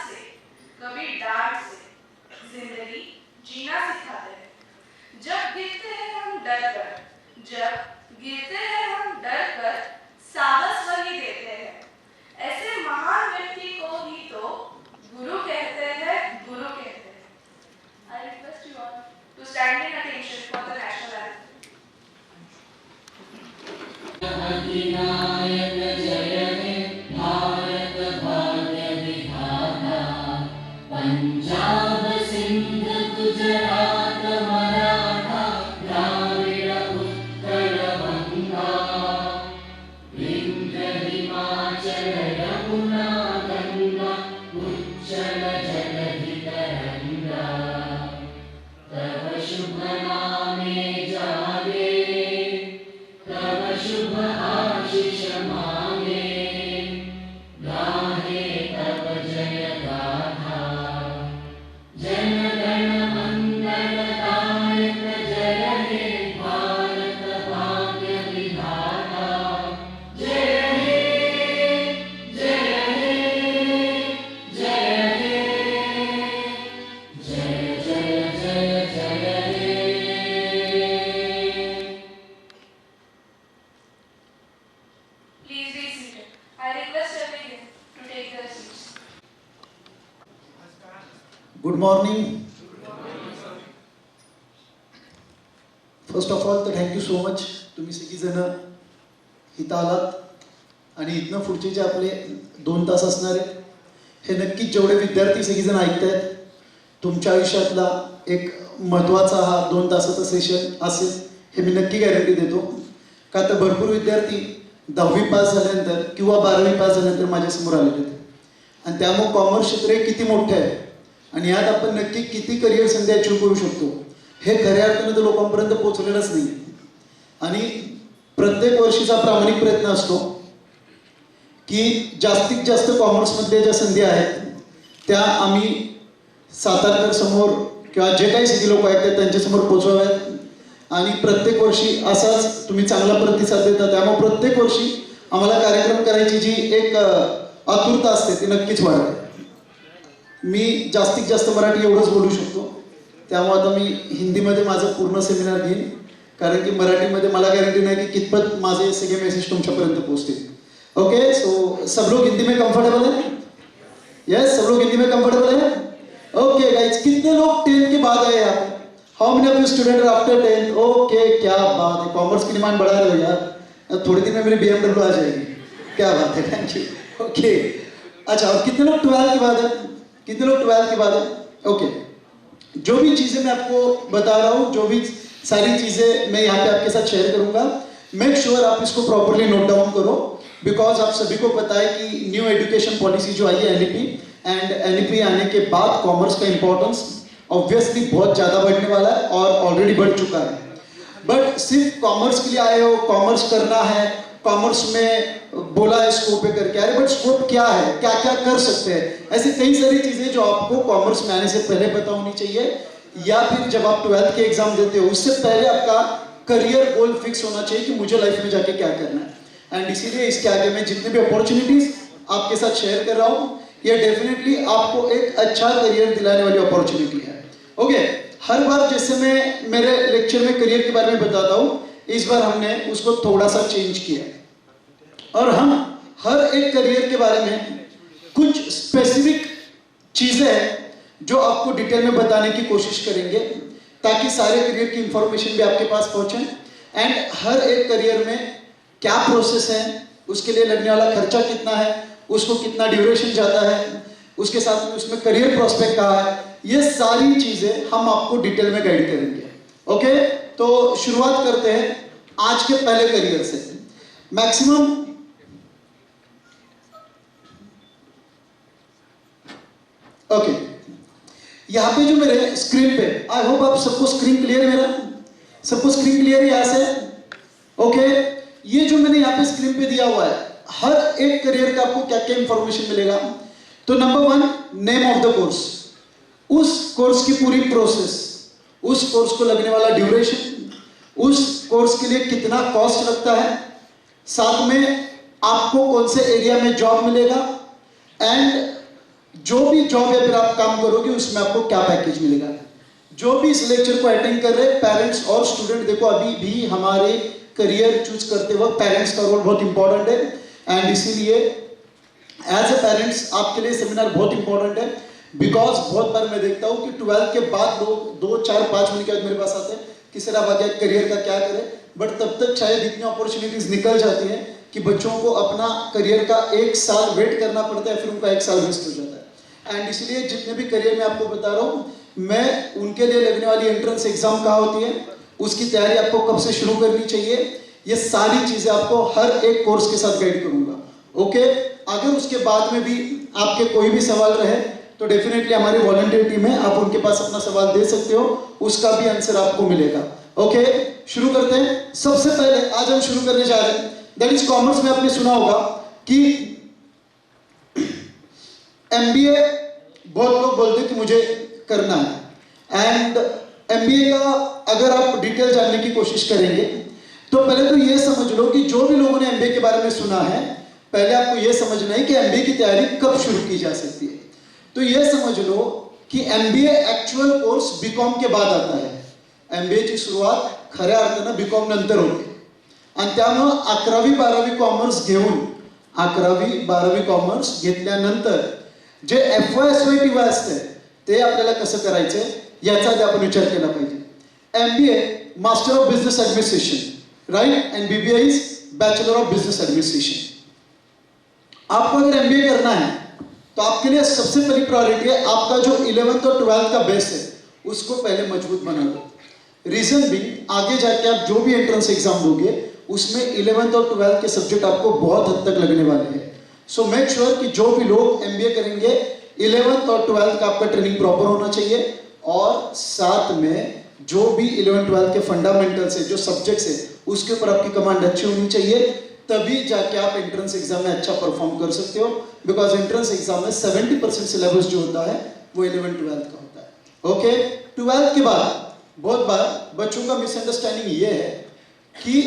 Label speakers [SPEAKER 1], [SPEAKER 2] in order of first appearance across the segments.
[SPEAKER 1] से, कभी डांट से जिंदगी जीना सिखाते हैं। जब गिरते हैं हम डर कर, जब गिरते हैं हम डर कर, साहस वही देते हैं। ऐसे महान व्यक्ति को ही तो गुरु कहते हैं, गुरु कहते हैं। I request you all to stand in attention for the national anthem.
[SPEAKER 2] अधिनायक जय हे भारत भाग्य विधाता, पंजाब सिंध गुजरात मराठा द्राविड़ उत्कल बंगा, विंध्य हिमाचल यमुना गंगा उच्चल जलधि तरंगा, तव शुभ नामे जागे, तव शुभ आशीष मांगे, गाहे तव जय गाथा, जन गण मंगलदायक जय हे भारत भाग्य विधाता, जय हे जय हे जय हे, जय जय जय जय हे।
[SPEAKER 1] Please be seated. I request everyone to take their seats.
[SPEAKER 3] Good morning. First of all, thank you so much. तुम्ही सगळीजण इथं आलात आणि इथनं पुढचे जे आपले 2 तास असणार आहेत हे नक्कीच जेवढे विद्यार्थी सगळीजण ऐकतायत तुमच्या आयुष्यातला एक महत्त्वाचा हा 2 तासाचा सेशन असेल हे मी नक्की गॅरंटी देतो. का तर भरपूर विद्यार्थी 10वी पास झाल्यानंतर किंवा 12वी पास झाल्यानंतर माझ्यासमोर आलेले आहेत आणि त्यामुळे कॉमर्स क्षेत्र हे किती मोठे आहे आणि यात आपण नक्की किती करिअर संधी अचीव करू शकतो हे खऱ्या अर्थानं तर लोकांपर्यंत पोहोचलेलंच नाही. आणि प्रत्येक वर्षीचा प्रामाणिक प्रयत्न असतो की जास्तीत जास्त कॉमर्समध्ये ज्या संधी आहेत त्या आम्ही सातारकर समोर किंवा जे काही सिटी लोक आहेत त्यांच्यासमोर पोहोचवाव्यात आणि प्रत्येक वर्षी असाच तुम्ही चांगला प्रतिसाद देता त्यामुळे प्रत्येक वर्षी आम्हाला कार्यक्रम करायची जी एक आतुरता असते ती नक्कीच वाढते. मी जास्तीत जास्त मराठी एवढंच बोलू शकतो त्यामुळे आता मी हिंदीमध्ये माझं पूर्ण सेमिनार घेईन कारण की मराठीमध्ये मला गॅरंटी नाही की कितपत माझे सगळे मेसेज तुमच्यापर्यंत पोहोचतील. ओके, सो सब लोग हिंदी में कंफर्टेबल है? यस, सब लोग हिंदी में कंफर्टेबल है? ओके गाइस, कितने लोग 10th के बाद आए यहाँ पे? How many of you student after 10th? Okay, क्या बात है, कॉमर्स की डिमांड बढ़ा रहे हो यार. थोड़े दिन में मेरी BMW आ जाएगी. क्या बात है, थैंक यू. ओके, अच्छा, और कितने लोग 12th के बाद है? कितने लोग 12th के बाद है? ओके, जो भी चीज़ें मैं आपको बता रहा हूँ, जो भी सारी चीज़ें मैं यहाँ पे आपके साथ शेयर करूँगा, मेक श्योर आप इसको प्रॉपरली नोट डाउन करो बिकॉज आप सभी को पता है कि न्यू एजुकेशन पॉलिसी जो आई है NEP एंड NEP आने के बाद कॉमर्स का इम्पोर्टेंस ऑब्वियसली बहुत ज़्यादा बढ़ने वाला है और ऑलरेडी बढ़ चुका है. बट सिर्फ कॉमर्स के लिए आए हो, कॉमर्स करना है, कॉमर्स में बोला है स्कोप पे करके, अरे बट स्कोप क्या है, क्या क्या कर सकते हैं, ऐसी कई सारी चीज़ें जो आपको कॉमर्स में आने से पहले पता होनी चाहिए या फिर जब आप 12th के एग्जाम देते हो उससे पहले आपका करियर गोल फिक्स होना चाहिए कि मुझे लाइफ में जाके क्या करना है. एंड इसीलिए इसके आगे मैं जितने भी अपॉर्चुनिटीज आपके साथ शेयर कर रहा हूँ ये डेफिनेटली आपको एक अच्छा करियर दिलाने वाली अपॉर्चुनिटी है. ओके, हर बार जैसे मैं मेरे लेक्चर में करियर के बारे में बताता हूँ इस बार हमने उसको थोड़ा सा चेंज किया और हम हर एक करियर के बारे में कुछ स्पेसिफिक चीज़ें हैं जो आपको डिटेल में बताने की कोशिश करेंगे ताकि सारे करियर की इंफॉर्मेशन भी आपके पास पहुंचे एंड हर एक करियर में क्या प्रोसेस है, उसके लिए लगने वाला खर्चा कितना है, उसको कितना ड्यूरेशन जाता है, उसके साथ में उसमें करियर प्रोस्पेक्ट कहाँ है, ये सारी चीज़ें हम आपको डिटेल में गाइड करेंगे. ओके, तो शुरुआत करते हैं आज के पहले करियर से. मैक्सिमम ओके, यहाँ पे जो मेरे स्क्रीन पे, आई होप आप सबको स्क्रीन क्लियर है, मेरा सबको स्क्रीन क्लियर है यहाँ से? ओके, ये जो मैंने यहाँ पे स्क्रीन पे दिया हुआ है हर एक करियर का आपको क्या क्या इंफॉर्मेशन मिलेगा. तो number 1, name of the course, उस कोर्स की पूरी प्रोसेस, उस कोर्स को लगने वाला ड्यूरेशन, उस कोर्स के लिए कितना कॉस्ट लगता है, साथ में आपको कौन से एरिया में जॉब मिलेगा एंड जो भी जॉब या फिर आप काम करोगे उसमें आपको क्या पैकेज मिलेगा। जो भी इस लेक्चर को अटेंड कर रहे पेरेंट्स और स्टूडेंट, देखो अभी भी हमारे करियर चूज करते वक्त पेरेंट्स का रोल बहुत इंपॉर्टेंट है एंड इसीलिए एज ए पेरेंट्स आपके लिए सेमिनार बहुत इंपॉर्टेंट है। बिकॉज बहुत बार मैं देखता हूँ कि 12th के बाद लोग 2, 4, 5 महीने के बाद मेरे पास आते हैं कि सर आप आगे करियर का क्या करें, बट तब तक शायद इतनी अपॉर्चुनिटीज निकल जाती हैं कि बच्चों को अपना करियर का 1 साल वेट करना पड़ता है, फिर उनका 1 साल वेस्ट हो जाता है। एंड इसलिए जितने भी करियर में आपको बता रहा हूँ मैं, उनके लिए लगने वाली एंट्रेंस एग्जाम कहाँ होती है, उसकी तैयारी आपको कब से शुरू करनी चाहिए, ये सारी चीजें आपको हर एक कोर्स के साथ गाइड करूंगा। ओके, अगर उसके बाद में भी आपके कोई भी सवाल रहे तो डेफिनेटली हमारी वॉलंटियर टीम है, आप उनके पास अपना सवाल दे सकते हो, उसका भी आंसर आपको मिलेगा। ओके, शुरू करते हैं। सबसे पहले आज हम शुरू करने जा रहे हैं, दैट इज कॉमर्स में आपने सुना होगा कि एमबीए बहुत लोग बोलते हैं कि मुझे करना है। एंड एमबीए का अगर आप डिटेल जानने की कोशिश करेंगे तो पहले तो ये समझ लो कि जो भी लोगों ने एमबीए के बारे में सुना है, पहले आपको ये समझना है कि एमबीए की तैयारी कब शुरू की जा सकती है। तो ये समझ लो कि एमबीए एक्चुअल कोर्स बीकॉम के बाद आता है। एमबीएची सुरुवात खऱ्या अर्थानं बीकॉम नंतर होते आणि त्यामुळे 11वी 12वी कॉमर्स घेऊन 11वी 12वी कॉमर्स घेतल्यानंतर जे एफवाय एसवाय टीवाय असते ते आपल्याला कसं करायचं याचा आधी आपण विचार केला पाहिजे। MBA master of business administration, right, and BBA is bachelor of business administration. आपको अगर एमबीए करना है तो आपके लिए सबसे पहली प्रायोरिटी है आपका जो 11th और 12th का बेस है उसको पहले मजबूत बना लो। रीजन भी आगे जाके आप जो भी एंट्रेंस एग्जाम दोगे उसमें 11th और 12th के सब्जेक्ट आपको बहुत हद तक लगने वाले हैं। सो मेक श्योर कि जो भी लोग एमबीए करेंगे 11th और 12th का आपका ट्रेनिंग प्रॉपर होना चाहिए और साथ में जो भी 11th 12th के फंडामेंटल्स है, जो सब्जेक्ट्स है, उसके ऊपर आपकी कमांड अच्छी होनी चाहिए, तभी जाके आप एंट्रेंस एग्जाम में अच्छा परफॉर्म कर सकते हो। बिकॉज एंट्रेंस एग्जाम में 70% सिलेबस जो होता है वो 11th 12th का होता है। ओके, 12th के बाद बहुत बार बच्चों का मिसअंडरस्टैंडिंग ये है कि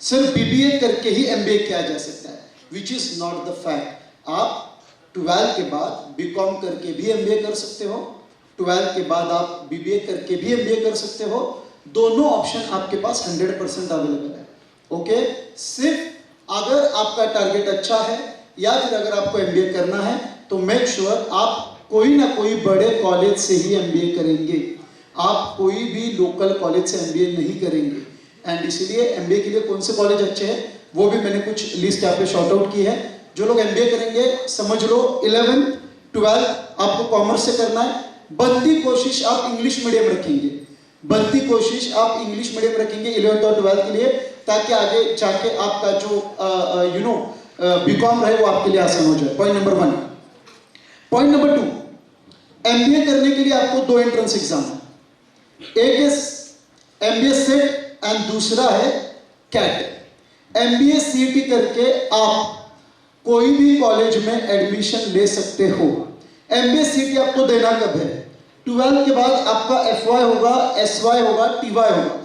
[SPEAKER 3] सिर्फ बीबीए करके ही एमबीए किया जा सकता है, which is not the fact. आप 12th के बाद बीकॉम करके भी एमबीए कर सकते हो, 12th के बाद आप बीबीए करके भी एमबीए कर सकते हो, दोनों ऑप्शन आपके पास 100% अवेलेबल है। ओके, सिर्फ अगर आपका टारगेट अच्छा है या फिर अगर आपको एमबीए करना है तो मेक श्योर आप कोई ना कोई बड़े कॉलेज से ही एमबीए करेंगे, आप कोई भी लोकल कॉलेज से एमबीए नहीं करेंगे। एंड इसीलिए एमबीए के लिए कौन से कॉलेज अच्छे हैं वो भी मैंने कुछ लिस्ट यहाँ पे शॉर्ट आउट की है। जो लोग एमबीए करेंगे समझ लो 11th 12th आपको कॉमर्स से करना है, बनती कोशिश आप इंग्लिश मीडियम रखेंगे, बनती कोशिश आप इंग्लिश मीडियम रखेंगे 11th और 12th के लिए, ताकि आगे जाके आपका जो बीकॉम रहे वो आपके लिए आसान हो जाए। Point number 1। Point number 2, MBA करने के लिए आपको 2 एंट्रेंस एग्जाम है, एक है एमबीए सेट एंड दूसरा है कैट। एमबीए सीईटी करके आप कोई भी कॉलेज में एडमिशन ले सकते हो। एमबीए सीईटी आपको देना कब है? 12th के बाद आपका एफवाई होगा, एसवाई होगा, टीवाई होगा।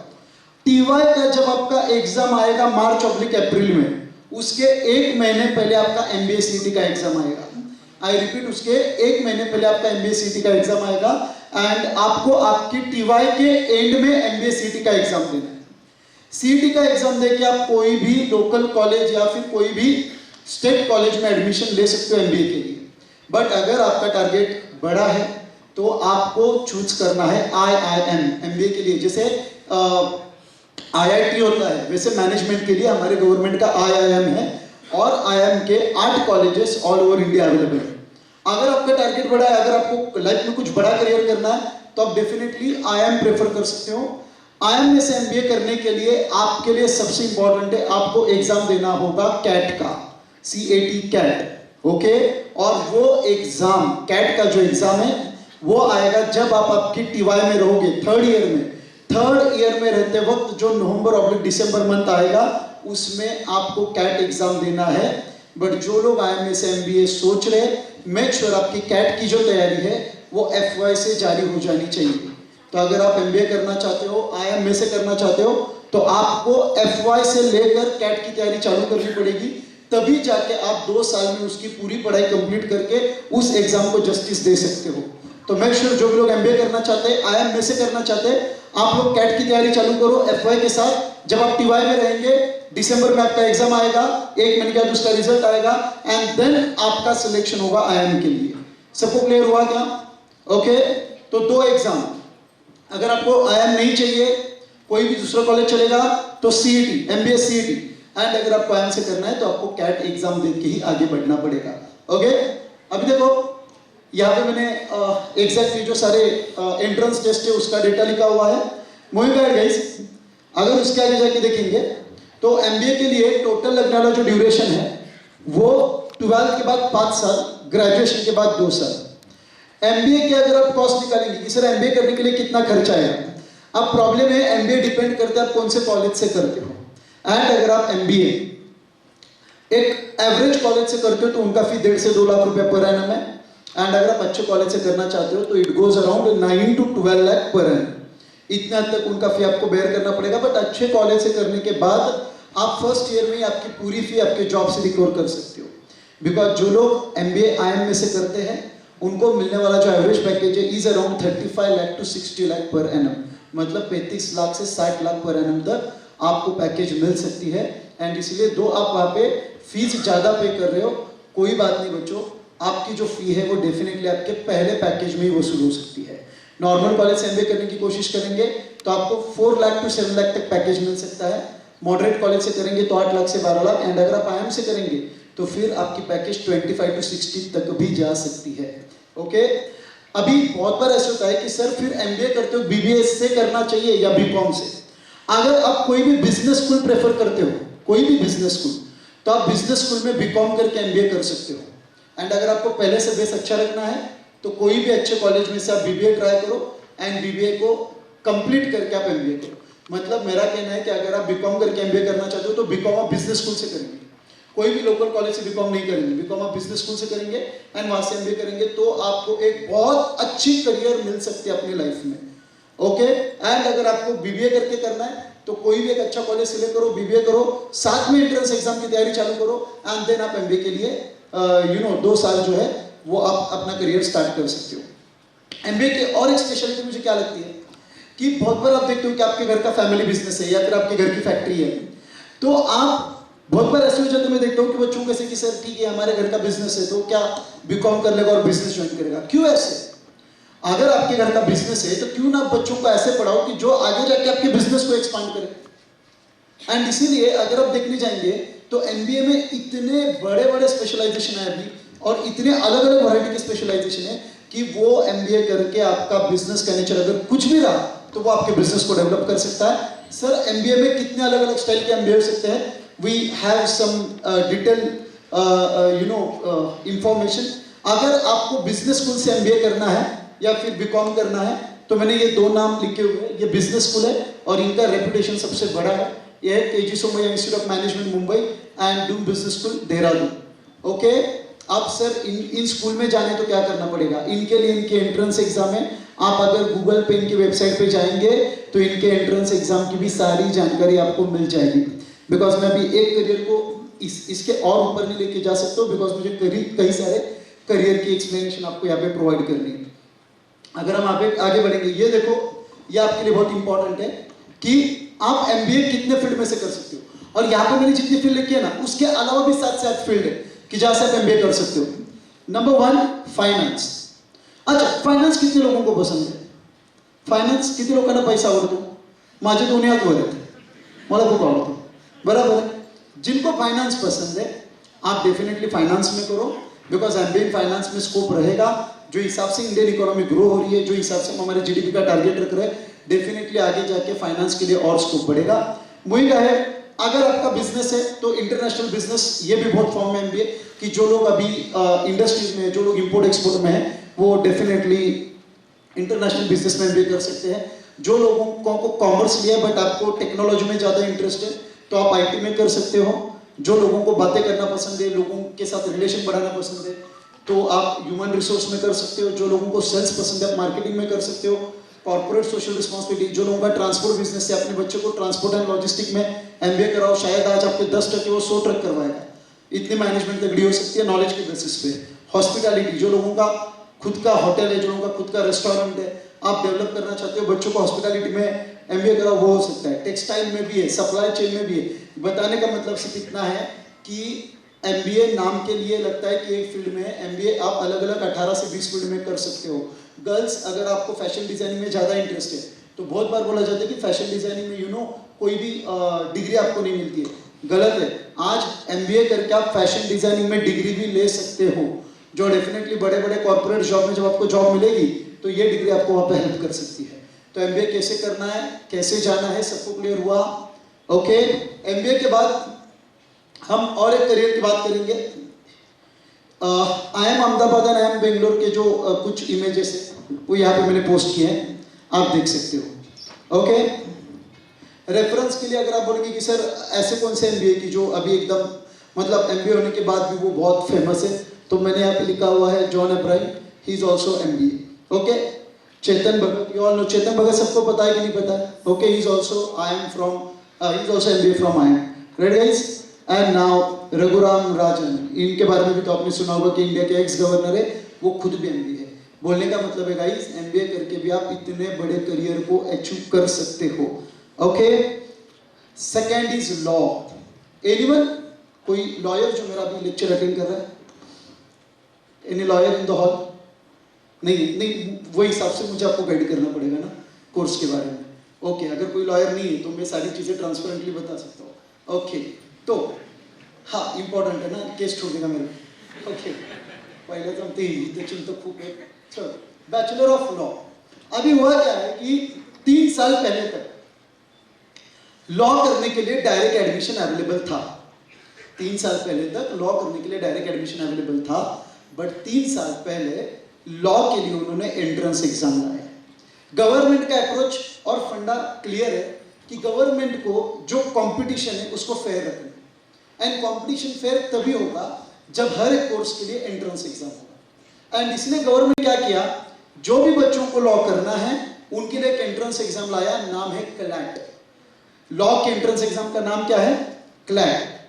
[SPEAKER 3] टीवाई का जब आपका एग्जाम आएगा मार्च अब्लिक अप्रैल में, उसके 1 महीने पहले आपका एमबीए सीईटी का एग्जाम आएगा। आई रिपीट, उसके 1 महीने पहले आपका एमबीए सीईटी का एग्जाम आएगा एंड आपको आपकी टीवाई के एंड में एमबीए सीईटी का एग्जाम देना है। सीईटी का एग्जाम देके आप कोई भी लोकल कॉलेज या फिर कोई भी स्टेट कॉलेज में एडमिशन ले सकते हो एमबीए के लिए। बट अगर आपका टारगेट बड़ा है तो आपको चूज करना है IIM एमबीए के लिए। जैसे IIT होता है, वैसे मैनेजमेंट के लिए हमारे गवर्नमेंट का IIM है और IIM के 8 colleges all over India available है। अगर आपका टारगेट बड़ा है, अगर आपको लाइफ में कुछ बड़ा करियर करना है तो आप डेफिनेटली IIM प्रेफर कर सकते हो। IIM में से एमबीए करने के लिए आपके लिए सबसे इंपॉर्टेंट है, आपको एग्जाम देना होगा कैट का, CAT कैट। ओके, और वो एग्जाम कैट का जो एग्जाम है वो आएगा जब आप आपकी टीवाई में रहोगे, 3rd ईयर में। 3rd ईयर में रहते वक्त जो नवंबर और दिसंबर मंथ आएगा उसमें आपको कैट एग्जाम देना है। बट जो लोग IIM में से एमबीए सोच रहे, मेक श्योर आपकी कैट की जो तैयारी है वो एफवाई से जारी हो जानी चाहिए। तो अगर आप एमबीए करना चाहते हो, IIM में से करना चाहते हो, तो आपको एफवाई से लेकर कैट की तैयारी चालू करनी पड़ेगी, तभी जाके आप 2 साल में उसकी पूरी पढ़ाई कंप्लीट करके उस एग्जाम को जस्टिस दे सकते हो। तो मैं श्योर जो भी लोग एमबीए करना चाहते हैं, आईआईएम में से करना चाहते हैं, आप लोग कैट की तैयारी चालू करो एफवाई के साथ। जब आप टीवाई में रहेंगे, दिसंबर में आपका एग्जाम आएगा, 1 महीने के बाद उसका रिजल्ट आएगा एंड देन आपका सिलेक्शन होगा आईआईएम के लिए। सबको क्लियर हुआ क्या? ओके, तो 2 एग्जाम। अगर आपको आईआईएम नहीं चाहिए, कोई भी दूसरा कॉलेज चलेगा, तो सीईटी, एमबीए सीईटी, एंड अगर आपको आईआईएम से करना है तो आपको कैट एग्जाम दे के ही आगे बढ़ना पड़ेगा। ओके, अभी देखो यहाँ पे मैंने एग्जैक्टली जो सारे एंट्रेंस टेस्ट है उसका डेटा लिखा हुआ है। मूविंग अहेड गाइस, अगर उसके आगे जाके देखेंगे तो एमबीए के लिए टोटल लगने वाला जो ड्यूरेशन है वो 12th के बाद 5 साल, ग्रेजुएशन के बाद 2 साल। एमबीए के अगर आप कॉस्ट निकालेंगे कि सर एमबीए करने के लिए कितना खर्चा आएगा, अब प्रॉब्लम है एमबीए डिपेंड करता है आप कौन से कॉलेज से करते हो। एंड अगर आप एमबीए एक एवरेज कॉलेज से करते हो तो उनका फी 1.5 से 2 लाख रुपए पर एनम है। एंड अगर आप अच्छे कॉलेज से करना चाहते हो तो it goes around 9 to 12 lakh per annum. इतना तक उनका फी आपको बेयर करना पड़ेगा। बट अच्छे कॉलेज से करने के बाद आप फर्स्ट ईयर में ही आपकी पूरी फी आपके जॉब से रिकवर कर सकते हो। बिकॉज जो लोग एमबीए आईएम में से करते हैं उनको मिलने वाला जो एवरेज पैकेज है is around 35 lakh to 60 lakh per annum. मतलब 35 लाख से 60 लाख पर एनम तक आपको पैकेज मिल सकती है। एंड इसलिए दो आप वहाँ पे फीस ज़्यादा पे कर रहे हो, कोई बात नहीं बच्चों, आपकी जो फी है वो डेफिनेटली आपके पहले पैकेज में ही वसूल हो सकती है। नॉर्मल कॉलेज से एमबीए करने की कोशिश करेंगे तो आपको 4 लाख to 7 लाख तक पैकेज मिल सकता है। मॉडरेट कॉलेज से करेंगे तो 8 लाख से 12 लाख। एंड अगर आप आईएम से करेंगे तो फिर आपकी पैकेज 25 to 60 तक भी जा सकती है। ओके, अभी बहुत बार ऐसा होता है कि सर फिर एमबीए करते हो बीबीए से करना चाहिए या बीकॉम से। अगर आप कोई भी बिजनेस स्कूल प्रेफर करते हो, कोई भी बिजनेस स्कूल, तो आप बिजनेस स्कूल में बीकॉम करके एमबीए कर सकते हो। एंड अगर आपको पहले से बेस अच्छा रखना है तो कोई भी अच्छे कॉलेज में से आप बीबीए ट्राई करो एंड बीबीए को कंप्लीट करके आप एमबीए करो। मतलब मेरा कहना है कि अगर आप बीकॉम करके एमबीए करना चाहते हो तो बीकॉम आप बिजनेस स्कूल से करेंगे, कोई भी लोकल कॉलेज से बीकॉम नहीं करेंगे, बीकॉम आप बिजनेस स्कूल से करेंगे एंड वहां से एमबीए करेंगे तो आपको एक बहुत अच्छी करियर मिल सकती है अपनी लाइफ में। ओके, एंड अगर आपको बीबीए करके करना है तो कोई भी एक अच्छा कॉलेज सिलेक्ट करो, बीबीए करो, साथ में एंट्रेंस एग्जाम की तैयारी चालू करो एंड देन आप एमबीए के लिए 2 साल जो है वो आप अपना करियर स्टार्ट कर सकते हो। एमबीए की और एक स्पेशलिटी मुझे क्या लगती है कि बहुत बार आप देखते हो कि आपके घर का फैमिली बिजनेस है या फिर आपके घर की फैक्ट्री है, तो आप बहुत बार ऐसे हो जाते मैं देखता हूँ कि बच्चों कैसे कि सर ठीक है हमारे घर का बिजनेस है तो क्या बीकॉम कर लेगा और बिजनेस ज्वाइन करेगा। क्यों ऐसे? अगर आपके घर का बिजनेस है तो क्यों ना बच्चों को ऐसे पढ़ाओ कि जो आगे जाके आपके बिजनेस को एक्सपांड करे। एंड इसीलिए अगर आप देखने जाएंगे तो एमबीए में इतने बड़े बड़े स्पेशलाइजेशन है अभी और इतने अलग अलग वैरायटी के स्पेशलाइजेशन है कि वो एमबीए करके आपका बिजनेस का नेचर अगर कुछ भी रहा तो वो आपके बिजनेस को डेवलप कर सकता है। सर एमबीए में कितने अलग अलग स्टाइल के एमबीए हो सकते हैं? We have some detail information. अगर आपको बिजनेस स्कूल से एमबीए करना है या फिर बीकॉम करना है तो मैंने ये 2 नाम लिखे हुए हैं। ये बिजनेस स्कूल है और इनका रेपुटेशन सबसे बड़ा है। ये है KG Somaiya institute of management Mumbai and Doom business school Dehradun. Okay, अब सर इन स्कूल में जाने तो क्या करना पड़ेगा? इनके लिए इनके एंट्रेंस एग्जाम है। आप अगर गूगल पे इनकी वेबसाइट पे जाएंगे तो इनके एंट्रेंस एग्जाम की भी सारी जानकारी आपको मिल जाएगी। बिकॉज मैं अभी एक करियर को इसके और ऊपर नहीं लेके जा सकता हूँ बिकॉज मुझे कई सारे करियर की एक्सप्लेनेशन आपको यहाँ पे प्रोवाइड करनी है। अगर हम आगे बढ़ेंगे, ये देखो ये आपके लिए बहुत इंपॉर्टेंट है कि आप एमबीए कितने फील्ड में से कर सकते हो। और यहाँ पे मैंने जितनी फील्ड लिखी है ना उसके अलावा भी 7 से 8 फील्ड है कि जहाँ से आप एमबीए कर सकते हो। Number 1 finance. अच्छा, फाइनेंस कितने लोगों को पसंद है? फायनान्स किती लोकांना पैसा आवडतो? माझे दोन्ही हात वर आहेत, मला खूप आवडतो, बराबर है। जिनको फाइनेंस पसंद है आप डेफिनेटली फाइनेंस में करो बिकॉज एमबीए फाइनेंस में स्कोप रहेगा। जो हिसाब से इंडियन इकोनॉमी ग्रो हो रही है, जो हिसाब से हम हमारे जीडीपी का टारगेट रख रहे हैं, डेफिनेटली आगे जाके फाइनेंस के लिए और स्कोप बढ़ेगा। वही है, अगर आपका बिजनेस है तो इंटरनेशनल बिजनेस, ये भी बहुत फॉर्म में एमबीए कि जो लोग अभी इंडस्ट्रीज में, जो लोग इंपोर्ट एक्सपोर्ट में है वो डेफिनेटली इंटरनेशनल बिजनेस में एमबीए कर सकते हैं। जो लोगों को कॉमर्स लिया बट आपको टेक्नोलॉजी में ज़्यादा इंटरेस्ट है तो आप आईटी में कर सकते हो। जो लोगों को बातें करना पसंद है, लोगों के साथ रिलेशन बढ़ाना पसंद है तो आप ह्यूमन रिसोर्स में कर सकते हो। जो लोगों को सेल्स पसंद है आप मार्केटिंग में कर सकते हो। कॉर्पोरेट सोशल रिस्पॉन्सिबिलिटी, जो लोगों का ट्रांसपोर्ट बिजनेस है अपने बच्चों को ट्रांसपोर्ट एंड लॉजिस्टिक में एमबीए कराओ, शायद आज आपके 10 ट्रक है वो 100 ट्रक करवाएगा। इतनी मैनेजमेंट तगड़ी हो सकती है नॉलेज के बेसिस पे। हॉस्पिटैलिटी, जो लोगों का खुद का होटल है, जो लोगों का खुद का रेस्टोरेंट है, आप डेवलप करना चाहते हो बच्चों को हॉस्पिटैलिटी में, एमबीए करा वो हो सकता है। टेक्सटाइल में भी है, सप्लाई चेन में भी है। बताने का मतलब सिर्फ इतना है कि एमबीए नाम के लिए लगता है कि एक फील्ड में है, एमबीए आप अलग अलग 18 से 20 फील्ड में कर सकते हो। गर्ल्स, अगर आपको फैशन डिजाइनिंग में ज़्यादा इंटरेस्ट है तो बहुत बार बोला जाता है कि फैशन डिजाइनिंग में कोई भी डिग्री आपको नहीं मिलती है। गलत है। आज एमबीए करके आप फैशन डिजाइनिंग में डिग्री भी ले सकते हो, जो डेफिनेटली बड़े बड़े कॉर्पोरेट जॉब में जब आपको जॉब मिलेगी तो ये डिग्री आपको वहाँ पे हेल्प कर सकती है। तो एमबीए कैसे करना है, कैसे जाना है, सबको क्लियर हुआ? ओके। एमबीए के बाद हम और एक करियर की बात करेंगे। I am Ahmedabad and I am Bangalore के जो कुछ इमेजेस है वो यहाँ पे मैंने पोस्ट किए हैं, आप देख सकते हो। ओके। रेफरेंस के लिए अगर आप बोलेंगे कि सर ऐसे कौन से एमबीए की जो अभी एकदम मतलब एमबीए होने के बाद भी वो बहुत फेमस है, तो मैंने यहाँ पे लिखा हुआ है John Abraham, he is also MBA. Okay. Chetan Bhagat, you all know Chetan Bhagat, सबको पता है कि नहीं पता है? Okay, he is also MBA from I M. Right guys? And now Raghuram Rajan, इनके बारे में भी तो आपने सुना होगा कि इंडिया के एक्स गवर्नर है, वो खुद भी एमबीए है। बोलने का मतलब है गाइस, एमबीए करके भी आप इतने बड़े करियर को अचीव कर सकते हो। Okay. Second is law. Anyone, कोई लॉयर जो मेरा अभी लेक्चर अटेंड कर रहा है? Any lawyer in the hall? नहीं, वही हिसाब से मुझे आपको गाइड करना पड़ेगा ना कोर्स के बारे में। ओके, अगर कोई लॉयर नहीं है तो मैं सारी चीजें ट्रांसपेरेंटली बता सकता हूँ। ओके, तो हाँ, इंपॉर्टेंट है ना, केस छोड़ देगा मेरे। ओके, पहले तो हम चिंतक खूब है। चलो, बैचलर ऑफ लॉ। अभी हुआ क्या है कि 3 साल पहले तक लॉ करने के लिए डायरेक्ट एडमिशन अवेलेबल था। 3 साल पहले तक लॉ करने के लिए डायरेक्ट एडमिशन अवेलेबल था, बट 3 साल पहले लॉ के लिए उन्होंने एंट्रेंस एग्जाम लाया। गवर्नमेंट का अप्रोच और फंडा क्लियर है कि गवर्नमेंट को जो कंपटीशन है उसको फेयर रखना, एंड कंपटीशन फेयर तभी होगा जब हर एक कोर्स के लिए एंट्रेंस एग्जाम होगा। एंड इसलिए गवर्नमेंट क्या किया, जो भी बच्चों को लॉ करना है उनके लिए एक एंट्रेंस एग्जाम लाया, नाम है क्लैट। लॉ के एंट्रेंस एग्जाम का नाम क्या है? क्लैट।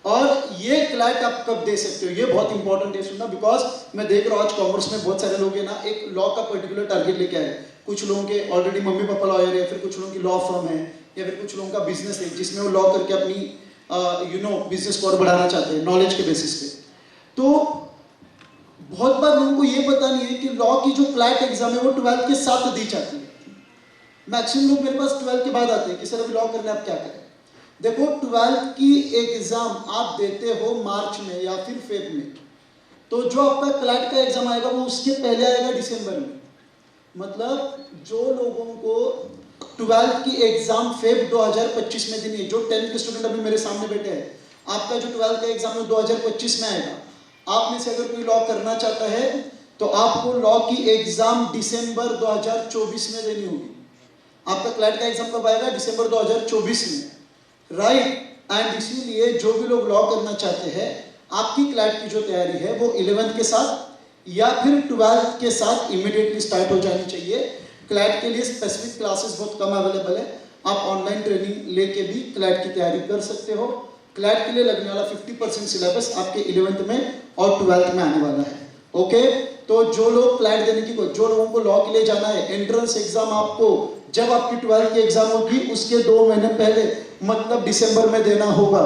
[SPEAKER 3] और ये क्लैट आप कब दे सकते हो, ये बहुत इंपॉर्टेंट है सुनना, बिकॉज मैं देख रहा हूँ आज कॉमर्स में बहुत सारे लोग हैं ना, एक लॉ का पर्टिकुलर टारगेट लेके आए। कुछ लोगों के ऑलरेडी मम्मी पापा लॉयर है, फिर कुछ लोगों की लॉ फर्म है, या फिर कुछ लोगों का बिजनेस है जिसमें वो लॉ करके अपनी बिजनेस को और बढ़ाना चाहते हैं नॉलेज के बेसिस पे। तो बहुत बार लोगों को ये पता नहीं है कि लॉ की जो क्लैट एग्जाम है वो 12th के साथ दी जाती है। मैक्सिमम लोग मेरे पास 12th के बाद आते हैं कि सर अभी लॉ करना है, आप क्या करें? देखो, 12th की एग्जाम आप देते हो मार्च में या फिर फेब में, तो जो आपका क्लैट का एग्जाम आएगा वो उसके पहले आएगा दिसंबर में। मतलब जो लोगों को 12th की एग्जाम फेब 2025 में देनी है, जो 10th के स्टूडेंट अभी मेरे सामने बैठे हैं, आपका जो 12th का एग्जाम है 2025 में आएगा। आप में से अगर कोई लॉ करना चाहता है तो आपको लॉ की एग्जाम दिसंबर 2024 में देनी होगी। आपका क्लैट का एग्जाम कब आएगा? दिसंबर 2024 में, राइट। एंड इसीलिए जो भी लोग लॉ करना चाहते हैं, आपकी क्लैट की जो तैयारी है वो 11th के साथ या फिर 12th के साथ इमीडिएटली स्टार्ट हो जानी चाहिए। क्लैट के लिए स्पेसिफिक क्लासेस बहुत कम अवेलेबल है, आप ऑनलाइन ट्रेनिंग लेके भी क्लैट की तैयारी कर सकते हो। क्लैट के लिए लगने वाला 50% सिलेबस आपके 11th में और 12th में आने वाला है। ओके, तो जो लोग क्लैट देने की, जो लोगों को लॉ के लिए जाना है, एंट्रेंस एग्जाम आपको जब आपकी 12th की एग्जाम होगी उसके 2 महीने पहले, मतलब दिसंबर में देना होगा।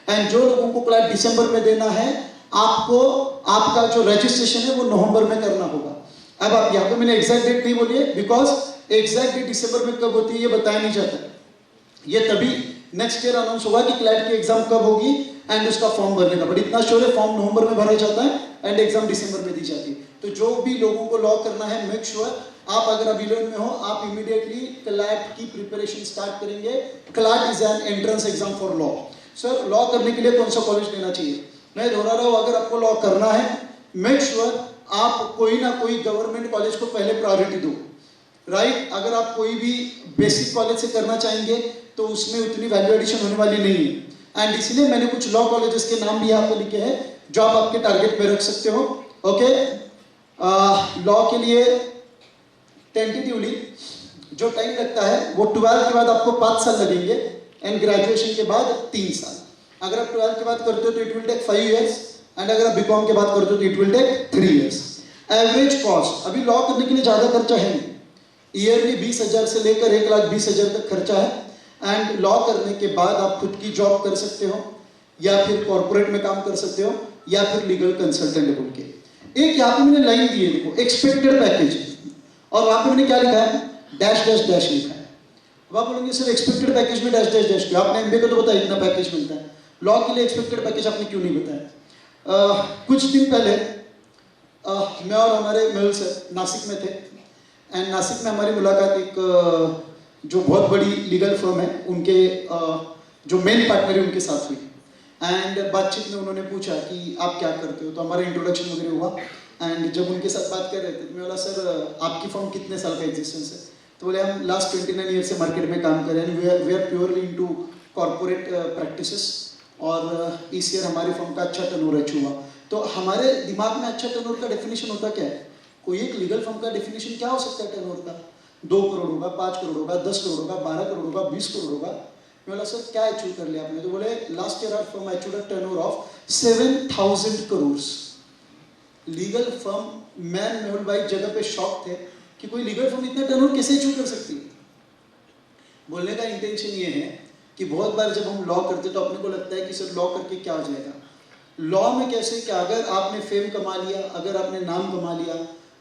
[SPEAKER 3] एंड जो लोगों को क्लैट दिसंबर में देना है, आपको आपका जो रजिस्ट्रेशन है वो नवंबर में करना होगा। अब आप यहाँ पे मैंने एग्जैक्ट डेट नहीं बोली है, बिकॉज एग्जैक्ट डेट दिसंबर में कब होती है ये बताया नहीं जाता। ये तभी नेक्स्ट ईयर अनाउंस होगा कि क्लैट की एग्जाम कब होगी एंड उसका फॉर्म भरने का, बट इतना श्योर है फॉर्म नवंबर में भरा जाता है एंड एग्जाम दिसंबर में दी जाती है। तो जो भी लोगों को लॉ करना है, मेक श्योर आप अगर अभी में हो, आप इमीडिएटली क्लैट की प्रिपरेशन स्टार्ट करेंगे। CLAT is an entrance exam for law. Sir law करने के लिए कौन सा कॉलेज लेना चाहिए? मैं दोहरा रहा हूँ, अगर आपको लॉ करना है, मेक श्योर आप कोई ना कोई गवर्नमेंट कॉलेज को पहले प्रायोरिटी दो, राइट। अगर आप कोई भी बेसिक कॉलेज से करना चाहेंगे तो उसमें उतनी वैल्यू एडिशन होने वाली नहीं है। एंड इसलिए मैंने कुछ लॉ कॉलेजेस के नाम भी यहाँ पे लिखे हैं जो आप आपके टारगेट पे रख सकते हो। ओके, लॉ के लिए टेंटेटिवली जो टाइम लगता है वो 12th के बाद आपको 5 साल लगेंगे एंड ग्रेजुएशन के बाद 3 साल। अगर आप 12th के बाद करते हो तो it will take 5 years, and अगर आप बीकॉम के बाद करते हो तो it will take 3 years. Average cost, अभी लॉ करने के लिए ज़्यादा खर्चा है नहीं, ईयरली 20,000 से लेकर 1,20,000 तक खर्चा है. एंड लॉ करने के बाद आप खुद की जॉब कर सकते हो, या फिर कॉर्पोरेट में काम कर सकते हो, या फिर लीगल कंसल्टेंट बोल के. एक यहाँ पे मैंने लाइन दी है, देखो, एक्सपेक्टेड पैकेज, और वहाँ पे मैंने क्या लिखा है, डैश डैश डैश लिखा है. अब आप बोलेंगे सर एक्सपेक्टेड पैकेज में डैश डैश डैश क्यों, आपने एमबीए को तो बताया इतना पैकेज मिलता है, लॉ के लिए एक्सपेक्टेड पैकेज आपने क्यों नहीं बताया. कुछ दिन पहले मैं और हमारे मेहुल सर नासिक में थे, एंड नासिक में हमारी मुलाकात एक जो बहुत बड़ी लीगल फर्म है उनके जो मेन पार्टनर है उनके साथ हुई. एंड बातचीत में उन्होंने पूछा कि आप क्या करते हो, तो हमारा इंट्रोडक्शन वगैरह हुआ. एंड जब उनके साथ बात कर रहे थे, मैं बोला सर आपकी फर्म कितने साल का एग्जिस्टेंस है, तो बोले हम लास्ट 29 ईयर से मार्केट में काम कर रहे हैं, we are purely into corporate practices, और इस ईयर हमारी फर्म का अच्छा टर्नओवर अचीव हुआ. तो हमारे दिमाग में अच्छा टर्नओवर का डेफिनेशन होता क्या है, कोई एक लीगल फर्म का डेफिनेशन क्या हो सकता है टर्नओवर का, 2 करोड़ होगा, 5 करोड़ होगा, 10 करोड़ होगा, 12 करोड़ होगा, 20 करोड़ होगा. मैं बोला सर क्या अचीव कर लिया आपने, तो बोले last year our firm achieved a turnover of 7,000 crore. Legal firm, मैं मेहुल भाई जगह पे शॉक थे कि कोई लीगल फर्म इतना टर्नओवर कैसे अचीव कर सकती है. बोलने का इंटेंशन ये है कि बहुत बार जब हम लॉ करते तो अपने को लगता है कि सर लॉ करके क्या हो जाएगा. लॉ में कैसे कि अगर आपने फेम कमा लिया, अगर आपने नाम कमा लिया,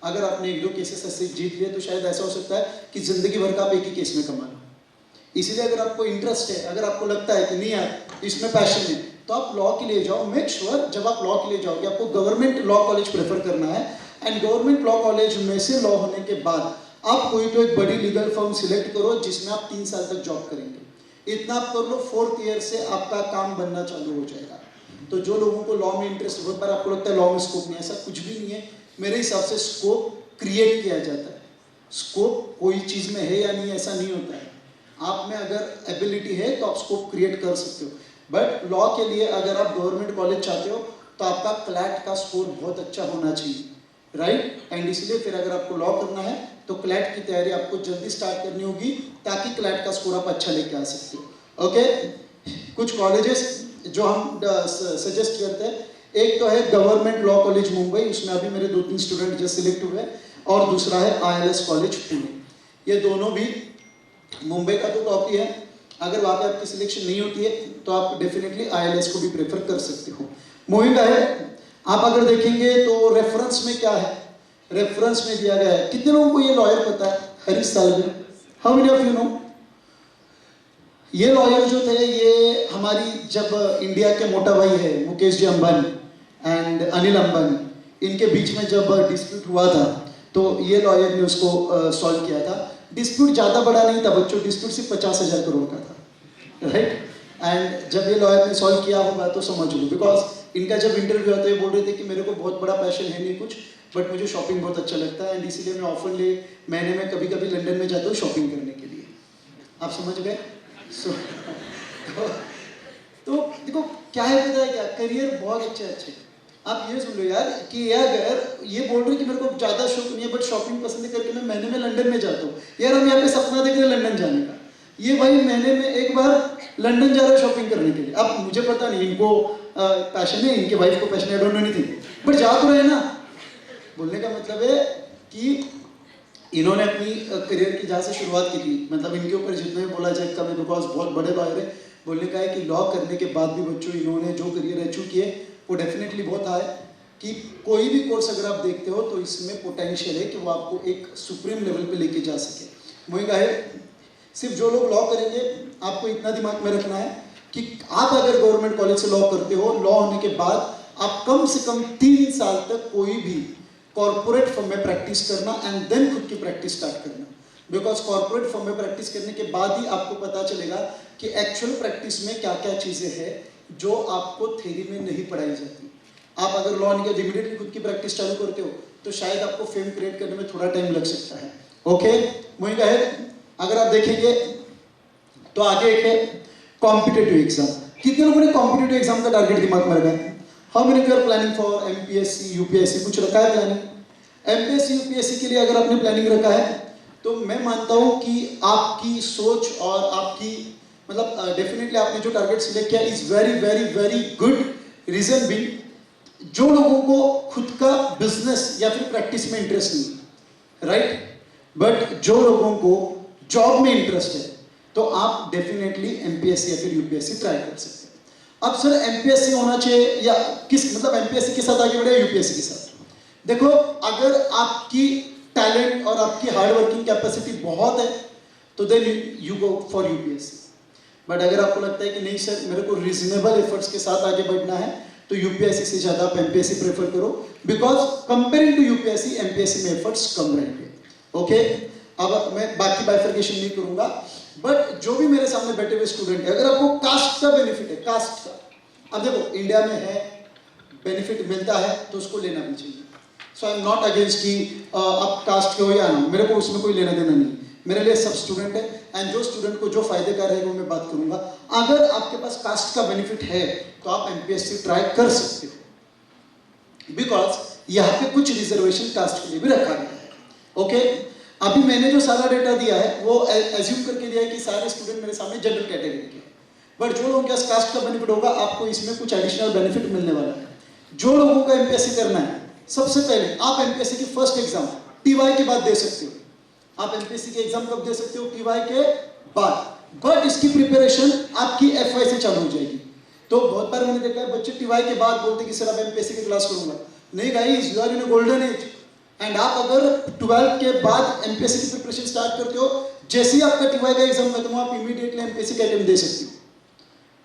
[SPEAKER 3] अगर आपने 1-2 केसेस ऐसे जीत लिए, तो शायद ऐसा हो सकता है कि जिंदगी भर का आप एक ही केस में कमा लो. इसीलिए अगर आपको इंटरेस्ट है, अगर आपको लगता है कि नहीं यार इसमें पैशन है, तो आप लॉ के लिए जाओ. मेक श्योर जब आप लॉ के लिए जाओगे आपको गवर्नमेंट लॉ कॉलेज प्रेफर करना है, एंड गवर्नमेंट लॉ कॉलेज में से लॉ होने के बाद आप कोई तो एक बड़ी लीगल फर्म सिलेक्ट करो जिसमें आप 3 साल तक जॉब करेंगे. इतना आप कर लो, 4th ईयर से आपका काम बनना चालू हो जाएगा. तो जो लोगों को लॉ में इंटरेस्ट, बहुत बार आपको लगता है लॉ में स्कोप नहीं, ऐसा कुछ भी नहीं है. मेरे हिसाब से स्कोप क्रिएट किया जाता है. स्कोप कोई चीज़ में है या नहीं ऐसा नहीं होता है. आप में अगर एबिलिटी है तो आप स्कोप क्रिएट कर सकते हो. बट लॉ के लिए अगर आप गवर्नमेंट कॉलेज चाहते हो तो आपका क्लैट का स्कोर बहुत अच्छा होना चाहिए, राइट. एंड इसलिए फिर अगर आपको लॉ करना है तो क्लैट की तैयारी आपको जल्दी स्टार्ट करनी होगी, ताकि क्लैट का स्कोर आप अच्छा लेके आ सकते हो. ओके, कुछ कॉलेजेस जो हम सजेस्ट करते हैं, एक तो है गवर्नमेंट लॉ कॉलेज मुंबई, उसमें अभी मेरे 2-3 स्टूडेंट जो सिलेक्ट हुए, और दूसरा है ILS कॉलेज पुणे. ये दोनों भी मुंबई का तो टॉप ही है. अगर वहाँ पे आपकी सिलेक्शन नहीं होती है तो आप डेफिनेटली ILS को भी प्रेफर कर सकते हो. मूविंग है, आप अगर देखेंगे तो रेफरेंस में क्या है, रेफरेंस में दिया गया है. कितने लोगों को ये लॉयर पता है, Harish Salve, how many of you know. ये लॉयर जो थे ये हमारी, जब इंडिया के मोटा भाई है मुकेश जी अंबानी एंड अनिल अंबानी, इनके बीच में जब डिस्प्यूट हुआ था तो ये लॉयर ने उसको सॉल्व किया था. डिस्प्यूट ज़्यादा बड़ा नहीं था बच्चों, डिस्प्यूट सिर्फ 50,000 करोड़ का था, राइट. एंड जब ये लॉयर ने सॉल्व किया होगा तो समझ लो, बिकॉज इनका जब इंटरव्यू आता है ये बोल रहे थे कि मेरे को बहुत बड़ा पैशन है नहीं कुछ, बट मुझे शॉपिंग बहुत अच्छा लगता है, एंड इसीलिए मैं ऑफन महीने में कभी कभी लंदन में जाता हूँ शॉपिंग करने के लिए. आप समझ गए. तो देखो क्या है, पता है क्या, करियर बहुत अच्छे. आप ये सुन लो यार कि अगर ये बोल रहे कि मेरे को ज़्यादा शौक नहीं है बट शॉपिंग पसंद करके मैं महीने में लंदन में जाता हूँ. यार हम यहाँ पे सपना देख रहे हैं लंदन जाने का, ये भाई महीने में एक बार लंदन जा रहा है शॉपिंग करने के लिए. अब मुझे पता नहीं इनको पैशन है, इनके वाइफ को पैशन है, डोंट नो एनीथिंग, बट जा तो रहे ना. बोलने का मतलब है कि इन्होंने अपनी करियर की जहाँ से शुरुआत की थी, मतलब इनके ऊपर जितना भी बोला जाए कम है, बिकॉज बहुत बड़े लॉयर है. बोलने का है कि लॉ करने के बाद भी बच्चों इन्होंने जो करियर अचीव किए वो डेफिनेटली बहुत हाई है. कि कोई भी कोर्स अगर आप देखते हो तो इसमें पोटेंशियल है कि वो आपको एक सुप्रीम लेवल पे लेके जा सके. वही का है, सिर्फ जो लोग लॉ करेंगे आपको इतना दिमाग में रखना है कि आप अगर गवर्नमेंट कॉलेज से लॉ करते हो, लॉ होने के बाद आप कम से कम 3 साल तक कोई भी कॉर्पोरेट फर्म में प्रैक्टिस करना एंड देन खुद की प्रैक्टिस स्टार्ट करना. बिकॉज कॉर्पोरेट फर्म में प्रैक्टिस करने के बाद ही आपको पता चलेगा कि एक्चुअल प्रैक्टिस में क्या क्या चीज़ें हैं जो आपको थ्योरी में नहीं पढ़ाई जाती. आप अगर लॉ नहीं किया इमीडिएटली खुद की प्रैक्टिस चालू करते हो तो शायद आपको फेम क्रिएट करने में थोड़ा टाइम लग सकता है. ओके, वहीं का है. अगर आप देखेंगे तो आगे एक है कॉम्पिटिटिव एग्जाम. कितने लोगों ने कॉम्पिटिटिव एग्जाम का टारगेट दिमाग में रखा है? How many of you are planning for MPSC UPSC, कुछ रखा है प्लानिंग? MPSC UPSC के लिए अगर आपने प्लानिंग रखा है तो मैं मानता हूं कि आपकी सोच और आपकी मतलब डेफिनेटली आपने जो टारगेट सिलेक्ट किया is very very very good. Reason भी, जो लोगों को खुद का बिजनेस या फिर प्रैक्टिस में इंटरेस्ट नहीं, राइट, बट जो लोगों को जॉब में इंटरेस्ट है, तो आप डेफिनेटली एमपीएससी या फिर यूपीएससी ट्राई कर सकते हैं। अब सर एमपीएससी होना चाहिए या किस, मतलब एमपीएससी के साथ आगे बढ़े यूपीएससी के साथ? देखो, अगर आपकी टैलेंट और आपकी हार्ड वर्किंग कैपेसिटी बहुत है तो then you go for UPSC. But अगर आपको लगता है कि नहीं सर मेरे को रीजनेबल एफर्ट्स के साथ आगे बढ़ना है, तो यूपीएससी से ज्यादा आप एमपीएससी प्रेफर करो, because comparing to UPSC MPSC में एफर्ट्स कम रहेंगे। ओके, अब मैं बाकी बाइफर्केशन नहीं करूंगा, बट जो भी मेरे सामने बैठे हुए स्टूडेंट है, अगर आपको कास्ट का बेनिफिट है, कास्ट का, अब देखो इंडिया में है, बेनिफिट मिलता है तो उसको लेना भी चाहिए। सो आई एम नॉट अगेंस्ट कि आप कास्ट के हो या ना, मेरे को उसमें कोई लेना देना नहीं, मेरे लिए सब स्टूडेंट है, एंड जो स्टूडेंट को जो फायदे का रहेगा वो मैं बात करूंगा। अगर आपके पास कास्ट का बेनिफिट है तो आप एमपीएससी ट्राई कर सकते हो, बिकॉज यहाँ पे कुछ रिजर्वेशन कास्ट के लिए भी रखा गया है। ओके, अभी मैंने जो सारा डेटा दिया है वो एज्यूम करके दिया है कि सारे स्टूडेंट मेरे सामने जनरल कैटेगरी के, बट जो लोगों के पास कास्ट का बेनिफिट होगा आपको इसमें कुछ एडिशनल बेनिफिट मिलने वाला है। जो लोगों को एमपीएससी करना है, सबसे पहले आप एमपीएससी की फर्स्ट एग्जाम टीवाई के बाद दे सकते हो। आप एमपीएससी के एग्जाम कब दे सकते हो? टीवाई के बाद, बट इसकी प्रिपरेशन आपकी एफवाई से चालू हो जाएगी। तो बहुत बार मैंने देखा है बच्चे टीवाई के बाद बोलते कि सर अब एमपीएससी की क्लास करूंगा। नहीं guys, you are in a golden age, and आप अगर 12 के बाद एमपीएससी की प्रिपरेशन स्टार्ट करते हो, जैसे ही आपका टीवाई का एग्जाम खत्म हो, आप इमीडिएटली एमपीएससी का अटेम्प्ट दे सकते हो।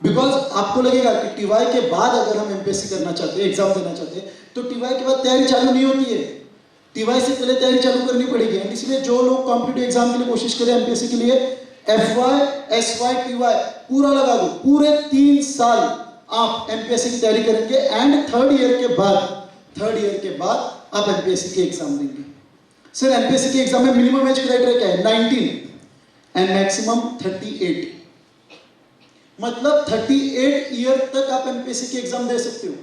[SPEAKER 3] बिकॉज आपको लगेगा कि टीवाई के बाद अगर हम एमपीएससी करना चाहते हैं, एग्जाम देना चाहते हैं, तो टीवाई के बाद तैयारी चालू नहीं होती है, टीवाई से पहले तैयारी चालू करनी पड़ेगी। एंड इसलिए जो लोग कॉम्पिटिटिव एग्जाम के लिए कोशिश करें एमपीएससी के लिए, एफवाई, एसवाई, टीवाई पूरा लगा दो, पूरे 3 साल आप एमपीएससी की तैयारी करेंगे, एंड थर्ड ईयर के बाद आप एमपीएससी के एग्जाम देंगे। सर एमपीएससी के एग्जाम में मिनिमम एज क्राइटेरिया क्या है? 19 एंड मैक्सिमम 38, मतलब 38 ईयर तक आप एमपीएससी के एग्जाम दे सकते हो,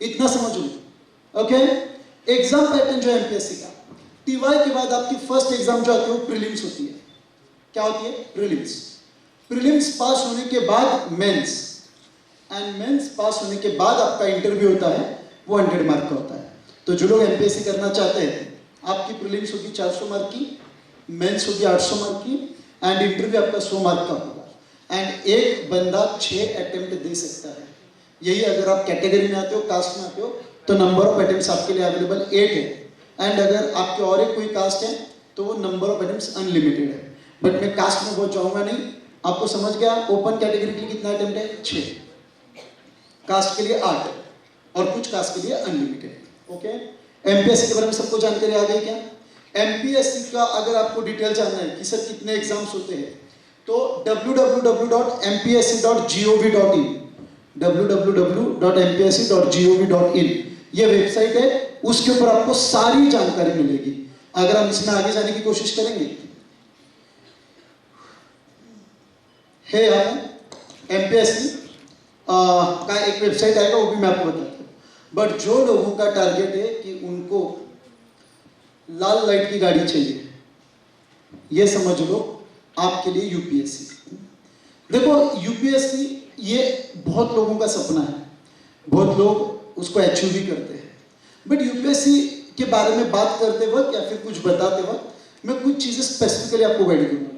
[SPEAKER 3] इतना समझ लो। ओके, एग्जाम पैटर्न जो है एमपीएससी का, टीवाई के बाद आपकी फर्स्ट एग्जाम जो आती है वो प्रीलिम्स होती है। क्या होती है? प्रीलिम्स। प्रीलिम्स पास होने के बाद मेंस, एंड मेंस पास होने के बाद आपका इंटरव्यू होता है, वो 100 मार्क का होता है। तो जो लोग एमपीएससी करना चाहते हैं, आपकी प्रीलिम्स होगी 400 मार्क की, मेंस होगी 800 मार्क की, एंड इंटरव्यू आपका 100 मार्क का होगा, एंड एक बंदा 6 अटेम्प्ट दे सकता है। यही अगर आप कैटेगरी में आते हो, कास्ट में आते हो, तो नंबर ऑफ अटेम्प्ट्स आपके लिए अवेलेबल 8 है, एंड अगर आपके और एक कोई कास्ट है तो वो नंबर ऑफ अटेम्प्ट्स अनलिमिटेड है। बट मैं कास्ट में बहुत जाऊंगा नहीं, आपको समझ गया। ओपन कैटेगरी के लिए कितना अटेम्प्ट है? 6, कास्ट के लिए 8, और कुछ कास्ट के लिए अनलिमिटेड। ओके, एमपीएससी के बारे में सबको जानकारी आ गई क्या? एमपीएससी का अगर आपको डिटेल जानना है कि सर कितने एग्जाम्स होते हैं, तो www.mpsc.gov.in www.mpsc.gov.in ये वेबसाइट है, उसके ऊपर आपको सारी जानकारी मिलेगी। अगर हम इसमें आगे जाने की कोशिश करेंगे, है यहाँ एमपीएससी का एक वेबसाइट आएगा, वो भी मैं आपको बताता हूँ। बट जो लोगों का टारगेट है कि उनको लाल लाइट की गाड़ी चाहिए, ये समझ लो आपके लिए यूपीएससी। देखो यूपीएससी ये बहुत लोगों का सपना है, बहुत लोग उसको अचीव भी करते हैं, बट यूपीएससी के बारे में बात करते वक्त या फिर कुछ बताते वक्त मैं कुछ चीजें स्पेसिफिकली आपको गाइड करूंगा।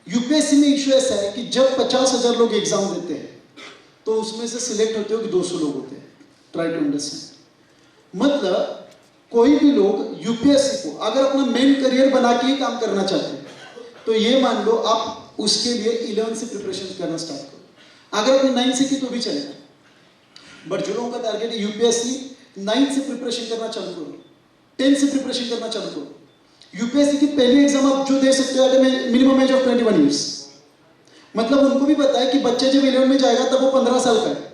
[SPEAKER 3] यूपीएससी में इशू ऐसा है कि जब 50,000 लोग एग्जाम देते हैं तो उसमें से सिलेक्ट होते हो कि 200 लोग होते हैं। ट्राई टू अंडरस्टैंड, मतलब कोई भी लोग यूपीएससी को अगर अपना मेन करियर बना के ही काम करना चाहते हैं, तो ये मान लो आप उसके लिए 11 से प्रिपरेशन करना स्टार्ट करो। अगर आपने 9 से की तो भी चलेगा, बट जो लोगों का टारगेट है यूपीएससी, 9 से प्रिपरेशन करना चालू करो, 10 से प्रिपरेशन करना चालू करो। यूपीएससी की पहली एग्जाम आप जो दे सकते हो अगर मिनिमम एज ऑफ 21 ईयर्स, मतलब उनको भी पता है कि बच्चे जब 11 में जाएगा तब वो 15 साल का है।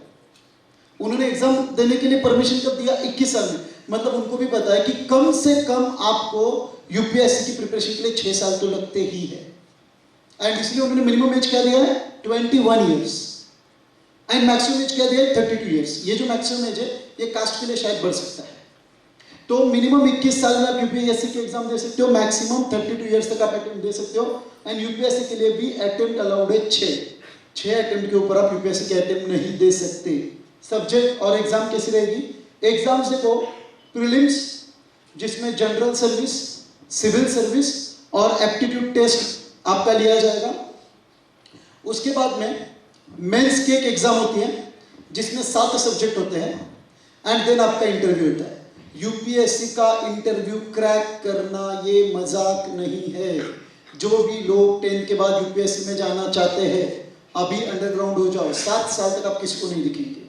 [SPEAKER 3] उन्होंने एग्जाम देने के लिए परमिशन कब दिया? 21 साल में। मतलब उनको भी पता है कि कम से कम आपको यूपीएससी की प्रिपरेशन के लिए 6 साल तो लगते ही है, एंड इसलिए उन्होंने मिनिमम एज क्या दिया है? 21 ईयर्स, एंड मैक्सिमम एज क्या दिया है? 32 ईयर्स। ये जो मैक्सिमम एज है ये कास्ट के लिए शायद बढ़ सकता है, तो मिनिमम 21 साल में आप यूपीएससी के एग्जाम दे सकते हो, मैक्सिमम 32 ईयर्स तक आप अटेम्प्ट दे सकते हो। एंड यूपीएससी के लिए भी अटेम्प्ट अलाउड है 6 अटेम्प्ट के ऊपर आप यूपीएससी के अटेम्प्ट नहीं दे सकते। सब्जेक्ट और एग्जाम कैसी रहेगी? एग्जाम्स देखो, प्रीलिम्स जिसमें जनरल सर्विस, सिविल सर्विस और एप्टीट्यूड टेस्ट आपका लिया जाएगा। उसके बाद में मेंस की एक एग्जाम होती है जिसमें 7 सब्जेक्ट होते हैं एंड देन आपका इंटरव्यू होता है। यूपीएससी का इंटरव्यू क्रैक करना ये मजाक नहीं है। जो भी लोग 10 के बाद यूपीएससी में जाना चाहते हैं, अभी अंडरग्राउंड हो जाओ, 7 साल तक आप किसी को नहीं दिखेंगे।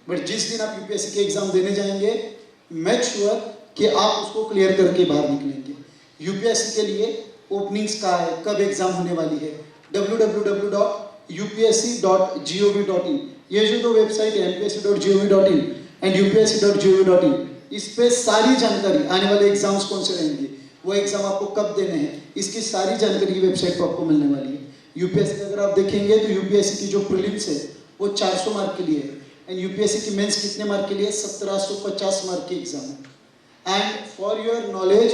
[SPEAKER 3] बट जिस दिन आप यूपीएससी के एग्जाम देने जाएंगे, मेक श्योर कि आप उसको क्लियर करके बाहर निकलेंगे। यूपीएससी के लिए ओपनिंग्स का है, कब एग्जाम होने वाली है, www.upsc.gov.in, ये जो 2 वेबसाइट है mpsc.gov.in एंड upsc.gov.in, इस पे सारी जानकारी, आने वाले एग्जाम्स कौन से रहेंगे, वो एग्जाम आपको कब देने हैं, इसकी सारी जानकारी वेबसाइट पर आपको मिलने वाली है। यूपीएससी अगर आप देखेंगे तो यूपीएससी की जो प्रीलिम्स है वो 400 मार्क के लिए है एंड यूपीएससी की मेंस कितने मार्क के लिए? 1750 मार्क की एग्जाम है। And for your knowledge,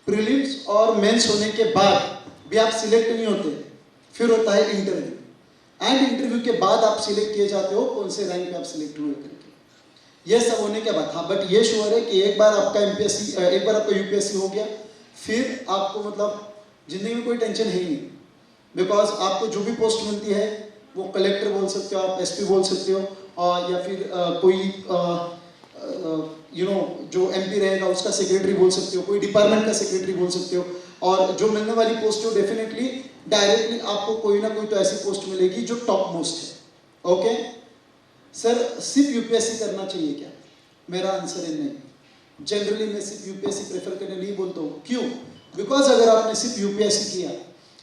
[SPEAKER 3] prelims और मेंस होने के बाद भी आप सिलेक्ट नहीं होते, फिर होता है इंटरव्यू एंड इंटरव्यू के बाद आप सिलेक्ट किए जाते हो कौन से रैंक पे आप सिलेक्ट हुए करके। ये सब होने के बाद, हाँ, बट ये श्योर है कि एक बार आपका यूपीएससी हो गया, फिर आपको मतलब जिंदगी में कोई टेंशन है ही नहीं। बिकॉज आपको जो भी पोस्ट मिलती है वो कलेक्टर बोल सकते हो, आप एसपी बोल सकते हो, या फिर कोई जो एमपी रहेगा उसका सेक्रेटरी बोल सकते हो, कोई डिपार्टमेंट का सेक्रेटरी बोल सकते हो। और जो मिलने वाली पोस्ट हो डेफिनेटली डायरेक्टली आपको कोई ना कोई तो ऐसी पोस्ट मिलेगी जो टॉप मोस्ट है। ओके सर, सिर्फ यूपीएससी करना चाहिए क्या? मेरा आंसर है नहीं। जनरली मैं सिर्फ यूपीएससी प्रेफर करने नहीं बोलता हूँ। क्यों? बिकॉज अगर आपने सिर्फ यूपीएससी किया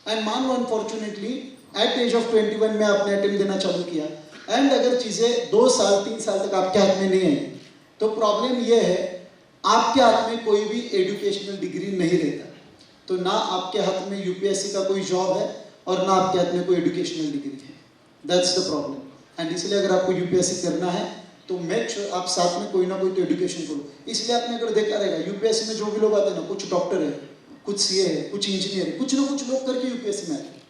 [SPEAKER 3] एंड मान लो अनफॉर्चुनेटली एट एज ऑफ 21 में आपने अटेम्प्ट देना चालू किया एंड अगर चीज़ें 2 साल 3 साल तक आपके हाथ में नहीं आई, तो प्रॉब्लम यह है आपके हाथ में कोई भी एजुकेशनल डिग्री नहीं रहता, तो ना आपके हाथ में यूपीएससी का कोई जॉब है और ना आपके हाथ में कोई एजुकेशनल डिग्री है। That's the problem. एंड इसलिए अगर आपको यूपीएससी करना है तो मेक श्योर आप साथ में कोई ना कोई तो एजुकेशन करो। इसलिए आपने अगर देखा रहेगा यूपीएससी में जो भी लोग आते हैं ना, कुछ डॉक्टर है, कुछ सीए है, कुछ इंजीनियर है, कुछ ना कुछ लोग करके यूपीएससी में आते हैं,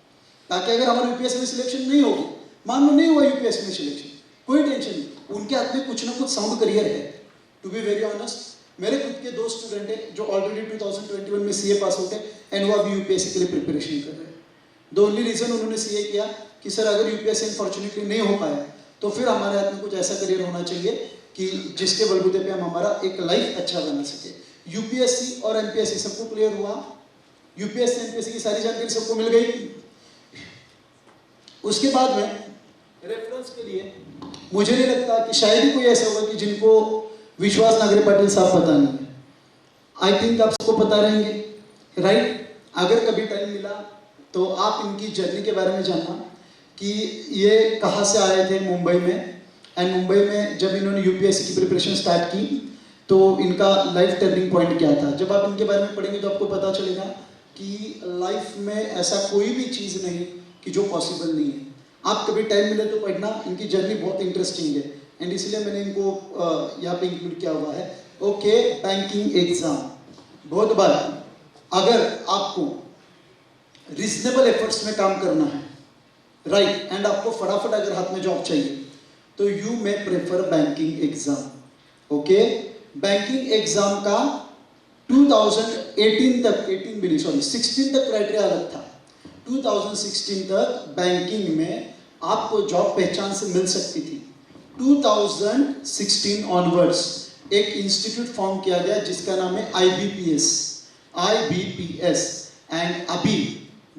[SPEAKER 3] ताकि अगर हमारा यूपीएससी में सिलेक्शन नहीं होगी, मान लो नहीं हुआ यूपीएससी में सिलेक्शन, कोई टेंशन नहीं, उनके हाथ में कुछ ना कुछ साउंड करियर है। टू बी वेरी ऑनेस्ट, मेरे खुद के 2 स्टूडेंट हैं जो ऑलरेडी 2021 में सीए पास आउट है एंड वो अभी यूपीएससी के लिए प्रिपरेशन कर रहे हैं। द ओनली रीजन उन्होंने सीए किया कि सर अगर यूपीएससी अनफॉर्चुनेटली नहीं हो पाया तो फिर हमारे हाथ में कुछ ऐसा करियर होना चाहिए कि जिसके बलबूते पे हम हमारा एक लाइफ अच्छा बना सके। यूपीएससी और एमपीएससी सबको क्लियर हुआ? यूपीएससी एमपीएससी की सारी जानकारी सबको मिल गई? उसके बाद में रेफरेंस के लिए मुझे नहीं लगता कि शायद ही कोई ऐसा होगा कि जिनको विश्वास नागरे पाटिल साहब पता नहीं है। आई थिंक आप सबको पता रहेंगे, राइट? अगर कभी टाइम मिला तो आप इनकी जर्नी के बारे में जानना कि ये कहाँ से आए थे मुंबई में, एंड मुंबई में जब इन्होंने यूपीएससी की प्रिपरेशन स्टार्ट की तो इनका लाइफ टर्निंग पॉइंट क्या था। जब आप इनके बारे में पढ़ेंगे तो आपको पता चलेगा कि लाइफ में ऐसा कोई भी चीज़ नहीं कि जो पॉसिबल नहीं है। आप कभी टाइम मिले तो पढ़ना, इनकी जर्नी बहुत इंटरेस्टिंग है एंड इसलिए मैंने इनको यहाँ पे इंक्लूड किया हुआ है। ओके, बैंकिंग एग्जाम, बहुत बार अगर आपको रीजनेबल एफर्ट्स में काम करना है, राइट, एंड आपको फटाफट अगर हाथ में जॉब चाहिए तो you may prefer banking exam. Okay, banking exam का 2018 तक, 18 भी नहीं सॉरी 16 तक क्राइटेरिया अलग था। 2016 तक बैंकिंग में आपको जॉब पहचान से मिल सकती थी। 2016 ऑनवर्ड्स एक इंस्टीट्यूट फॉर्म किया गया जिसका नाम है IBPS एंड अभी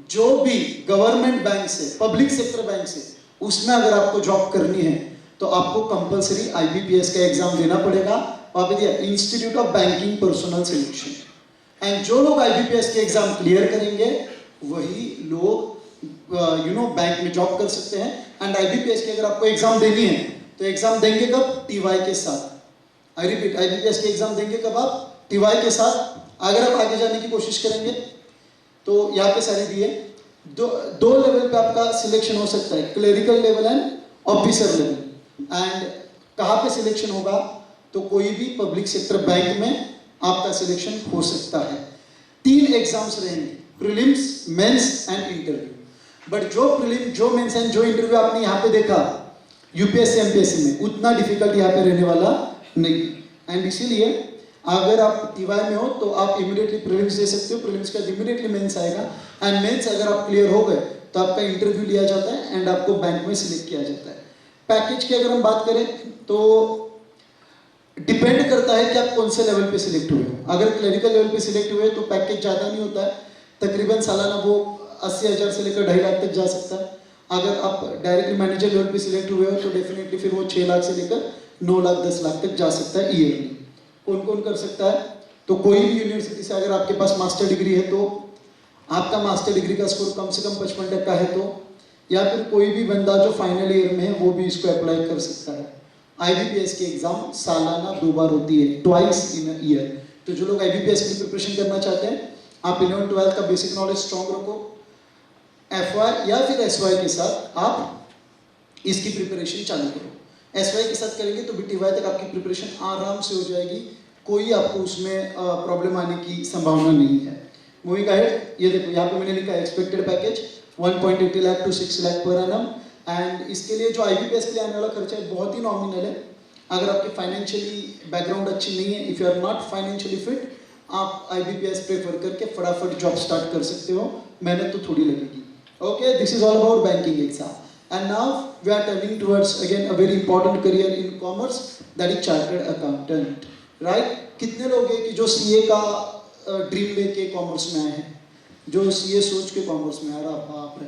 [SPEAKER 3] जो भी गवर्नमेंट बैंक से, पब्लिक सेक्टर बैंक से, उसमें अगर आपको जॉब करनी है तो आपको कंपलसरी IBPS का एग्जाम देना पड़ेगा। वहाँ पे दिया institute of banking personal selection, and जो लोग IBPS के एग्जाम क्लियर करेंगे वही लोग बैंक में जॉब कर सकते हैं। एंड IBPS की अगर आपको एग्जाम देनी है तो एग्जाम देंगे कब? TY के साथ। आई रिपीट, IBPS के एग्जाम देंगे कब आप? TY के साथ। अगर आप आगे जाने की कोशिश करेंगे तो यहाँ पे सारे दिए, दो लेवल पे आपका सिलेक्शन हो सकता है, clerical level and officer level. And कहाँ पे सिलेक्शन होगा? तो कोई भी पब्लिक सेक्टर बैंक में आपका सिलेक्शन हो सकता है। 3 एग्जाम्स रहेंगे, prelims, mains and interview. But जो प्रीलिम, जो मेंस एंड जो इंटरव्यू आपने यहाँ पे देखा यूपीएससी एमपीएससी में, उतना डिफिकल्ट यहाँ पे रहने वाला नहीं। एंड इसीलिए अगर आप टीवाई में हो तो आप इमीडिएटली प्रीलिम्स दे सकते हो, प्रीलिम्स का इमीडिएटली मेंस आएगा, एंड मेंस अगर आप क्लियर हो गए तो आपका इंटरव्यू लिया जाता है एंड आपको बैंक में सिलेक्ट किया जाता है। पैकेज की अगर हम बात करें तो डिपेंड करता है कि आप कौन से लेवल पे सिलेक्ट हुए हो। अगर क्लरिकल लेवल पे सिलेक्ट हुए तो पैकेज ज़्यादा नहीं होता है, तकरीबन सालाना वो 80,000 से लेकर 2.5 लाख तक जा सकता है। अगर आप डायरेक्टली मैनेजर लेवल पे सिलेक्ट हुए हो तो डेफिनेटली फिर वो 6 लाख से लेकर 9 लाख 10 लाख तक जा सकता है ईयरली। कौन कौन कर सकता है? तो कोई भी यूनिवर्सिटी से अगर आपके पास मास्टर डिग्री है तो आपका मास्टर डिग्री का स्कोर कम से कम 55% है तो, या फिर कोई भी बंदा जो फाइनल ईयर में है वो भी इसको अप्लाई कर सकता है। IBPS की एग्जाम सालाना 2 बार होती है, ट्वाइस इन अ ईयर। तो जो लोग IBPS की प्रिपरेशन करना चाहते हैं, आप 11-12 का बेसिक नॉलेज स्ट्रॉन्ग रखो, FY या फिर SY के साथ आप इसकी प्रिपरेशन चालू करो। SY के साथ करेंगे तो BTY तक आपकी प्रिपरेशन आराम से हो जाएगी, कोई आपको उसमें प्रॉब्लम आने की संभावना नहीं है। मूविंग अहेड, ये देखो यहाँ पे मैंने लिखा है expected package 1.80 lakh to 6 lakh per annum, and इसके लिए जो IBPS के लिए आने वाला खर्चा है बहुत ही नॉमिनल है। अगर आपकी फाइनेंशियली बैकग्राउंड अच्छी नहीं है, if you are not financially fit, आप IBPS प्रेफर करके फटाफट जॉब स्टार्ट कर सकते हो, मेहनत तो थोड़ी लगेगी। Okay, this is all about banking exam, and now we are turning towards again a very important career in commerce, that is chartered accountant, right. कितने लोग हैं कि जो CA का ड्रीम लेके कॉमर्स में आए हैं, जो CA सोच के कॉमर्स में आ रहा? बाप रे,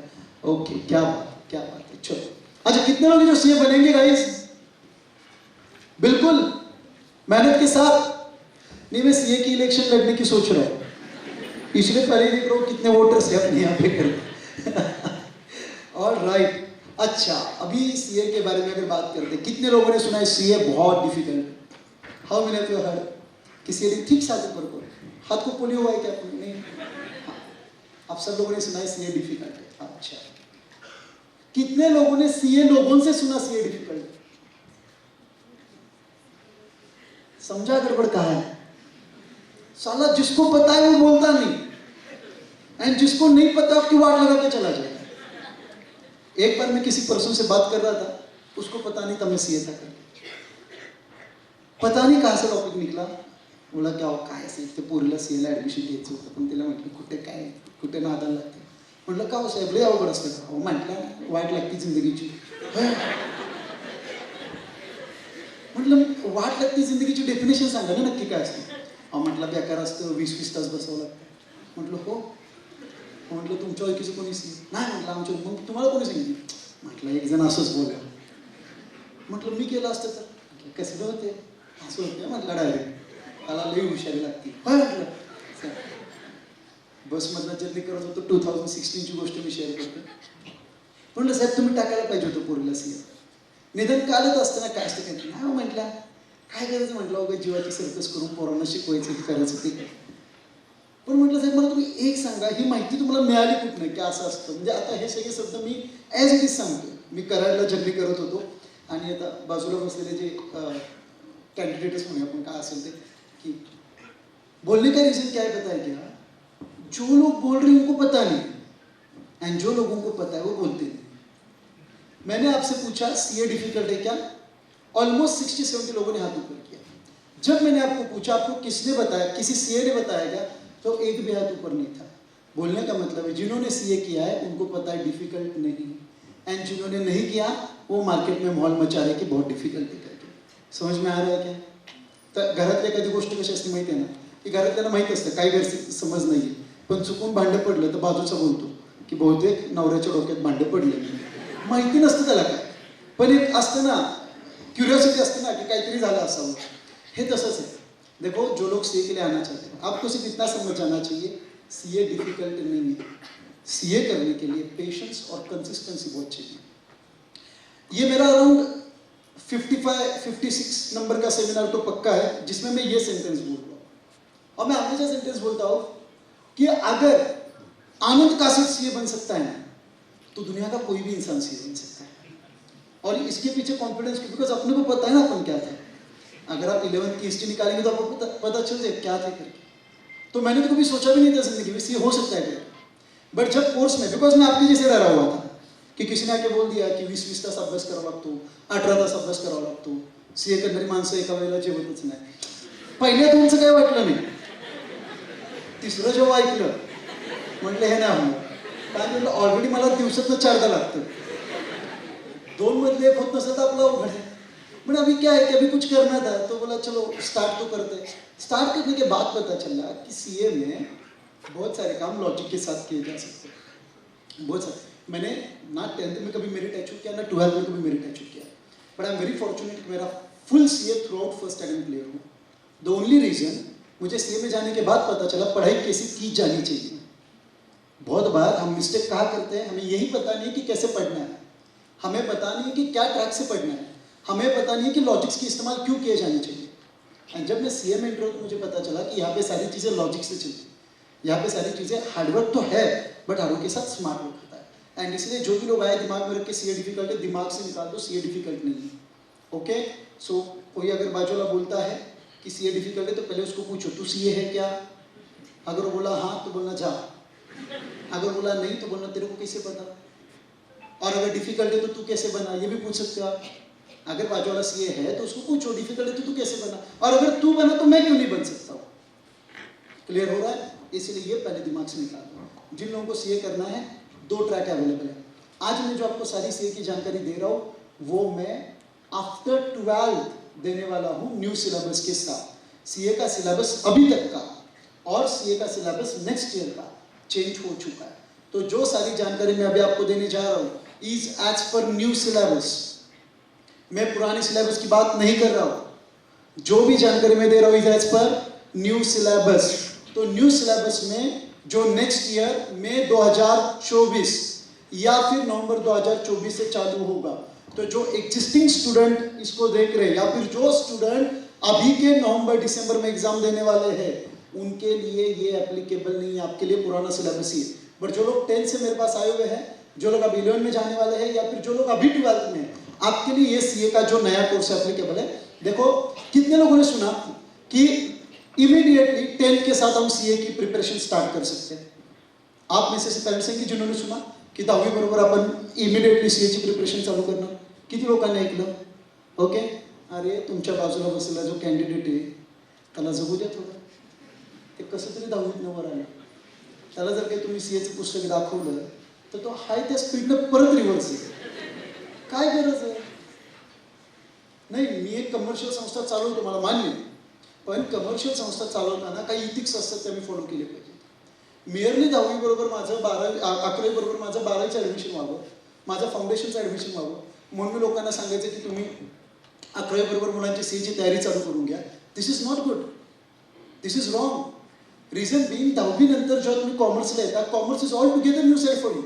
[SPEAKER 3] ओके, क्या बात है, चलो। अच्छा, कितने लोग जो CA बनेंगे गाइस? बिल्कुल मेहनत के साथ। नहीं, मैं CA की इलेक्शन लड़ने की सोच रहा हूँ, इसलिए पहले देख रहा हूँ कितने वोटर्स है अपने यहाँ पे करके। और राइट, अच्छा, अभी CA के बारे में अगर बात करते हैं, कितने लोगों ने सुना है CA बहुत difficult? How many of you heard कि CA ठीक साथ ऊपर को हाथ को पोलियो हुआ है क्या आपने? नहीं, हाँ, आप सब लोगों ने सुना है CA डिफिकल्ट है। अच्छा, कितने लोगों ने CA लोगों से सुना CA डिफिकल्ट? समझा गड़बड़ कहा है? साला जिसको पता है वो बोलता नहीं, एंड जिसको नहीं पता उसकी वाट लगा के चला जाएगा। एक बार मैं किसी पर्सन से बात कर रहा था, उसको पता नहीं था मैं CA था करके, पता नहीं कहाँ से टॉपिक निकला, बोला क्या हो काय साहेब ते पोरीला CA ला ॲडमिशन घ्यायचं होतं, पण तिला म्हटलं कुठे नादाला लागते. म्हटलं का हो साहेब लय अवघड असतं का? हो म्हटलं वाट लागती जिंदगीची. म्हटलं वाट लागती जिंदगीची डेफिनेशन सांगा ना नक्की काय असते? अहो म्हटलं बेकार असतं, 20-20 तास बसावं लागतं. म्हटलं हो. म्हटलं तुमच्या ओळखीचं कोणी CA? नाही म्हटलं आमच्या. मग तुम्हाला कोणी सांगितलं? म्हटलं एक जण असंच बोला. म्हटलं मी केलं असतं तर कसं होते? असं होते म्हटलं डायरेक्ट, त्याला लई हुशारी लागते. होय म्हटलं. बसमधनं जर्नी करत होतो, 2016ची गोष्ट मी शेअर करतो. म्हटलं साहेब तुम्ही टाकायला पाहिजे होतं पोरीला CA. निदान कालच असतं ना, काय असतं काय नाही म्हटलं, काय करायचं म्हटलं, अगं जीवाची सर्कस करून पोरांना शिकवायचं करायचं ते. पण म्हटलं साहेब मला तुम्ही एक सांगा, ही माहिती तुम्हाला मिळाली कुठनं की असं असतं? म्हणजे आता हे सगळे शब्द मी ॲज इट इज सांगतो. मी कराडला जर्नी करत होतो आणि आता बाजूला बसलेले जे कैंडिडेट्स होंगे अपन का असल थे कि बोलने का रीज़न क्या है पता है क्या? जो लोग बोल रहे हैं उनको पता नहीं, एंड जो लोगों को पता है वो बोलते नहीं। मैंने आपसे पूछा CA डिफिकल्ट है क्या? ऑलमोस्ट 60-70 लोगों ने हाथ ऊपर किया। जब मैंने आपको पूछा आपको किसने बताया, किसी CA ने बताया क्या, तो एक भी हाथ ऊपर नहीं था। बोलने का मतलब है जिन्होंने CA किया है उनको पता है डिफिकल्ट नहीं, एंड जिन्होंने नहीं किया वो मार्केट में मॉल मचा रहे कि बहुत डिफिकल्ट है करके। समझ में आ रहा है क्या? तर घरातल्या एखादी गोष्ट कशी असते माहिती आहे ना, की घरातल्याला माहीत असतं काही गैरसमज नाही आहे, पण चुकून भांडं पडलं तर बाजूचा बोलतो की बहुतेक नवऱ्याच्या डोक्यात भांडं पडले. माहिती नसतं त्याला काय, पण एक असतं ना, क्युरियोसिटी असते ना की काहीतरी झालं असावं. हे तसंच आहे. देखो जो लोग CA के लिए आना चाहते हैं, आपको सिर्फ इतना समझ जाना चाहिए CA डिफिकल्ट नहीं है. CA करने के लिए पेशेंस और कंसिस्टेंसी बहुत चाहिए. ये मेरा अराउंड 55-56 नंबर का सेमिनार तो पक्का है जिसमें मैं ये सेंटेंस बोल रहा हूँ, और मैं हमेशा सेंटेंस बोलता हूँ कि अगर आनंद कासिफ CA बन सकता है ना, तो दुनिया का कोई भी इंसान CA बन सकता है. और इसके पीछे कॉन्फिडेंस, बिकॉज अपने को पता है ना अपन क्या था. अगर आप 11th की हिस्ट्री निकालेंगे तो आपको पता चल जाए क्या थे करके। तो मैंने तो कभी सोचा भी नहीं था जिंदगी में सीए हो सकता है क्या। बट जब कोर्स में, बिकॉज मैं आपके जैसे डरा हुआ था की किसी ने आके बोल दिया की 20 तास अभ्यास करावा लागतो, 18 तास अभ्यास करावा लागतो, सीए करणारी माणसं एका वेळेला जेवतच नाही. पहिल्या दोनचं काही वाटलं नाही, तिसरं जेव्हा ऐकलं म्हटलं हे नाही होणार. काय म्हटलं ऑलरेडी मला दिवसातनं 4दा लागतं, 2 मधले एक होत नसेल तर आपलं अवघड है. बट अभी क्या है कि अभी कुछ करना था तो बोला चलो स्टार्ट तो करते हैं. स्टार्ट करने के बाद पता चला कि सीए में बहुत सारे काम लॉजिक के साथ किए जा सकते हैं. बहुत सारे. मैंने ना 10th में कभी मेरिट अचीव किया, ना 12th में कभी मेरिट अचीव किया. But I am very fortunate कि मेरा full CA through out first attempt clear हुआ. द ओनली रीजन मुझे सीए में जाने के बाद पता चला पढ़ाई कैसे की जानी चाहिए. बहुत बार हम मिस्टेक कहाँ करते हैं, हमें यही पता नहीं कि कैसे पढ़ना है, हमें पता नहीं है कि क्या ट्रैक से पढ़ना है, हमें पता नहीं है कि लॉजिक्स की इस्तेमाल क्यों किए जाने चाहिए. एंड जब मैं सीए में इंटर हुआ तो मुझे पता चला कि यहाँ पे सारी चीज़ें लॉजिक से चलती, यहाँ पे सारी चीज़ें हार्डवर्क तो है बट हार्डवर्क के साथ स्मार्ट वर्क होता है. एंड इसलिए जो भी लोग आए दिमाग में रख के सीए डिफिकल्ट है, दिमाग से निकाल दो, सीए डिफिकल्ट नहीं है. ओके. सो कोई अगर बाजू वाला बोलता है कि सीए डिफिकल्ट है तो पहले उसको पूछो तू सीए है क्या. अगर वो बोला हाँ तो बोलना जा, अगर बोला नहीं तो बोलना तेरे को कैसे पता, और अगर डिफिकल्ट है तो तू कैसे बना, ये भी पूछ सकते हो आप. अगर बाजू वाला सीए है तो उसको पूछो डिफिकल्ट है तो तू कैसे बना, और अगर तू बना तो मैं क्यों नहीं बन सकता हूँ. क्लियर हो रहा है. इसलिए ये पहले दिमाग से निकाल दो. जिन लोगों को सीए करना है 2 ट्रैक अवेलेबल है. आज मैं जो आपको सारी सीए की जानकारी दे रहा हूँ वो मैं आफ्टर 12th देने वाला हूँ न्यू सिलेबस के साथ. सीए का सिलेबस अभी तक का और सीए का सिलेबस नेक्स्ट ईयर का चेंज हो चुका है. तो जो सारी जानकारी मैं अभी आपको देने जा रहा हूँ is as per new syllabus. मैं पुराने सिलेबस की बात नहीं कर रहा हूँ. जो भी जानकारी मैं दे रहा हूँ is as per new syllabus. तो न्यू सिलेबस में जो नेक्स्ट ईयर मई 2024 या फिर नवंबर 2024 से चालू होगा, तो जो एग्जिस्टिंग स्टूडेंट इसको देख रहे हैं या फिर जो स्टूडेंट अभी के नवंबर दिसंबर में एग्जाम देने वाले हैं उनके लिए ये एप्लीकेबल नहीं है. आपके लिए पुराना सिलेबस ही है. बट जो लोग 10th से मेरे पास आए हुए हैं, जो लोग अभी 11 में जाने वाले हैं या फिर जो लोग अभी 12th में हैं, आपके लिए ये सीए का जो नया कोर्स एप्लीकेबल है. देखो कितने लोगों ने सुना कि इमीडिएटली 10th के साथ हम सीए की प्रिपरेशन स्टार्ट कर सकते हैं. आप में से पेरेंट्स हैं की जिन्होंने सुना की 10वी बरोबर आपण इमिडिएटली सीए ची प्रिपरेशन चालू करणार. किती लोकांनी ऐकलं. ओके. अरे तुमच्या बाजूला बसलेला जो कॅन्डिडेट आहे त्याला जगू द्या थोडं. ते कसं तरी 10वीत वर आलं. त्याला जर काही तुम्ही सीएचं पुस्तक दाखवलं तर तो हाय त्या स्पीडनं परत रिव्हर्स आहे. काय गरज आहे. नाही मी एक कमर्शियल संस्था चालवतो मला मान्य आहे, पण कमर्शियल संस्था चालवताना काही इथिक्स असतात ते मी फॉलो केले पाहिजे. मेयरली 10वी बरोबर माझं 11वी बरोबर माझं 12वीचं ॲडमिशन व्हावं, माझं फाउंडेशनचं ॲडमिशन व्हावं म्हणून मी लोकांना सांगायचं की तुम्ही 11वी बरोबर मुलांची सीएची तयारी चालू करून घ्या. This is not good. This is wrong. Reason being 10वी नंतर जेव्हा तुम्ही कॉमर्सला येता, commerce is all together new side for you.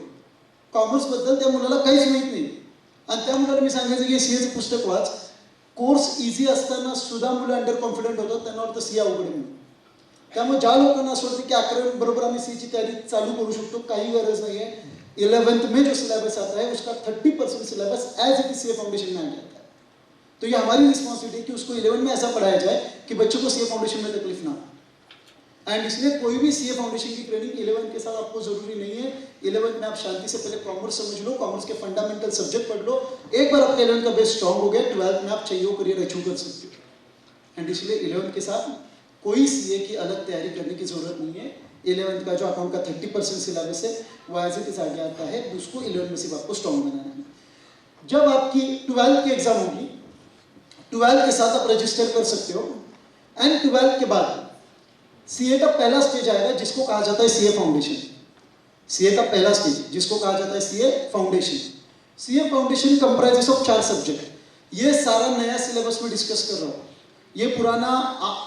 [SPEAKER 3] कॉमर्सबद्दल त्या मुलाला काहीच माहीत नाही आणि त्या मुलाला मी सांगायचं की सीएचं पुस्तक वाच. कोर्स इझी असताना सुद्धा मुलं अंडर कॉन्फिडंट होतात, त्यांना वाटतं सीए अवघड आहे. त्यामुळे ज्या लोकांना असं वाटतं की 11वी बरोबर आम्ही सीएची तयारी चालू करू शकतो, काही गरज नाही है. 11th में जो सिलेबस आता है उसका 30% syllabus as it is CA foundation में आ जाता है. तो ये हमारी रिस्पॉन्सिबिलिटी है कि उसको 11 में ऐसा पढ़ाया जाए कि बच्चों को सीए फाउंडेशन में तकलीफ ना हो. एंड इसलिए कोई भी सीए फाउंडेशन की ट्रेनिंग 11 के साथ आपको जरूरी नहीं है. 11 में आप शांति से पहले कॉमर्स समझ लो, कॉमर्स के फंडामेंटल सब्जेक्ट पढ़ लो. एक बार आपका 11 का बेस स्ट्रॉन्ग हो गया, 12th में आप चाहिए करियर अचीव कर सकते हो. एंड इसलिए 11 के साथ कोई सीए की अलग तैयारी करने की जरूरत नहीं है. 11th का जो अकाउंट का 30% सिलेबस है वो एज इट इज आगे आता है, उसको 11 में सिर्फ आपको स्ट्रॉन्ग बनाना है. जब आपकी 12th की एग्जाम होगी, 12th के साथ आप रजिस्टर कर सकते हो. एंड 12th के बाद सीए का पहला स्टेज आएगा जिसको कहा जाता है सीए फाउंडेशन. सीए का पहला स्टेज जिसको कहा जाता है CA foundation. CA foundation comprises of 4 subject. ये सारा नया सिलेबस में डिस्कस कर रहा हूँ. ये पुराना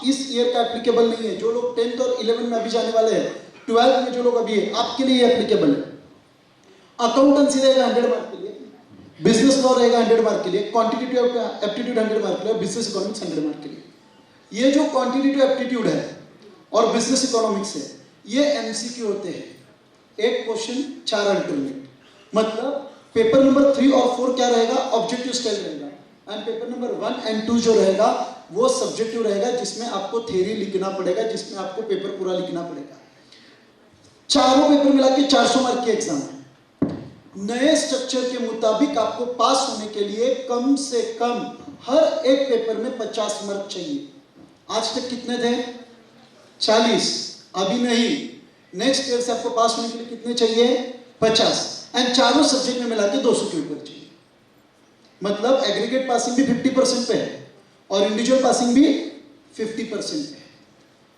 [SPEAKER 3] इस ईयर का एप्लीकेबल नहीं है. जो लोग 10th और 11 में अभी जाने वाले हैं, 12th में जो लोग अभी है, आपके लिए ये एप्लीकेबल है. अकाउंटेंसी रहेगा 100 मार्क के लिए, बिजनेस लॉ रहेगा 100 मार्क के लिए, क्वांटिटेटिव एप्टीट्यूड 100 मार्क के लिए, बिजनेस इकोनॉमिक्स 100 मार्क के लिए. ये जो क्वांटिटेटिव एप्टीट्यूड है और बिजनेस इकोनॉमिक्स है ये एमसीक्यू होते हैं. एक क्वेश्चन 4 अल्टरनेट. मतलब पेपर नंबर 3 और 4 क्या रहेगा, ऑब्जेक्टिव स्टाइल रहेगा. एंड पेपर नंबर 1 एंड 2 जो रहेगा वो सब्जेक्टिव रहेगा, जिसमें आपको थ्योरी लिखना पड़ेगा, जिसमें आपको पेपर पूरा लिखना पड़ेगा। चारों पेपर मिला के 400 मार्क की एग्जाम है। नए स्ट्रक्चर के मुताबिक आपको पास होने के लिए कम से कम हर एक पेपर में 50 मार्क चाहिए। आज तक कितने थे? 40। अभी नहीं, नेक्स्ट ईयर से आपको पास होने के लिए कितने चाहिए? 50। एंड चारों सब्जेक्ट में मिला के 200 के ऊपर चाहिए। मतलब एग्रीगेट पासिंग भी 50% पे है और इंडिविजुअल पासिंग भी 50% पे है।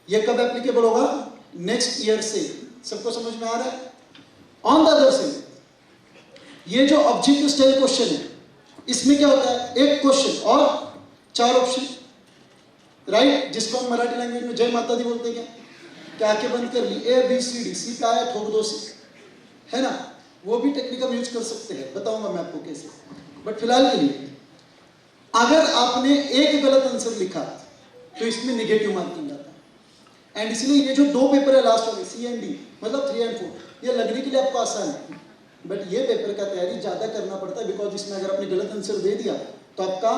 [SPEAKER 3] ये कब एप्लीकेबल होगा? नेक्स्ट ईयर से। सबको समझ में आ रहा है? ऑन द अदर साइड, ये जो ऑब्जेक्टिव स्टाइल क्वेश्चन है, इसमें क्या होता है? एक क्वेश्चन और 4 ऑप्शन, राइट? जिसको हम मराठी लैंग्वेज में जय माता दी बोलते हैं। क्या आंखें बंद कर ली, ए बी सी डी, सी पे आया ठोक दो सी, है ना? वो भी टेक्निक हम यूज कर सकते हैं, बताऊंगा मैं आपको कैसे। बट फिलहाल के लिए अगर आपने एक गलत आंसर लिखा तो इसमें निगेटिव मार्किंग आता है। एंड इसलिए ये जो 2 पेपर है लास्ट वाले, सी एंड डी, मतलब 3 एंड 4, ये लगने के लिए आपको आसान है, बट ये पेपर का तैयारी ज्यादा करना पड़ता है। बिकॉज इसमें अगर आपने गलत आंसर दे दिया तो आपका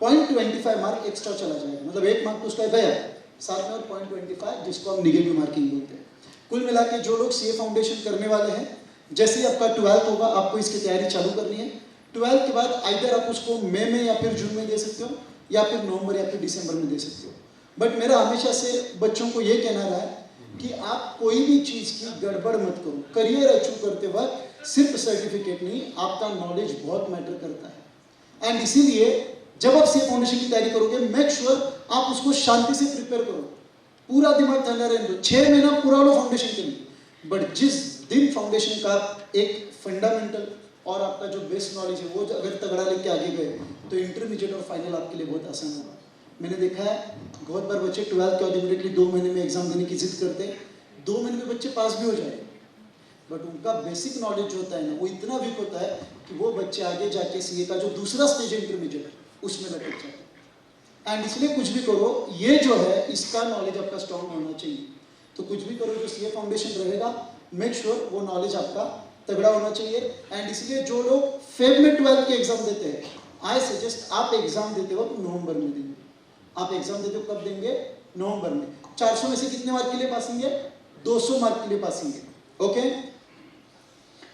[SPEAKER 3] 0.25 मार्क एक्स्ट्रा चला जाएगा। मतलब 1 मार्क तो उसका गया, साथ में और 0.25 जिसको हम निगेटिव मार्किंग बोलते हैं। कुल मिला के जो लोग सीए फाउंडेशन करने वाले हैं, जैसे ही आपका 12th होगा आपको इसकी तैयारी चालू करनी है। 12th के बाद आइदर आप उसको मई में या फिर जून में दे सकते हो, या फिर नवंबर या फिर दिसंबर में दे सकते हो। बट मेरा हमेशा से बच्चों को ये कहना रहा है कि आप कोई भी चीज की गड़बड़ मत करो। करियर अचीव करते वक्त सिर्फ सर्टिफिकेट नहीं, आपका नॉलेज बहुत मैटर करता है। एंड इसीलिए जब आप सीए फाउंडेशन की तैयारी करोगे, मेक श्योर आप उसको शांति से प्रिपेयर करो, पूरा दिमाग ठंडा रहने दो। 6 महीना पूरा लो फाउंडेशन के लिए, बट जिस दिन फाउंडेशन का एक फंडामेंटल और आपका जो बेस नॉलेज है वो अगर तगड़ा लेके आगे गए तो इंटरमीडिएट और फाइनल आपके लिए बहुत आसान होगा। मैंने देखा है बहुत बार बच्चे 12th के बाद इमीडिएटली 2 महीने में एग्जाम देने की जिद करते हैं, 2 महीने में बच्चे पास भी हो जाए, बट उनका बेसिक नॉलेज जो होता है ना, वो इतना वीक होता है कि वो बच्चे आगे जाके सीए का जो दूसरा स्टेज है इंटरमीडिएट, उसमें लटक जाते हैं। एंड इसलिए कुछ भी करो, ये जो है इसका नॉलेज आपका स्ट्रॉन्ग होना चाहिए। तो कुछ भी करो, जो सीए फाउंडेशन रहेगा, मेक श्योर वो नॉलेज आपका तगड़ा होना चाहिए। एंड इसलिए जो लोग फेब में 12th के एग्जाम देते हैं, आई सजेस्ट आप एग्जाम देते हो तो नवंबर में देंगे। आप एग्जाम देते हो कब देंगे? नवंबर में। 400 में से कितने मार्क के लिए पासिंग है? 200 मार्क के लिए पासिंग है। ओके,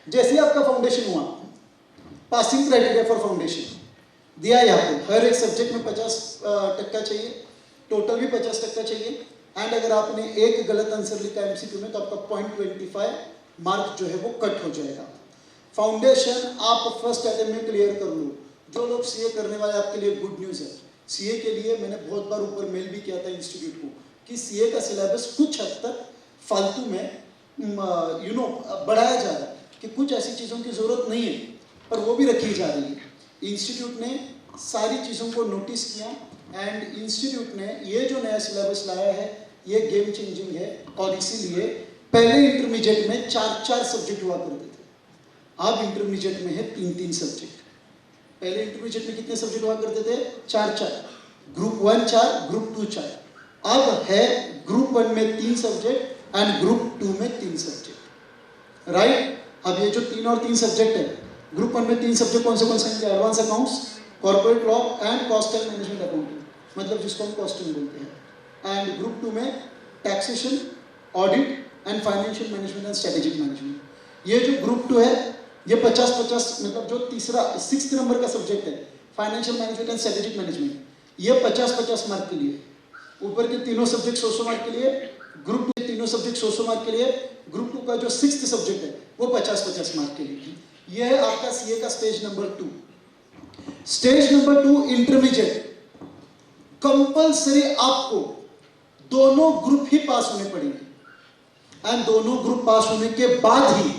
[SPEAKER 3] जैसे ही आपका फाउंडेशन हुआ, पासिंग क्राइटेरिया फॉर फाउंडेशन दिया है आपको, हर एक सब्जेक्ट में 50% चाहिए, टोटल भी 50% चाहिए। एंड अगर आपने एक गलत आंसर लिखा एमसीक्यू में तो आपका 0.25 मार्क जो है वो कट हो जाएगा। फाउंडेशन आप फर्स्ट अटेम्प्ट में क्लियर कर लो। जो लोग सीए करने वाले, आपके लिए गुड न्यूज़ है। सीए के लिए मैंने बहुत बार ऊपर मेल भी किया था इंस्टीट्यूट को कि सीए का सिलेबस कुछ हद तक फालतू में बढ़ाया जा रहा है, कि कुछ ऐसी चीज़ों की ज़रूरत नहीं है पर वो भी रखी जा रही है। इंस्टीट्यूट ने सारी चीज़ों को नोटिस किया एंड इंस्टीट्यूट ने ये जो नया सिलेबस लाया है ये गेम चेंजिंग है। और इसीलिए पहले इंटरमीडिएट में 4-4 सब्जेक्ट हुआ करते थे, अब इंटरमीडिएट में है 3-3 सब्जेक्ट। पहले इंटरमीडिएट में कितने सब्जेक्ट हुआ करते थे? 4-4, ग्रुप 1 4, ग्रुप 2 4। अब है ग्रुप 1 में 3 सब्जेक्ट एंड ग्रुप 2 में 3 सब्जेक्ट, राइट? अब ये जो 3 और 3 सब्जेक्ट है, ग्रुप 1 में 3 सब्जेक्ट कौन से हैं? Advance accounts, corporate law and cost and management accounting, मतलब जिसको हम कॉस्टिंग बोलते हैं। एंड ग्रुप 2 में taxation, audit and financial management and strategic management. ये जो ग्रुप 2 है ये 50-50, मतलब जो तीसरा 6th नंबर का सब्जेक्ट है financial management and strategic management, ये 50-50 मार्क के लिए। ऊपर के तीनों सब्जेक्ट 100 मार्क के लिए, ग्रुप 2 के तीनों सब्जेक्ट 100 मार्क के लिए, ग्रुप 2 का जो 6th सब्जेक्ट है वो 50-50 मार्क के लिए। यह है आपका सीए का stage number 2। Stage number 2 intermediate, compulsory आपको दोनों ग्रुप ही पास होने पड़ेंगे एंड दोनों ग्रुप पास होने के बाद ही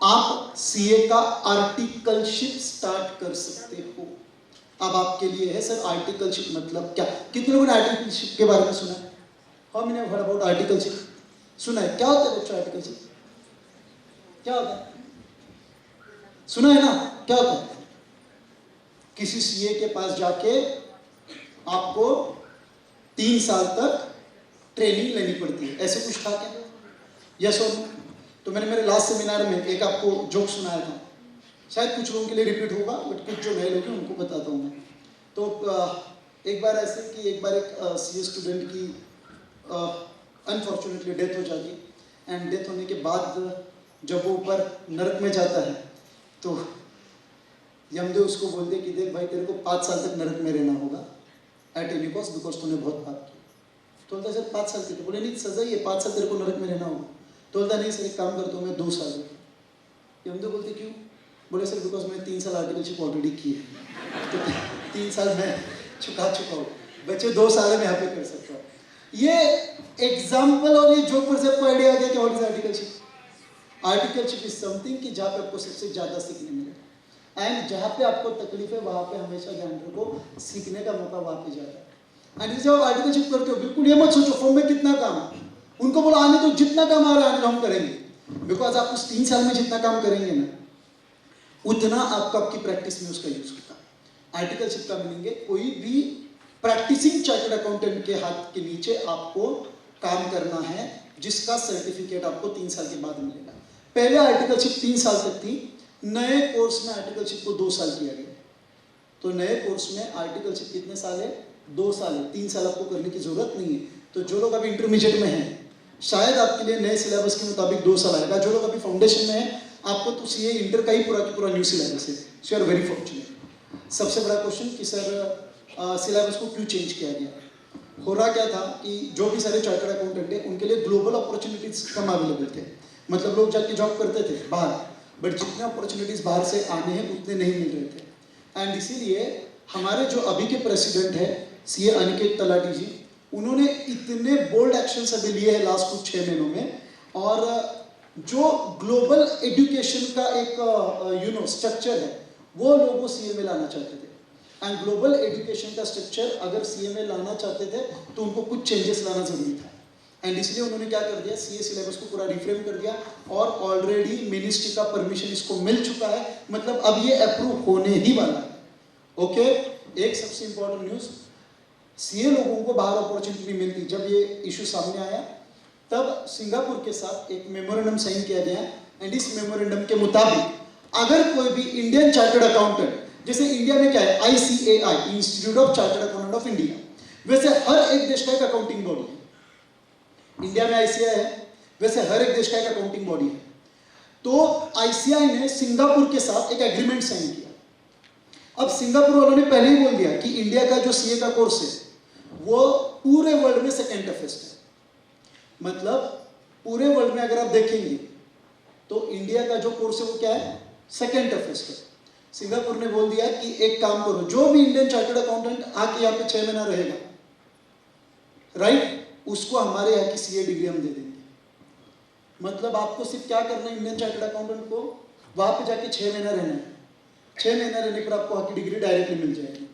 [SPEAKER 3] आप सीए का आर्टिकलशिप स्टार्ट कर सकते हो। अब आपके लिए है सर आर्टिकलशिप मतलब क्या? कितने लोगों ने आर्टिकलशिप के बारे में सुना है? How many have heard about articleship? सुना है? क्या होता है बच्चों आर्टिकलशिप? क्या होता है? सुना है ना? क्या होता है? किसी सीए के पास जाके आपको 3 साल तक ट्रेनिंग लेनी पड़ती है, ऐसे कुछ था क्या? यस और नो? तो मैंने मेरे लास्ट सेमिनार में एक आपको जोक सुनाया था, शायद कुछ लोगों के लिए रिपीट होगा बट कुछ जो नए लोग हैं उनको बताता हूँ मैं। तो एक बार ऐसे कि एक बार एक सीए स्टूडेंट की अनफॉर्चुनेटली डेथ हो जाती, एंड डेथ होने के बाद जब वो ऊपर नरक में जाता है तो यमदेव उसको बोलते कि देख भाई, तेरे को 5 साल तक नरक में रहना होगा एट एनी कॉस्ट, बिकॉज तूने बहुत पाप किया। तो बोलता सर 5 साल के, तो बोले नहीं सजा ही है, 5 साल तेरे को नरक में रहना होगा। तो बोलता नहीं सर, एक काम करता हूँ मैं 2 साल। यमदेव बोलते क्यों? बोले सर बिकॉज मैं 3 साल आर्टिकलशिप ऑलरेडी की है, तो 3 साल मैं चुका चुका हूँ, बच्चे 2 साल में यहाँ पे कर सकता हूँ। ये एग्जाम्पल और ये जोक पर से आपको आइडिया आ गया कि what is articleship. Articleship is something कि जहाँ पे आपको सबसे ज़्यादा सीखने मिलेगा, एंड जहाँ पे आपको तकलीफ है वहाँ पे हमेशा ध्यान रखो, सीखने का मौका वहाँ पे जाता है। एंड जब आप आर्टिकलशिप करते हो बिल्कुल ये मत सोचो फॉर्म में कितना काम है, उनको बोलो आने तो जितना काम आ रहा है आने हम करेंगे, बिकॉज आप उस 3 साल में जितना काम करेंगे ना उतना आपको आपकी प्रैक्टिस में उसका यूज होता है। आर्टिकलशिप का मीनिंग है कोई भी प्रैक्टिसिंग चार्टर्ड अकाउंटेंट के हाथ के नीचे आपको काम करना है जिसका सर्टिफिकेट आपको 3 साल के बाद मिलेगा। पहले आर्टिकलशिप 3 साल तक थी, नए कोर्स में आर्टिकलशिप को 2 साल किया गया। तो नए कोर्स में आर्टिकलशिप कितने साल है? 2 साल है, 3 साल आपको करने की जरूरत नहीं है। तो जो लोग अभी इंटरमीडिएट में हैं शायद आपके लिए नए सिलेबस के मुताबिक 2 साल आएगा, जो लोग अभी फाउंडेशन में है आपको तो सीए इंटर का ही पूरा न्यू सिलेबस है, so you are very fortunate. सबसे बड़ा क्वेश्चन कि सर सिलेबस को क्यों चेंज किया गया? हो रहा क्या था कि जो भी सारे चार्टर्ड अकाउंटेंट है उनके लिए ग्लोबल अपॉर्चुनिटीज कम अवेलेबल थे, मतलब लोग जाके जॉब करते थे बाहर, बट जितने अपॉर्चुनिटीज बाहर से आने हैं उतने नहीं मिल रहे थे। एंड इसीलिए हमारे जो अभी के प्रेसिडेंट है सीए अनिकेत तलाटी जी, उन्होंने इतने बोल्ड एक्शंस अभी लिए हैं लास्ट कुछ 6 महीनों में, और जो ग्लोबल एजुकेशन का एक स्ट्रक्चर है वो लोग वो सीए में लाना चाहते थे। एंड ग्लोबल एजुकेशन का स्ट्रक्चर अगर सीए में लाना चाहते थे तो उनको कुछ चेंजेस लाना जरूरी था, एंड इसलिए उन्होंने क्या कर दिया, सीए सिलेबस को पूरा रिफ्रेम कर दिया, और ऑलरेडी मिनिस्ट्री का परमिशन इसको मिल चुका है, मतलब अब ये अप्रूव होने ही वाला है। ओके, एक सबसे इंपॉर्टेंट न्यूज, सीए लोगों को बाहर अपॉर्चुनिटी नहीं मिलती। जब ये इशू सामने आया तब सिंगापुर के साथ एक मेमोरेंडम साइन किया गया, एंड इस मेमोरेंडम के मुताबिक अगर कोई भी इंडियन चार्टर्ड अकाउंटेंट, जैसे इंडिया में क्या है ICAI institute of chartered accountant of India, वैसे हर एक देश का एक अकाउंटिंग बॉडी है। इंडिया में ICAI है, वैसे हर एक देश का एक अकाउंटिंग बॉडी है। तो ICAI ने सिंगापुर के साथ एक एग्रीमेंट साइन किया। अब सिंगापुर वालों ने पहले ही बोल दिया कि इंडिया का जो सीए का कोर्स है वो पूरे वर्ल्ड में सेकेंड टफेस्ट है, मतलब पूरे वर्ल्ड में अगर आप देखेंगे तो इंडिया का जो कोर्स है वो क्या है, सेकेंड टफेस्ट है। सिंगापुर ने बोल दिया कि एक काम करो, जो भी इंडियन चार्टर्ड अकाउंटेंट आके यहाँ पे 6 महीना रहेगा, राइट, उसको हमारे यहाँ की सीए डिग्री हम दे देंगे। मतलब आपको सिर्फ क्या करना है, इंडियन चार्टर्ड अकाउंटेंट को वहां पे जाके 6 महीना रहना है, 6 महीना रहने पर आपको वहाँ की डिग्री डायरेक्टली मिल जाएगी।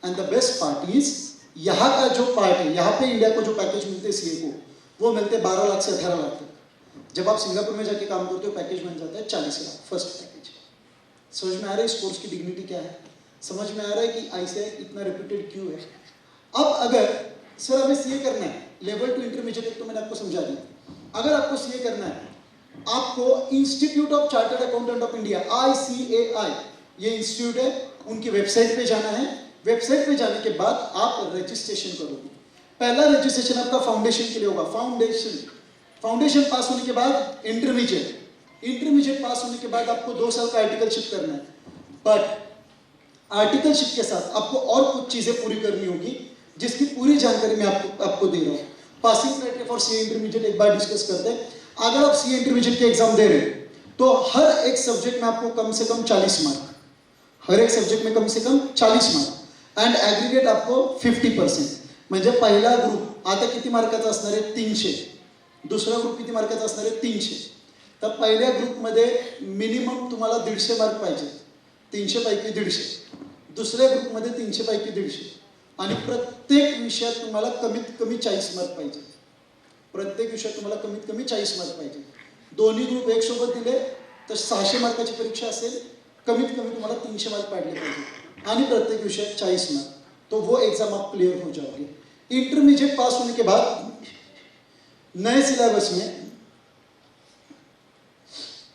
[SPEAKER 3] And the best part is यहाँ का जो पार्ट है, यहाँ पे इंडिया को जो पैकेज मिलते हैं सीए को, वो मिलते हैं 12 लाख से 18 लाख तक। जब आप सिंगापुर में जाके काम करते हो पैकेज बन जाता है 40 लाख, फर्स्ट पैकेज। समझ में आ रहा है इस कोर्स की डिग्निटी क्या है? समझ में आ रहा है कि ICAI इतना रेप्यूटेड क्यों है? अब अगर सर हमें सीए करना है, लेवल 2 इंटरमीडिएट तो मैंने आपको समझा दिया। अगर आपको सीए करना है, आपको institute of chartered accountant of India ICAI ये इंस्टीट्यूट है, उनकी वेबसाइट पे जाना है। वेबसाइट पे जाने के बाद आप रजिस्ट्रेशन करोगे। पहला रजिस्ट्रेशन आपका फाउंडेशन के लिए होगा, फाउंडेशन पास होने के बाद इंटरमीडिएट पास होने के बाद आपको 2 साल का आर्टिकलशिप करना है। बट आर्टिकलशिप के साथ आपको और कुछ चीजें पूरी करनी होगी जिसकी पूरी जानकारी मैं आपको दे रहा हूँ। Passing criteria for CA intermediate एक बार डिस्कस करते हैं। अगर आप सीए इंटरमीडिएट के एग्जाम दे रहे हैं तो हर एक सब्जेक्ट में आपको कम से कम 40 मार्क, हर एक सब्जेक्ट में कम से कम 40 मार्क, एंड ॲग्रिगेट आपको 50%। म्हणजे पहिला ग्रुप आता किती मार्काचा असणार आहे? 300. दुसरा ग्रुप किती मार्काचा असणार आहे? 300. तर पहिल्या ग्रुपमध्ये मिनिमम तुम्हाला 150 मार्क पाहिजे, 300 पैकी 150. दुसऱ्या ग्रुपमध्ये 300 पैकी 150, आणि प्रत्येक विषयात तुम्हाला कमीत कमी 40 मार्क पाहिजे। प्रत्येक विषयात तुम्हाला कमीत कमी 40 मार्क पाहिजे। दोन्ही ग्रुप एक सोबत दिले तर 600 मार्काची परीक्षा असेल, कमीत कमी तुम्हाला 300 मार्क पाडले पाहिजे, आणि प्रत्येक विषयात 40 मार्क, तो वो एग्जाम आप क्लियर हो जाओगे। इंटरमीडिएट पास होने के बाद नए सिलेबस में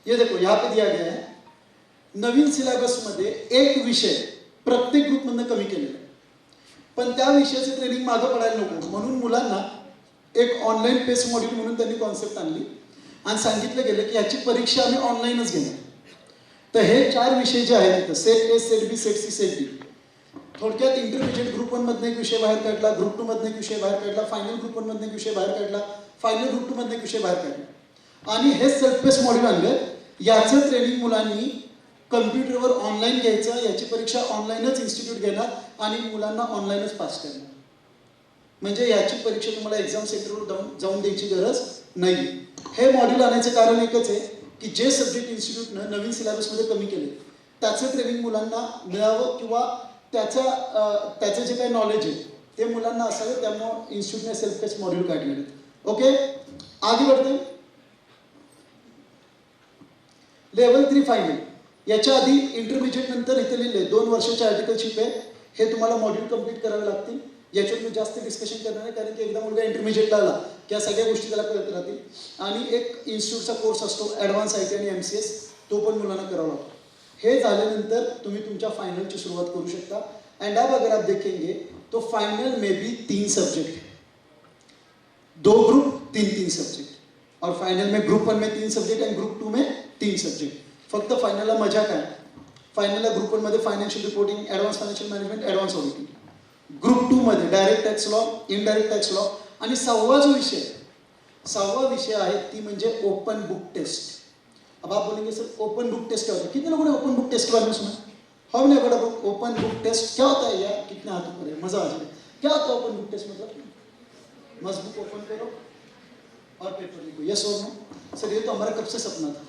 [SPEAKER 3] ये देखो यहाँ पे दिया गया है, नवीन सिलेबस मध्ये एक विषय प्रत्येक ग्रुप मधनं कमी केलेला आहे। पण त्या विषयाचं ट्रेनिंग मागं पडायला नको म्हणून मुलांना एक ऑनलाईन पेस मॉड्यूल म्हणून त्यांनी कॉन्सेप्ट आणली आणि सांगितलं गेलं की याची परीक्षा आम्ही ऑनलाईनच घेणार. तर हे 4 विषय जे आहेत तिथं set A, set B, set C, set D, थोडक्यात इंटरमिजिएट ग्रुप 1 मधनं एक विषय बाहेर काढला, ग्रुप 2 मधनं एक विषय बाहेर काढला, फायनल ग्रुप 1 मधनं एक विषय बाहेर काढला, फायनल ग्रुप 2 मधनं एक विषय बाहेर काढला आणि हे सेल्फ पेस मॉड्यूल आणलं. याचं ट्रेनिंग मुलांनी कम्प्युटरवर ऑनलाईन घ्यायचं, याची परीक्षा ऑनलाईनच इन्स्टिट्यूट घेणार आणि मुलांना ऑनलाईनच पास करणार. म्हणजे याची परीक्षा तुम्हाला एक्झाम सेंटरवर जाऊन द्यायची गरज नाही. हे मॉड्यूल आणायचं कारण एकच आहे की जे सब्जेक्ट इन्स्टिट्यूटनं नवीन सिलेबसमध्ये कमी केले त्याचं ट्रेनिंग मुलांना मिळावं किंवा त्याचं जे काही नॉलेज आहे ते मुलांना असावं, त्यामुळं इन्स्टिट्यूटने सेल्फ पेस मॉड्यूल काढलेले. ओके, आगे बढ़ते. Level 3 final. याच्या आधी इंटरमिजिएट नंतर इथे लिहिले 2 वर्षाचे आर्टिकलशिप आहे. हे तुम्हाला मॉड्यूल कंप्लीट करावे लागतील. याच्यावर मी जास्त डिस्कशन करणार आहे कारण की एकदा मुलगा इंटरमिजिएटला आला की या सगळ्या गोष्टी त्याला कळत राहतील. आणि एक इन्स्टिट्यूटचा कोर्स असतो ॲडव्हान्स IT आणि MCS, तो पण मुलांना करावा लागतो. हे झाल्यानंतर तुम्ही तुमच्या फायनलची सुरुवात करू शकता. एंड अब अगर आप देखेंगे तो फाइनल में भी 3 सब्जेक्ट है, 2 ग्रुप 3-3 सब्जेक्ट, और फाइनल में ग्रुप 1 में 3 सब्जेक्ट आणि ग्रुप 2 में 3 सब्जेक्ट. फक्त फायनलला मजा काय, फायनलला ग्रुप 1 मध्ये financial reporting, advance financial management, advance auditing. Group 2 मध्ये direct tax law, indirect tax law आणि 6वा विषय आहे ती म्हणजे ओपन बुक टेस्ट. अब आप बोलेंगे सर ओपन बुक टेस्ट क्या होता है? कितने लोगों ने ओपन बुक टेस्ट के बारे में सुना? How many heard about open book test? क्या होता है यार? कितने हाथ ऊपर है? मजा आ जाए. क्या होता है ओपन बुक टेस्ट? मतलब मस्त बुक ओपन करो और पेपर लिखो, यस और नो. सर ये तो हमारा कब से सपना था,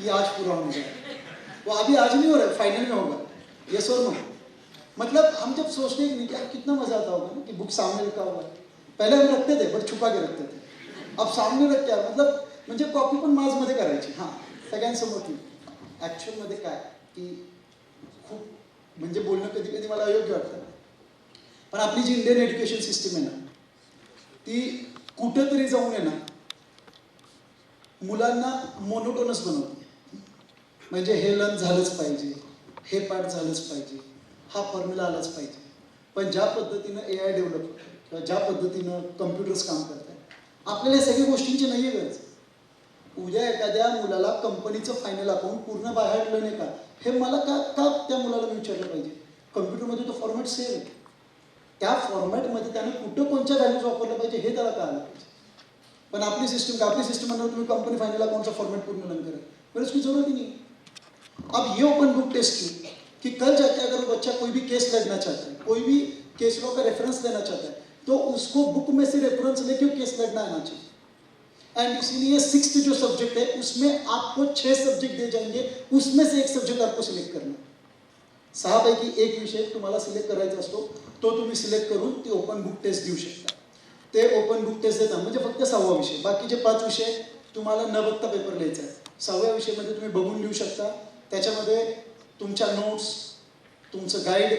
[SPEAKER 3] ये आज पूरा होने जाए. वो अभी आज नहीं हो रहा है, फाइनल में होगा, यस और नो. मतलब हम जब सोचते हैं कि यार कितना मजा आता होगा ना कि बुक सामने रखा हुआ है. पहले हम रखते थे बट छुपा के रखते थे, अब सामने रख के मतलब म्हणजे कॉपी पण माझमध्ये करायची. हां, सगळ्यांसमोर ती. ॲक्च्युअलमध्ये काय की खूप म्हणजे बोलणं कधी कधी मला अयोग्य वाटतं, पण आपली जी इंडियन एज्युकेशन सिस्टीम आहे ना ती कुठंतरी जाऊन आहे ना मुलांना मोनोटोनस बनवते. म्हणजे हे लर्न झालंच पाहिजे, हे पाठ झालंच पाहिजे, हा फॉर्म्युला आलाच पाहिजे. पण ज्या पद्धतीनं AI डेव्हलप किंवा ज्या पद्धतीनं कम्प्युटर्स काम करतात आपल्याला या सगळ्या गोष्टींची नाही आहे गरज. उद्या एखाद्या मुलाला कंपनीचं फायनल अकाउंट पूर्ण बाहेर नाही का, हे मला का त्या मुलाला मी विचारलं पाहिजे. कम्प्युटरमध्ये तो फॉर्मॅट सेव्ह आहे, त्या फॉर्मॅटमध्ये त्याने कुठं कोणत्या व्हॅल्यूज वापरल्या पाहिजे हे त्याला कळालं पाहिजे. पण आपली सिस्टम म्हणणार तुम्ही कंपनी फाइनल अकाउंट का फॉर्मेट पूर्ण नहीं करें, पर इसकी जरूरत ही नहीं. अब ये ओपन बुक टेस्ट की कि कल जाके अगर वो बच्चा कोई भी केस लड़ना चाहता है, कोई भी केस लॉ का रेफरेंस लेना चाहता है, तो उसको बुक में से रेफरेंस लेके केस लड़ना आना चाहिए. एंड इसीलिए 6th जो सब्जेक्ट है उसमें आपको 6 सब्जेक्ट दे जाएंगे, उसमें से एक सब्जेक्ट आपको सिलेक्ट करना. 6 पैकी एक विषय तुम्हाला सिलेक्ट करायचा असतो, तो तुम्ही सिलेक्ट करून ती ओपन बुक टेस्ट देऊ शकता. ते ओपन बुक टेस्ट देतात म्हणजे फक्त 6वा विषय, बाकीचे 5 विषय तुम्हाला न बघता पेपर लिहायचा आहे. 6व्या विषयामध्ये तुम्ही बघून लिहू शकता. त्याच्यामध्ये तुमच्या नोट्स, तुमचं गाईड,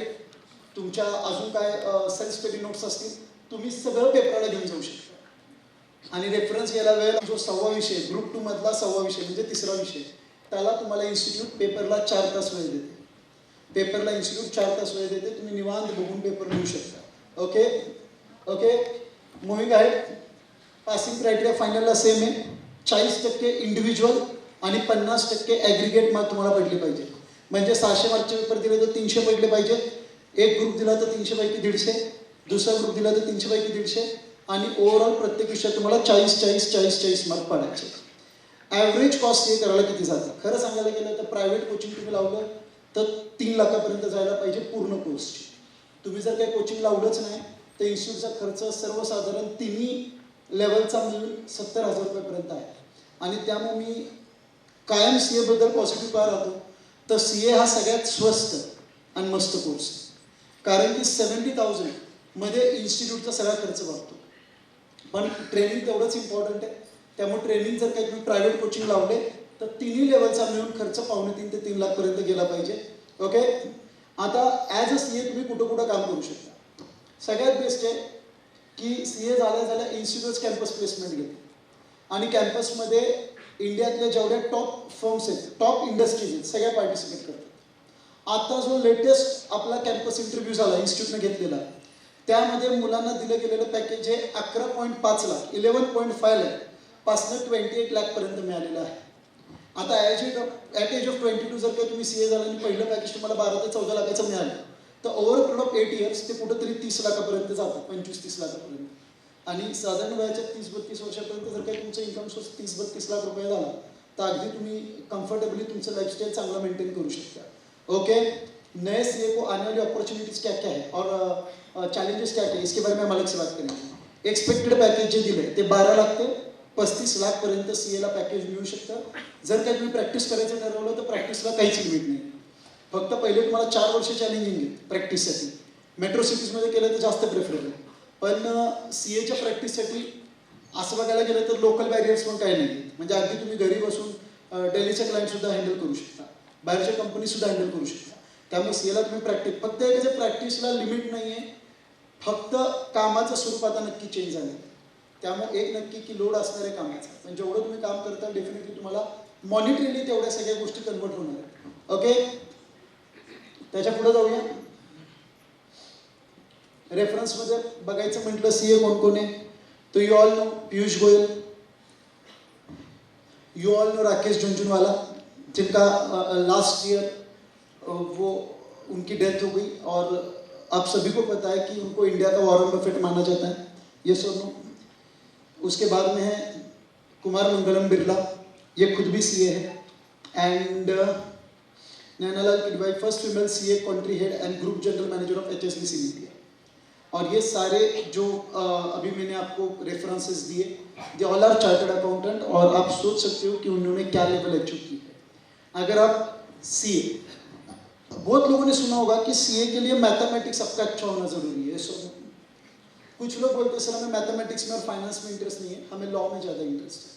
[SPEAKER 3] तुमच्या अजून काय सेल्फ स्टडी नोट्स असतील, तुम्ही सगळं पेपरला घेऊन जाऊ शकता. आणि रेफरन्स घ्यायला वेळ जो 6वा विषय ग्रुप 2 मधला 6वा विषय म्हणजे 3रा विषय, त्याला तुम्हाला इन्स्टिट्यूट पेपरला 4 तास वेळ देते. पेपरला इन्स्टिट्यूट 4 तास वेळ देते, तुम्ही निवांत बघून पेपर लिहू शकता. ओके ओके, मुव्हिंग आहे. पासिंग क्रायटेरिया फायनलला सेम आहे. 40% इंडिव्हिज्युअल आणि 50% ॲग्रिगेट मार्क तुम्हाला पडले पाहिजे. म्हणजे 600 मार्कचे पेपर दिले तर 300 पडले पाहिजे. एक ग्रुप दिला तर 300 पैकी 150, दुसरा ग्रुप दिला तर 300 पैकी 150 आणि ओव्हरऑल प्रत्येक विषयात तुम्हाला 40 मार्क पडायचे. ॲव्हरेज कॉस्ट हे करायला किती जातं? खरं सांगायला गेलं तर प्रायव्हेट कोचिंग तुम्ही लावलं तर 3 लाखापर्यंत जायला पाहिजे पूर्ण कोर्सची. तुम्ही जर काही कोचिंग लावलंच नाही तर इन्स्टिट्यूटचा खर्च सर्वसाधारण तिन्ही लेवलचा मिळून 70,000 रुपयापर्यंत आहे. आणि त्यामुळे मी कायम CA बद्दल पॉझिटिव्ह का राहतो, तर CA हा सगळ्यात स्वस्त आणि मस्त कोर्स आहे. कारण की 70,000 मध्ये इन्स्टिट्यूटचा सगळा खर्च बघतो. पण ट्रेनिंग तेवढंच इम्पॉर्टंट आहे. त्यामुळे ट्रेनिंग जर काही तुम्ही प्रायव्हेट कोचिंग लावले तर तिन्ही लेवलचा मिळून खर्च 2.5 ते 3 लाखपर्यंत गेला पाहिजे. ओके, आता ॲज अ CA तुम्ही कुठं कुठं काम करू शकता. सगळ्यात बेस्ट आहे की CA झाल्या इन्स्टिट्यूट कॅम्पस प्लेसमेंट घेते आणि कॅम्पसमध्ये इंडियातल्या जेवढ्या टॉप फर्म्स आहेत, टॉप इंडस्ट्रीज आहेत, सगळ्या पार्टिसिपेट करतात. आता जो लेटेस्ट आपला कॅम्पस इंटरव्ह्यू झाला इन्स्टिट्यूटने घेतलेला, त्यामध्ये मुलांना दिलं गेलेलं पॅकेज हे 11.5 लाख 11.5 लाख पासनं 28 लाख पर्यंत मिळालेलं आहे. आता ॲट एज ऑफ 22 जर काही तुम्ही CA झाला आणि पहिलं पॅकेज तुम्हाला 12 ते 14 लाखाचं मिळालं, तर over a period of 8 years ते कुठंतरी 30 लाखापर्यंत जातं, 25-30 लाखापर्यंत. आणि साधारण वयाच्या 30-32 वर्षापर्यंत जर काही तुमचं इन्कम सोर्स 30-32 लाख रुपये झाला, तर अगदी तुम्ही कम्फर्टेबली तुमचं लाइफस्टाइल चांगला मेंटेन करू शकता. ओके, नए CA को आने वाली अपॉर्चुनिटीज क्या क्या है और चैलेंजेस क्या क्या है, इसके बारे में हम अलग से बात करेंगे. एक्सपेक्टेड पॅकेज जे दिलं ते 12 लाख ते 35 लाख पर्यंत CA ला पॅकेज मिळू शकतं. जर काही तुम्ही प्रॅक्टिस करायचं ठरवलं तर प्रॅक्टिसला काहीच लिमिट नाही. फक्त पहिले तुम्हाला 4 वर्ष चॅलेंजिंग आहे प्रॅक्टिससाठी. मेट्रो सिटीजमध्ये केलं तर जास्त प्रेफरेबल, पण CAच्या प्रॅक्टिससाठी असं बघायला गेलं तर लोकल बॅरियर्स पण काही नाही. म्हणजे अगदी तुम्ही घरी बसून डेलीचे क्लायंटसुद्धा हँडल करू शकता, बाहेरच्या कंपनीसुद्धा हँडल करू शकता. त्यामुळे CAला तुम्ही प्रॅक्टिस, फक्त एखाद्या प्रॅक्टिसला लिमिट नाही आहे, फक्त कामाचं स्वरूप आता नक्की चेंज झालं. त्यामुळे एक नक्की की लोड असणार आहे कामाचा, पण जेवढं तुम्ही काम करता डेफिनेटली तुम्हाला मॉनिटरीली तेवढ्या सगळ्या गोष्टी कन्वर्ट होणार आहेत. ओके, त्याच्या पुढे जाऊया. रेफरन्समध्ये बघायचं म्हटलं CA कोण कोण आहे, तो you all no Piyush Goyal, you all no Rakesh Jhunjhunwala, जिनका लास्ट ईयर वो उनकी डेथ हो गई और आप सभी को पता है कि उनको इंडिया का वॉरेन बफेट माना जाता है. ये सुनो. उसके बाद में है कुमार मंगलम बिरला, ये खुद भी CA है. And Nainalal Kidwai, first female CA country head and group general manager of HSBC India. और ये सारे जो अभी मैंने आपको रेफरेंसेस दिए, they all are chartered accountant, और आप सोच सकते हो कि उन्होंने क्या लेवल अचीव की है. अगर आप CA, बहुत लोगों ने सुना होगा कि CA के लिए मैथमेटिक्स आपका अच्छा होना जरूरी है. सो कुछ लोग बोलते हैं सर हमें मैथमेटिक्स में और फाइनेंस में इंटरेस्ट नहीं है, हमें लॉ में ज़्यादा इंटरेस्ट है.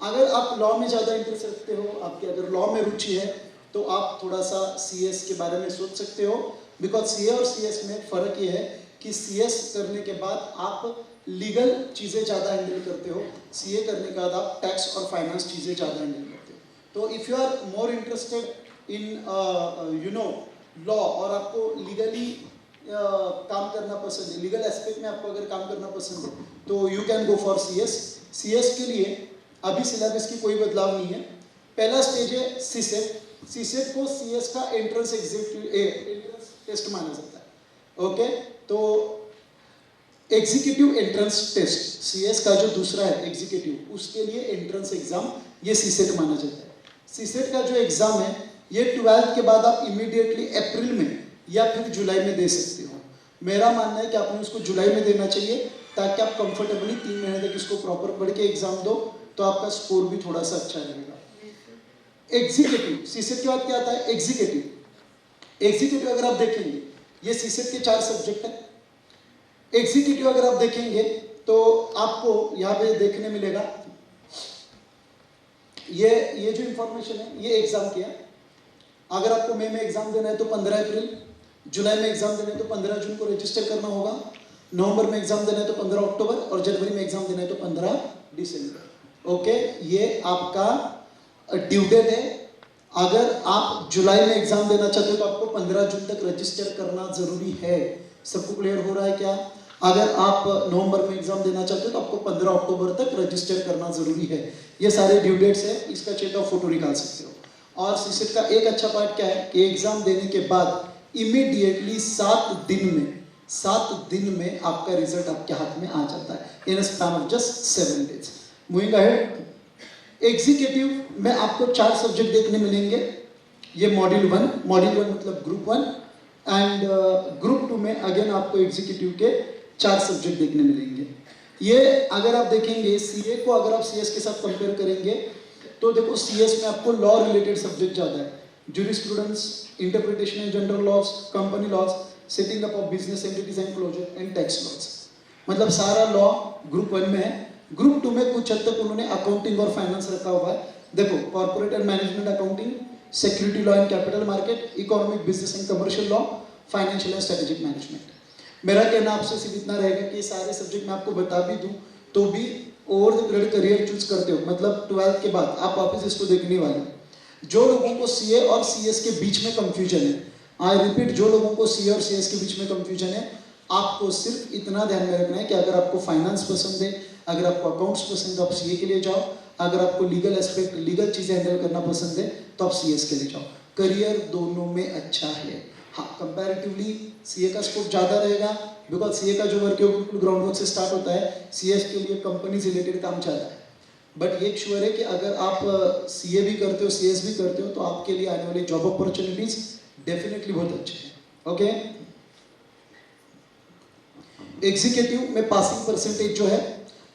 [SPEAKER 3] अगर आप लॉ में ज़्यादा इंटरेस्ट रखते हो, आपकी अगर लॉ में रुचि है, तो आप थोड़ा सा CS के बारे में सोच सकते हो. बिकॉज CA और CS में फ़र्क ये है कि CS करने के बाद आप लीगल चीज़ें ज़्यादा हैंडल करते हो, CA करने के बाद आप टैक्स और फाइनेंस चीज़ें ज़्यादा हैंडल करते हो. तो if you are more interested in you know law, और आपको लीगली काम करना पसंद है, लीगल एस्पेक्ट में आपको अगर काम करना पसंद है, तो you can go for CS. CS के लिए अभी सिलेबस की कोई बदलाव नहीं है. पहला स्टेज है CSET. CSET को CS का एंट्रेंस टेस्ट माना जाता है. ओके, तो एग्जीक्यूटिव एंट्रेंस टेस्ट CS का जो दूसरा है एग्जीक्यूटिव, उसके लिए एंट्रेंस एग्जाम ये CSET माना जाता है. CSET का जो एग्जाम है ये 12th के बाद आप इमीडिएटली अप्रैल में या फिर जुलाई में दे सकते हो. मेरा मानना है कि आपने उसको जुलाई में देना चाहिए, ताकि आप कंफर्टेबली 3 महीने तक इसको प्रॉपर पढ़ के एग्जाम दो, तो आपका स्कोर भी थोड़ा सा अच्छा रहेगा. एग्जीक्यूटिव, CSET के बाद क्या आता है एग्जीक्यूटिव. एग्जीक्यूटिव अगर आप देखेंगे, ये CSET के 4 सब्जेक्ट हैं. एग्जीक्यूटिव अगर आप देखेंगे तो आपको यहाँ पे देखने मिलेगा, ये जो इंफॉर्मेशन है ये एग्जाम किया. अगर आपको मई में एग्जाम देना है तो 15 अप्रैल, जुलाई में एग्जाम देना है तो 15 जून को रजिस्टर करना होगा, नवंबर में एग्जाम देना है तो 15 अक्टूबर, और जनवरी में एग्जाम देना है तो 15 दिसंबर. ओके, ये आपका ड्यू डेट है. अगर आप जुलाई में एग्जाम देना चाहते हो तो आपको 15 जून तक रजिस्टर करना जरूरी है. सबको क्लियर हो रहा है क्या? अगर आप नवंबर में एग्जाम देना चाहते हो तो आपको 15 अक्टूबर तक रजिस्टर करना जरूरी है. ये सारे ड्यू डेट्स है, इसका चेक ऑफ फोटो निकाल सकते हो. और CSET का एक अच्छा पार्ट क्या है कि एग्जाम देने के बाद इमीडिएटली 7 दिन में आपका रिजल्ट आपके हाथ में आ जाता है, in a span of just 7 days. Moving ahead, executive में आपको 4 सब्जेक्ट देखने मिलेंगे. ये मॉड्यूल 1 मतलब ग्रुप 1, एंड ग्रुप 2 में अगेन आपको एग्जीक्यूटिव के 4 सब्जेक्ट देखने मिलेंगे. ये अगर आप देखेंगे CA को अगर आप CS के साथ कंपेयर करेंगे तो देखो CS में आपको लॉ रिलेटेड सब्जेक्ट ज़्यादा है. Jurisprudence, interpretation and general laws, company laws, setting up of business entities and closure and tax laws, मतलब सारा लॉ ग्रुप 1 में है. ग्रुप 2 में कुछ हद तक उन्होंने अकाउंटिंग और फाइनेंस रखा हुआ है. देखो, corporate and management accounting, security law and capital market, economic business and commercial law, financial and strategic management. मेरा कहना आपसे सिर्फ इतना रहेगा कि ये सारे सब्जेक्ट मैं आपको बता भी दूं तो भी over the period career choose करते हो, मतलब 12th के बाद आप वापस इसको देखने वाले. जो लोगों को CA और CS के बीच में कंफ्यूजन है, आई रिपीट, जो लोगों को सी और सी एस के बीच में कंफ्यूजन है, आपको सिर्फ इतना ध्यान में रखना है कि अगर आपको फाइनेंस पसंद है, अगर आपको अकाउंट्स पसंद है तो आप सीए के लिए जाओ, अगर आपको लीगल एस्पेक्ट, लीगल चीज़ें हैंडल करना पसंद है तो आप सीएस के लिए जाओ। करियर दोनों में अच्छा है। हाँ, कंपैरेटिवली सीए का स्कोप ज़्यादा रहेगा, बिकॉज सीए का जो वर्क है वो बिल्कुल ग्राउंड वर्क से स्टार्ट होता है, सीएस के लिए कंपनी से रिलेटेड काम ज़्यादा है। बट ये श्योर है कि अगर आप सीए भी करते हो, सीएस भी करते हो, तो आपके लिए आने वाली जॉब अपॉर्चुनिटीज डेफिनेटली बहुत अच्छे हैं। ओके, एग्जीक्यूटिव में पासिंग परसेंटेज जो है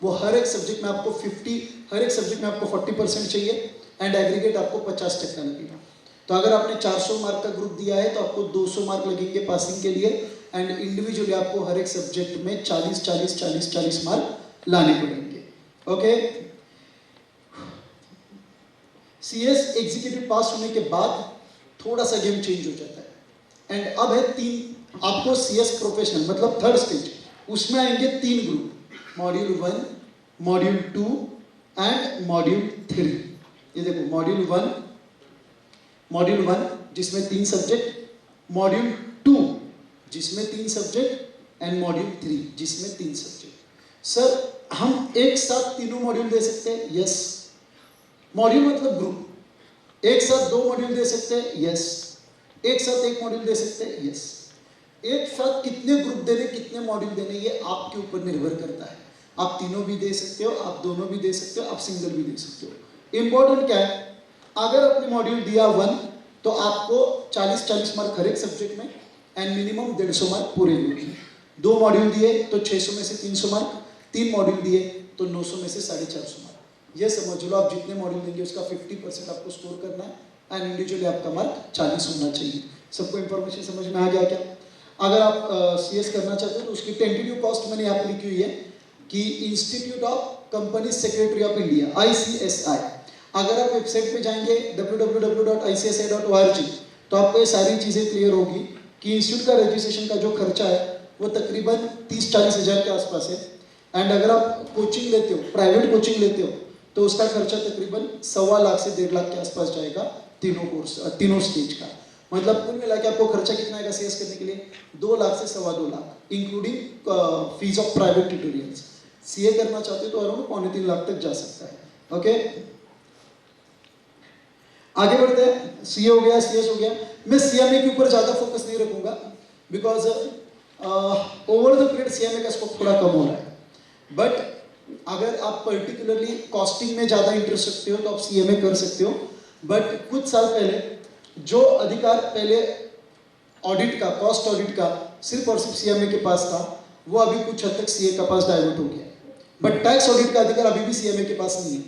[SPEAKER 3] वो हर एक सब्जेक्ट में आपको 50, हर एक सब्जेक्ट में आपको 40% चाहिए एंड एग्रीगेट आपको 50% लगेगा। तो अगर आपने 400 मार्क का ग्रुप दिया है तो आपको 200 मार्क लगेंगे पासिंग के लिए, एंड इंडिविजुअली आपको हर एक सब्जेक्ट में 40 मार्क लाने पड़ेंगे। ओके, सीएस एग्जीक्यूटिव पास होने के बाद थोड़ा सा गेम चेंज हो जाता है, एंड अब है 3, आपको सीएस प्रोफेशनल मतलब थर्ड स्टेज, उसमें आएंगे 3 group, module 1, module 2 and module 3। ये देखो, मॉड्यूल 1 जिसमें 3 सब्जेक्ट, मॉड्यूल 2 जिसमें 3 सब्जेक्ट एंड मॉड्यूल 3 जिसमें 3 सब्जेक्ट। सर हम एक साथ तीनों मॉड्यूल दे सकते हैं? यस। मॉड्यूल मतलब ग्रुप, एक साथ 2 मॉड्यूल दे सकते हैं? यस। एक साथ 1 मॉड्यूल दे सकते हैं? यस। एक साथ कितने ग्रुप देने, कितने मॉड्यूल देने, ये आपके ऊपर निर्भर करता है। आप तीनों भी दे सकते हो, आप दोनों भी दे सकते हो, आप सिंगल भी दे सकते हो। इंपॉर्टेंट क्या है, अगर आपने मॉड्यूल दिया 1 तो आपको 40 मार्क हर एक सब्जेक्ट में एंड मिनिमम 150 मार्क पूरे ग्रुप में। 2 मॉड्यूल दिए तो 600 में से 300 मार्क, 3 मॉड्यूल दिए तो 900 में से 450 मार्क। ये समझ लो, आप जितने मॉड्यूल देंगे उसका 50% आपको स्कोर करना है एंड इंडिविजुअली आपका मार्क 40 होना चाहिए। सबको इंफॉर्मेशन समझ में आ गया क्या? अगर आप सीएस करना चाहते हो तो उसकी टेंटेटिव कॉस्ट मैंने यहाँ पे लिखी हुई है कि institute of company secretary of India ICSI, अगर आप वेबसाइट पे जाएंगे www.icsi.org तो आपको ये सारी चीज़ें क्लियर होगी कि इंस्टीट्यूट का रजिस्ट्रेशन का जो खर्चा है वो तकरीबन 30-40 हज़ार के आसपास है, एंड अगर आप कोचिंग लेते हो, प्राइवेट कोचिंग लेते हो, तो उसका खर्चा तकरीबन 1.25 लाख से 1.5 लाख के आसपास जाएगा तीनों स्टेज का। मतलब कुल मिला के आपको खर्चा कितना आएगा सीएस करने के लिए? 2 लाख से 2.25 lakh including fees of private tutorials. CA करना चाहते हो तो अराउंड 2.25 लाख तक जा सकता है। ओके, आगे बढ़ते हैं। सीए हो गया, सीएस हो गया। मैं सीएमए के ऊपर ज्यादा फोकस नहीं रखूंगा because over the period CMA का स्कोप थोड़ा कम हो रहा है, बट अगर आप पर्टिकुलरली कॉस्टिंग में ज्यादा इंटरेस्ट रखते हो तो आप सीएमए कर सकते हो। बट कुछ साल पहले जो अधिकार पहले ऑडिट का, कॉस्ट ऑडिट का सिर्फ और सिर्फ सीएमए के पास था, वो अभी कुछ हद तक सीए के पास डाइवर्ट हो गया, बट टैक्स ऑडिट का अधिकार अभी भी सीएमए के पास नहीं है,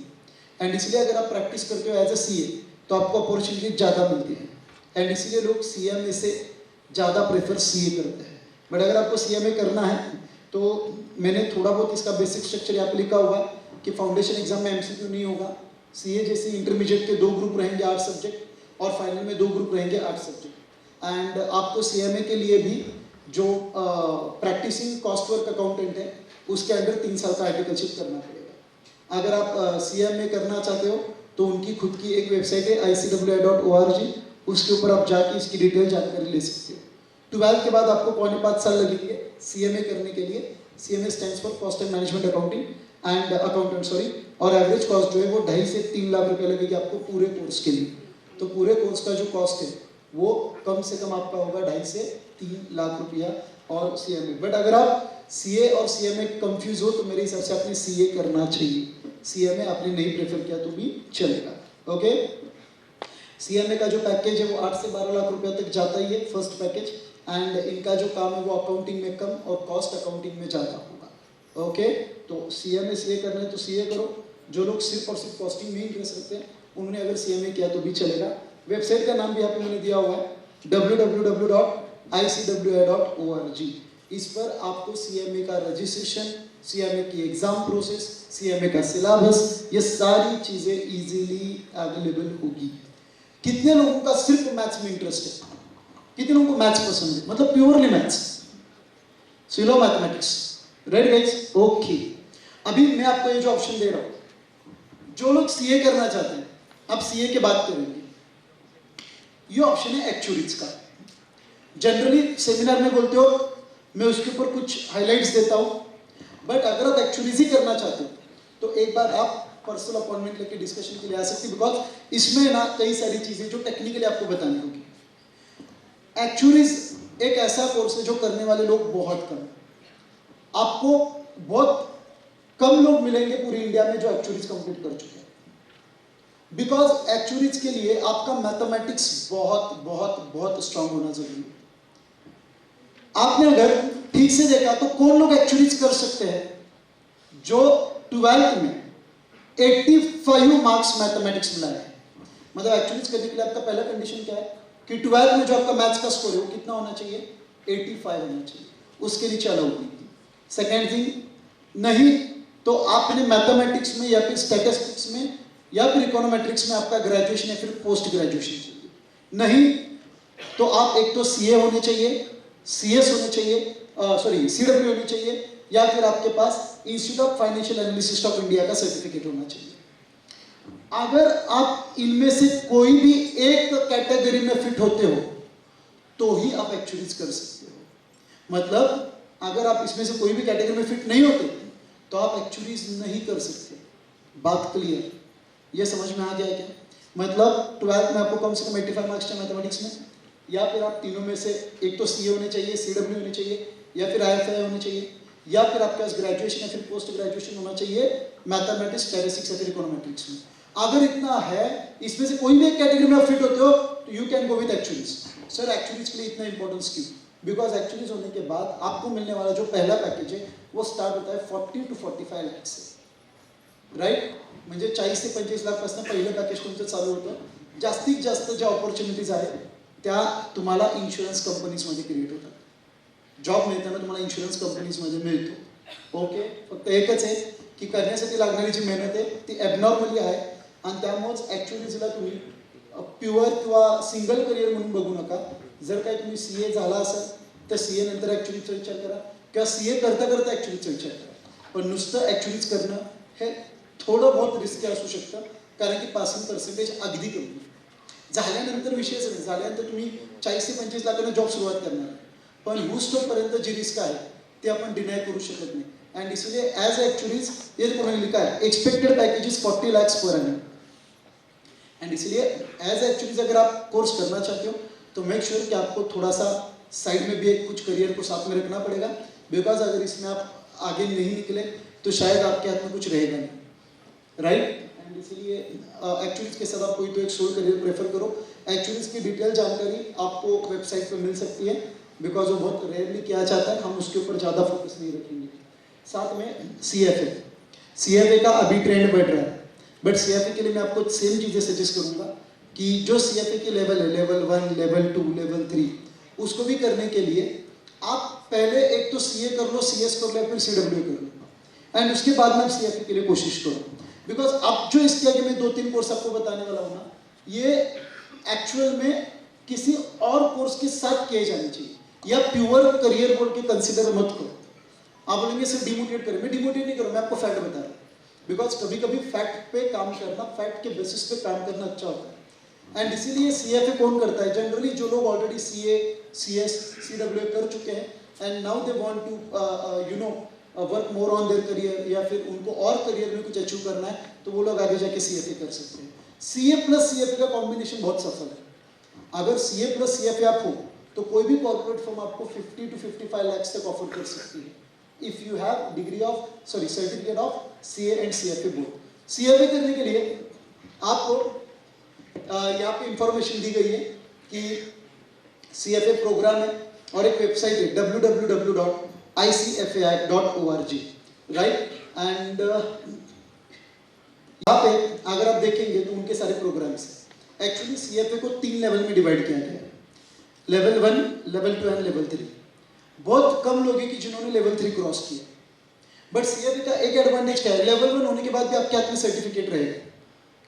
[SPEAKER 3] एंड इसलिए अगर आप प्रैक्टिस करते हो एज अ सीए तो आपको अपॉर्चुनिटी ज़्यादा मिलती है, एंड इसीलिए लोग सीएमए से ज़्यादा प्रेफर सीए करते हैं। बट अगर आपको सीएमए करना है तो मैंने थोड़ा बहुत इसका बेसिक स्ट्रक्चर यहाँ पे लिखा हुआ है कि फाउंडेशन एग्जाम में एमसीक्यू नहीं होगा। सीए जैसे इंटरमीडिएट के 2 ग्रुप रहेंगे 8 सब्जेक्ट, और फाइनल में 2 ग्रुप रहेंगे 8 सब्जेक्ट। एंड आपको सीएमए के लिए भी जो प्रैक्टिसिंग कॉस्ट वर्क अकाउंटेंट है उसके अंडर 3 साल का आर्टिकलशिप करना पड़ेगा। अगर आप सीएमए करना चाहते हो तो उनकी खुद की एक वेबसाइट है ICWI.org, उसके ऊपर आप जाके इसकी डिटेल जानकारी ले सकते हो। 12th के बाद आपको 5.5 साल लगेंगे सीएमए करने के लिए। CMA stands for cost and management accounting and accountant sorry, और एवरेज कॉस्ट जो है वो 2.5 से 3 लाख रुपए लगेगी आपको पूरे कोर्स के लिए। तो पूरे कोर्स का जो कॉस्ट है वो कम से कम आपका होगा 2.5 से 3 लाख रुपया और सीएमए। बट अगर आप सीए और सीएमए कंफ्यूज हो तो मेरे हिसाब से आपने सीए करना चाहिए, सीएमए आपने नहीं प्रेफर किया तो भी चलेगा। ओके, सीएमए का जो पैकेज है वो 8 से 12 लाख रुपया तक जाता ही है फर्स्ट पैकेज, एंड इनका जो काम है वो अकाउंटिंग में कम और कॉस्ट अकाउंटिंग में ज़्यादा होगा। ओके, तो सीएमए सीए करना है तो सीए करो। जो लोग सिर्फ और सिर्फ कॉस्टिंग में इंटरेस्ट रखते हैं उन्होंने अगर सीएमए किया तो भी चलेगा। वेबसाइट का नाम भी यहाँ पे मैंने दिया हुआ है www.icwi.org। इस पर आपको सीएमए का रजिस्ट्रेशन, सीएमए की एग्जाम प्रोसेस, सीएमए का सिलेबस, ये सारी चीजें इजीली अवेलेबल होगी। कितने लोगों का सिर्फ मैथ्स में इंटरेस्ट है? कितने लोगों को मैथ्स पसंद है, मतलब प्योरली मैथ्स, सिलो मैथमेटिक्स? Right guys? ओके, अभी मैं आपको ये जो ऑप्शन दे रहा हूं, जो लोग सीए करना चाहते हैं, अब सीए की बात करेंगे, ये ऑप्शन है एक्चुअरीज का। जनरली सेमिनार में बोलते हो, मैं उसके ऊपर कुछ हाइलाइट्स देता हूँ, बट अगर आप एक्चुअलीज ही करना चाहते हो तो एक बार आप पर्सनल अपॉइंटमेंट लेके डिस्कशन के लिए आ सकते, बिकॉज इसमें ना कई सारी चीज़ें जो टेक्निकली आपको बतानी होगी। एक्चुअलीज एक ऐसा कोर्स है जो करने वाले लोग बहुत कम हैं। आपको बहुत कम लोग मिलेंगे पूरी इंडिया में जो एक्चुअलीज कंप्लीट कर चुके हैं, बिकॉज एक्चुअलीज के लिए आपका मैथमेटिक्स बहुत बहुत बहुत स्ट्रांग होना जरूरी है। आपने अगर ठीक से देखा तो कौन लोग एक्चुअलीज कर सकते हैं जो 12th में 85 मार्क्स मैथमेटिक्स में लाए हैं। मतलब एक्चुअलीज करने के लिए आपका पहला कंडीशन क्या है कि 12th में जो आपका मैथ्स का स्कोर है वो कितना होना चाहिए, 85 होना चाहिए, उसके नीचे अलाउ नहीं। सेकेंड थिंग, नहीं तो आपने मैथमेटिक्स में या फिर स्टैटिस्टिक्स में या फिर इकोनोमेट्रिक्स में आपका ग्रेजुएशन या फिर पोस्ट ग्रेजुएशन चाहिए। नहीं तो आप एक तो सीए होने चाहिए, सीएस होने चाहिए, सॉरी सीडब्ल्यू होनी चाहिए, या फिर आपके पास institute of financial analysis of India का सर्टिफिकेट होना चाहिए। अगर आप इनमें से कोई भी एक कैटेगरी में फिट होते हो तो ही आप एक्चुअलीज कर सकते हो। मतलब अगर आप इसमें से कोई भी कैटेगरी में फिट नहीं होते तो आप एक्चुअलीज नहीं कर सकते। बात क्लियर, ये समझ में आ गया क्या? मतलब 12th में आपको कम से कम 85 मार्क्स चाहिए मैथमेटिक्स में, या फिर आप तीनों में से एक तो सीए होने चाहिए, सीडब्ल्यू होने चाहिए, या फिर आईएफआई होने चाहिए, या फिर आपके पास ग्रेजुएशन या फिर पोस्ट ग्रेजुएशन होना चाहिए मैथमेटिक्स, स्टैटिस्टिक्स या फिर इकोनोमेट्रिक्स में। अगर इतना है, इसमें से कोई भी एक कैटेगरी में आप फिट होते हो तो you can go with एक्चुअलीज। Sir एक्चुअलीज के लिए इतना इंपॉर्टेंस क्यों? बिकॉज एक्चुअलीज होने के बाद आपको मिलने वाला जो पहला पैकेज है वो स्टार्ट होता है 40 to 45 लाख से, राईट? म्हणजे 40 ते 25 लाखपासून पहिलं पॅकेज तुमचं चालू होतं। जास्तीत जास्त ज्या ऑपॉर्च्युनिटीज आहेत त्या तुम्हाला इन्शुरन्स कंपनीजमध्ये क्रिएट होतात। जॉब मिळताना तुम्हाला इन्शुरन्स कंपनीजमध्ये मिळतो। ओके, फक्त एकच आहे की करण्यासाठी लागणारी जी मेहनत आहे ती ॲबनॉर्मली आहे, आणि त्यामुळेच ॲक्च्युअलीजला तुम्ही प्युअर किंवा सिंगल करिअर म्हणून बघू नका। जर काही तुम्ही सीए झाला असाल तर सीए नंतर ॲक्च्युअलीचा विचार करा, किंवा सीए करता करता ॲक्च्युअलीचा विचार करा। पण नुसतं ॲक्च्युअलीज करणं हे थोडं बहुत रिस्की असू शकतं, कारण की पासिंग पर्सेंटेज अगदी कमी झाल्यानंतर विषयच नाही। झाल्यानंतर तुम्ही 40 ते 25 लाखांना जॉब सुरुवात करणार, पण होस्टोपर्यंत जी रिस्क आहे ती आपण डिनाय करू शकत नाही। एंड इसलिए एज एक्चुअलीज ये उन्होंने लिखा है expected package is 40 lakh per annum. And इसलिए एज एक्चुअलीज अगर आप कोर्स करना चाहते हो तो मेक श्योर कि आपको थोड़ा सा साइड में भी एक कुछ करियर को साथ में रखना पड़ेगा, बिकॉज अगर इसमें आप आगे नहीं निकले तो शायद आपके हाथ में कुछ रहेगा नहीं, राइट? एंड इसलिए एक्चुअलीज के साथ आप कोई तो एक सोल करियर प्रेफर करो। एक्चुअलीज की डिटेल जानकारी आपको वेबसाइट पर मिल सकती है, बिकॉज वो बहुत रेयरली किया जाता है, हम उसके ऊपर ज़्यादा फोकस नहीं रखेंगे। साथ में सीएफए का अभी ट्रेंड बढ़ रहा है, बट सीएफए के लिए मैं आपको सेम चीज़ें सजेस्ट करूँगा कि जो सीएफए के लेवल है, लेवल 1, लेवल 2, लेवल 3, उसको भी करने के लिए आप पहले एक तो सीए कर लो, सीएस कर लो, फिर सीडब्ल्यू कर लो, एंड उसके बाद में आप सीएफए के लिए कोशिश करो। बिकॉज अब जो इसके आगे मैं 2-3 कोर्स आपको बताने वाला हूँ ना, ये एक्चुअल में किसी और कोर्स के साथ किए जाने चाहिए, या प्योर करियर बोल के कंसिडर मत करो। आप बोलेंगे सर डिमोटिवेट करें, मैं डिमोटिवेट नहीं करूँ, मैं आपको फैक्ट बता रहा हूँ। बिकॉज कभी कभी फैक्ट पे काम करना, फैक्ट के बेसिस पे काम करना अच्छा होता है। एंड इसीलिए सीएफए कौन करता है? जनरली जो लोग ऑलरेडी सीए, सीएस, सीडब्ल्यू कर चुके हैं and now they want to you know work more on their career, या फिर उनको और करियर में कुछ अचीव करना है, तो वो लोग आगे जाके सीएफए कर सकते हैं। सीए प्लस सीएफए का कॉम्बिनेशन बहुत सफल है। अगर सीए प्लस सीएफए आप हो तो कोई भी कॉर्पोरेट फर्म आपको 50 to 55 लाख तक ऑफर कर सकती है, if you have degree of certificate of CA and CFA both. CFA करने के लिए आपको यहाँ पे इंफॉर्मेशन दी गई है कि सीएफए प्रोग्राम है और एक वेबसाइट है www.icfai.org, राइट? एंड यहाँ पे अगर आप देखेंगे तो उनके सारे प्रोग्राम्स हैं। एक्चुअली सीएफए को 3 लेवल में डिवाइड किया गया है, लेवल 1, लेवल 2 एंड लेवल 3। बहुत कम लोग हैं कि जिन्होंने लेवल 3 क्रॉस किया, बट सीएफए का एक एडवांटेज क्या है, लेवल 1 होने के बाद भी आपके हाथ में सर्टिफिकेट रहेगा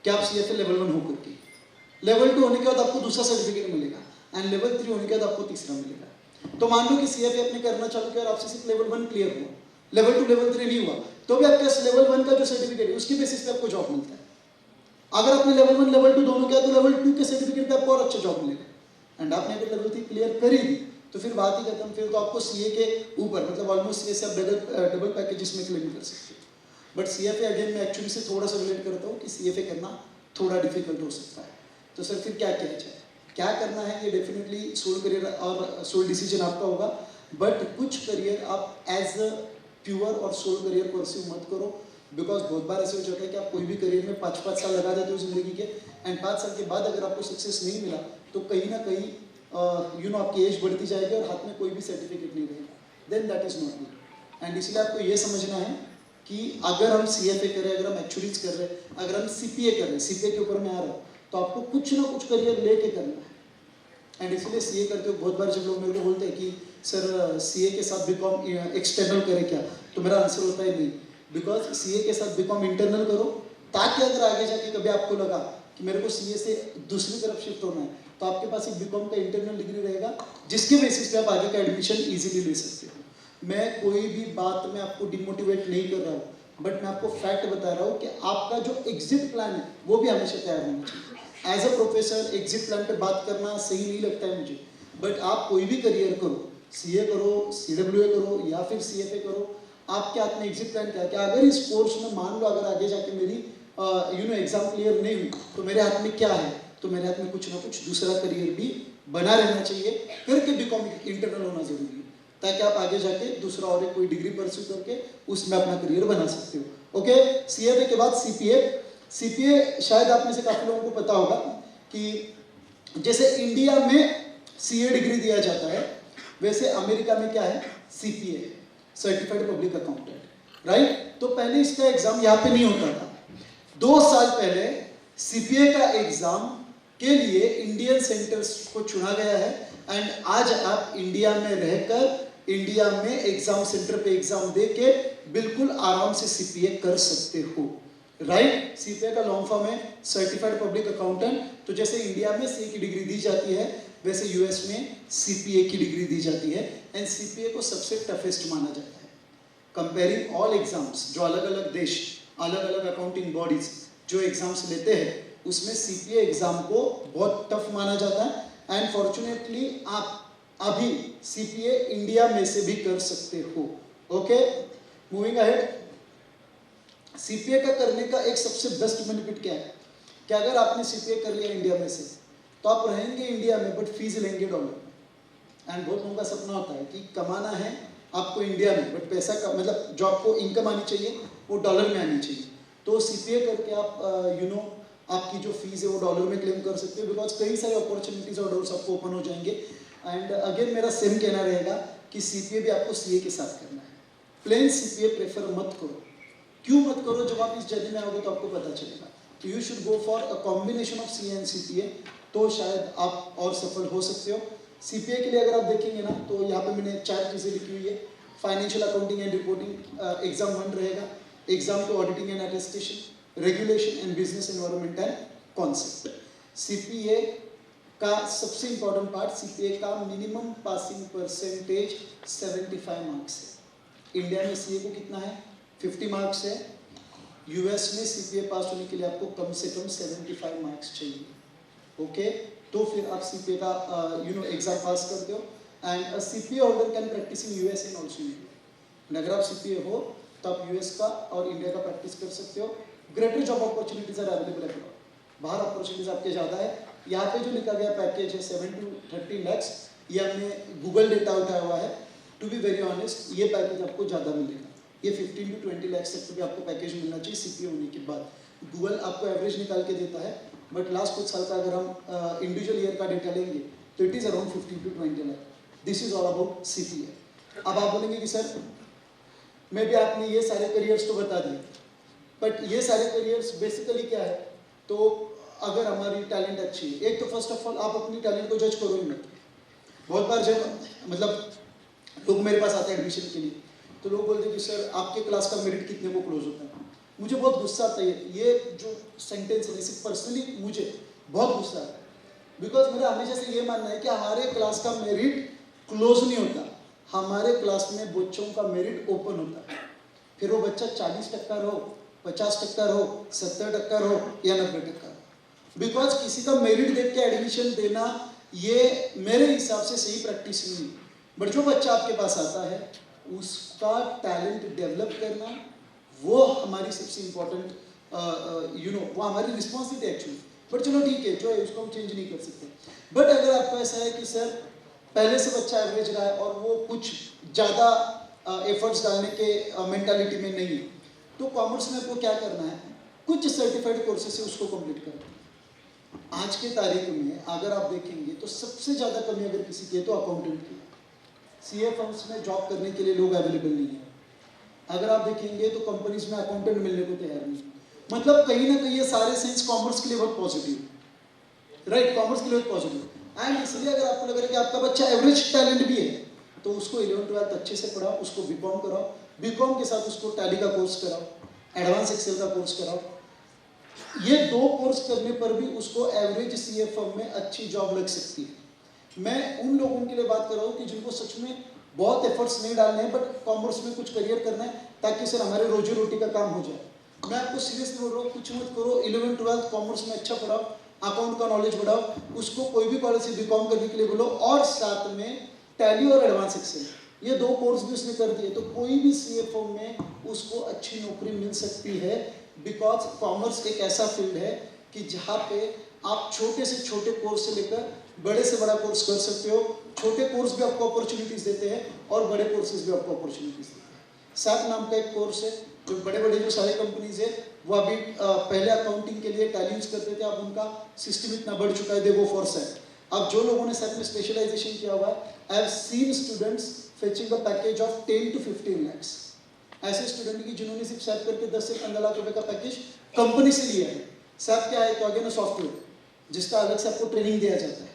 [SPEAKER 3] कि आप सीएफए लेवल 1 होकर के, लेवल 2 होने के बाद आपको दूसरा सर्टिफिकेट मिलेगा, एंड लेवल 3 होने के बाद आपको तीसरा मिलेगा। तो मान लो कि सीएफए आपने करना चालू किया और आपसे सिर्फ लेवल 1 क्लियर हुआ, लेवल 2, लेवल 3 नहीं हुआ, तो भी आपके पास लेवल 1 का जो सर्टिफिकेट है उसके बेसिस पे आपको जॉब मिलता है। अगर आपने लेवल 1, लेवल 2 दोनों किया तो लेवल 2 के सर्टिफिकेट पे आपको और अच्छा जॉब मिलेगा। एंड आपने अगर लेवल 3 क्लियर कर ही दी तो फिर बात ही खत्म, फिर तो आपको सीए के ऊपर मतलब ऑलमोस्ट सीए से आप डबल पैकेजेस में क्लेम कर सकते हो। बट सीएफए अगेन मैं एक्चुअली से थोड़ा सा रिलेट करता हूँ कि सीएफए करना थोड़ा डिफिकल्ट हो सकता है। तो सर फिर क्या किया जाए, क्या करना है, ये डेफिनेटली सोल करियर और सोल डिसीजन आपका होगा। बट कुछ करियर आप एज अ प्योर और सोल करियर परस्यू मत करो, बिकॉज बहुत बार ऐसे हो जाता है कि आप कोई भी करियर में 5-5 साल लगा देते हो जिंदगी के, एंड 5 साल के बाद अगर आपको सक्सेस नहीं मिला तो कहीं ना कहीं यू नो आपकी एज बढ़ती जाएगी और हाथ में कोई भी सर्टिफिकेट नहीं रहेगा, then that is not good. And इसलिए आपको ये समझना है कि अगर हम सीएफए कर रहे हैं, अगर हम एक्चुअलीज कर रहे हैं, अगर हम सीपीए कर रहे हैं, सीपीए के ऊपर मैं आ रहा हूँ, तो आपको कुछ ना कुछ करियर लेके करना है। एंड इसलिए सीए करते हो बहुत बार जब लोग मेरे को बोलते हैं कि सर सीए के साथ बीकॉम एक्सटर्नल करें क्या, तो मेरा आंसर होता है नहीं, बिकॉज सीए के साथ बीकॉम इंटरनल करो, ताकि अगर आगे जाके कभी आपको लगा कि मेरे को सीए से दूसरी तरफ शिफ्ट होना है, तो आपके पास एक बीकॉम का इंटरनल डिग्री रहेगा जिसके बेसिस पे आप आगे का एडमिशन इजीली ले सकते हो। मैं कोई भी बात में आपको डिमोटिवेट नहीं कर रहा हूँ, बट मैं आपको फैक्ट बता रहा हूँ कि आपका जो एग्जिट प्लान है वो भी हमेशा तैयार होना चाहिए। As a professor exit plan पे बात करना सही नहीं लगता है मुझे, बट आप कोई भी करियर करो, सीए करो, सीडब्ल्यूए करो या फिर सीएफए करो, आपके हाथ में एग्जिट प्लान क्या है कि अगर इस कोर्स में मान लो अगर आगे जाके मेरी एग्जाम क्लियर नहीं हुई तो मेरे हाथ में क्या है, तो मेरे हाथ में कुछ ना कुछ दूसरा करियर भी बना रहना चाहिए, करके बीकॉम इंटरनल होना जरूरी है, ताकि आप आगे जाके दूसरा और एक कोई डिग्री परस्यू करके उसमें अपना करियर बना सकते हो। ओके, सीएफए के बाद सीपीए। सीपीए शायद आप में से काफी लोगों को पता होगा कि जैसे इंडिया में सीए डिग्री दिया जाता है, वैसे अमेरिका में क्या है, CPA, certified public accountant, right. तो पहले इसका एग्जाम यहाँ पे नहीं होता था। 2 साल पहले सीपीए का एग्जाम के लिए इंडियन सेंटर्स को चुना गया है, एंड आज आप इंडिया में रहकर इंडिया में एग्जाम सेंटर पे एग्जाम दे के बिल्कुल आराम से सीपीए कर सकते हो, राइट। सीपीए का लॉन्ग फॉर्म है सर्टिफाइड पब्लिक अकाउंटेंट। तो जैसे इंडिया में सीए की डिग्री दी जाती है, वैसे यूएस में सीपीए की डिग्री दी जाती है, एंड सीपीए को सबसे टफेस्ट माना जाता है कंपेयरिंग ऑल एग्जाम्स। जो अलग अलग देश, अलग अलग अकाउंटिंग बॉडीज जो एग्जाम्स लेते हैं, उसमें सीपीए एग्जाम को बहुत टफ माना जाता है, एंड फॉर्चुनेटली आप अभी सीपीए इंडिया में से भी कर सकते हो। Okay, moving ahead. सीपीए का करने का एक सबसे बेस्ट बेनिफिट क्या है कि अगर आपने सीपीए कर लिया इंडिया में से, तो आप रहेंगे इंडिया में बट फीस लेंगे डॉलर में। एंड बहुत लोगों का सपना होता है कि कमाना है आपको इंडिया में, बट पैसा का मतलब जो आपको इनकम आनी चाहिए वो डॉलर में आनी चाहिए। तो सीपीए करके आप आपकी जो फीस है वो डॉलर में क्लेम कर सकते हो, बिकॉज कई सारे अपॉर्चुनिटीज और डोर्स आपको ओपन हो जाएंगे। एंड अगेन मेरा सेम कहना रहेगा कि सीपीए भी आपको सीए के साथ करना है। प्लेन सीपीए प्रेफर मत करो। क्यों मत करो, जब आप इस जर्नी में आओगे तो आपको पता चलेगा। तो you should go for a combination of CA and CPA, तो शायद आप और सफल हो सकते हो। सीपीए के लिए अगर आप देखेंगे ना, तो यहाँ पे मैंने 4 चीज़ें लिखी हुई है। Financial accounting and reporting exam 1 रहेगा, exam two auditing and attestation, regulation and business environment and concept. CPA का सबसे इंपॉर्टेंट पार्ट, सीपीए का मिनिमम पासिंग परसेंटेज 75 मार्क्स है। इंडिया में सीए को कितना है, 50 मार्क्स है। यूएस में सीपीए पास होने के लिए आपको कम से कम 75 मार्क्स चाहिए। ओके, तो फिर आप सीपीए का एग्जाम पास करते हो, and a CPA holder can practice in US and also India. अगर आप सीपीए हो तो आप यूएस का और इंडिया का प्रैक्टिस कर सकते हो। Greater job opportunities are available abroad, बाहर अपॉर्चुनिटीज आपके ज़्यादा है। यहाँ पे जो लिखा गया पैकेज है 7 to 13 lakhs, ये हमने गूगल डेटा उठाया हुआ है। टू बी वेरी ऑनेस्ट, ये पैकेज आपको ज़्यादा मिलेगा। ये 15 to 20 lakhs तक भी आपको पैकेज मिलना चाहिए सीपीए होने के बाद। गूगल आपको एवरेज निकाल के देता है, बट लास्ट कुछ साल का अगर हम इंडिविजुअल ईयर का डेटा लेंगे तो it is around 15 to 20 lakh. This is all about CPA. अब आप बोलेंगे कि सर मे भी आपने ये सारे करियर्स तो बता दिए, बट ये सारे करियर्स बेसिकली क्या है, तो अगर हमारी टैलेंट अच्छी है, एक तो फर्स्ट ऑफ ऑल आप अपनी टैलेंट को जज करो ही मत। बहुत बार जब मतलब लोग मेरे पास आते हैं एडमिशन के लिए, तो लोग बोलते हैं कि सर आपके क्लास का मेरिट कितने को क्लोज होता है। मुझे बहुत गुस्सा आता है, ये जो सेंटेंस है इसे पर्सनली मुझे बहुत गुस्सा आता है, बिकॉज मेरा हमेशा से ये मानना है कि हमारे क्लास का मेरिट क्लोज नहीं होता, हमारे क्लास में बच्चों का मेरिट ओपन होता है। फिर वो बच्चा 40% रहो, 50% रहो, 70% रहो या 90% रहो, बिकॉज किसी का मेरिट देख के एडमिशन देना ये मेरे हिसाब से सही प्रैक्टिस नहीं है। बट जो बच्चा आपके पास आता है उसका टैलेंट डेवलप करना वो हमारी सबसे इम्पोर्टेंट वो हमारी रिस्पॉन्सिबिलिटी एक्चुअली। बट चलो ठीक है, जो है उसको हम चेंज नहीं कर सकते। बट अगर आपको ऐसा है कि सर पहले से बच्चा एवरेज रहा है और वो कुछ ज़्यादा एफर्ट्स डालने के मेंटालिटी में नहीं है, तो कॉमर्स में आपको क्या करना है, कुछ सर्टिफाइड कोर्सेज से उसको कंप्लीट करना। आज के तारीख में अगर आप देखेंगे तो सबसे ज़्यादा कमी अगर किसी की है तो अकाउंटेंट की। सीए फर्म्स में जॉब करने के लिए लोग अवेलेबल नहीं है। अगर आप देखेंगे तो कंपनीज में अकाउंटेंट मिलने को तैयार नहीं। मतलब कहीं ना कहीं ये सारे सेंस कॉमर्स के लिए बहुत पॉजिटिव, राइट, कॉमर्स के लिए बहुत पॉजिटिव। एंड इसलिए अगर आपको लग रहा है कि आपका बच्चा एवरेज टैलेंट भी है तो उसको 11th-12th अच्छे से पढ़ाओ, उसको बीकॉम कराओ, बीकॉम के साथ उसको टैली का कोर्स कराओ, एडवांस एक्सेल का कोर्स कराओ। ये 2 कोर्स करने पर भी उसको एवरेज सीए फर्म में अच्छी जॉब लग सकती है। मैं उन लोगों के लिए बात कर रहा हूँ कि जिनको सच में बहुत एफर्ट्स नहीं डालने हैं बट कॉमर्स में कुछ करियर करना है ताकि सर हमारे रोजी रोटी का काम हो जाए। मैं आपको सीरियसली बोल रहा हूँ, कुछ मत करो, 11th-12th कॉमर्स में अच्छा पढ़ाओ, अकाउंट का नॉलेज बढ़ाओ, उसको कोई भी कॉलेज से बीकॉम करने के लिए बोलो और साथ में टैली और एडवांस एक्सेल ये 2 कोर्स भी उसने कर दिए तो कोई भी सीए फर्म में उसको अच्छी नौकरी मिल सकती है। बिकॉज कॉमर्स एक ऐसा फील्ड है कि जहाँ पे आप छोटे से छोटे कोर्स से लेकर बड़े से बड़ा कोर्स कर सकते हो। छोटे कोर्स भी आपको अपॉर्चुनिटीज देते हैं और बड़े कोर्सेज भी आपको अपॉर्चुनिटीज देते हैं। सैप नाम का एक कोर्स है जो बड़े बड़े जो सारे कंपनीज है वो अभी पहले अकाउंटिंग के लिए टैली यूज करते थे, अब उनका सिस्टम इतना बढ़ चुका है, दे वो फॉर सैप। अब जो लोगों ने सैप में स्पेशलाइजेशन किया हुआ है, I have seen students fetching a package of 10 to 15 lakhs। ऐसे स्टूडेंट की जिन्होंने सिर्फ सैप करके 10 से 15 लाख रुपए का पैकेज कंपनी से लिया है। सैप क्या है तो अगेन सॉफ्टवेयर जिसका अलग से आपको ट्रेनिंग दिया जाता है।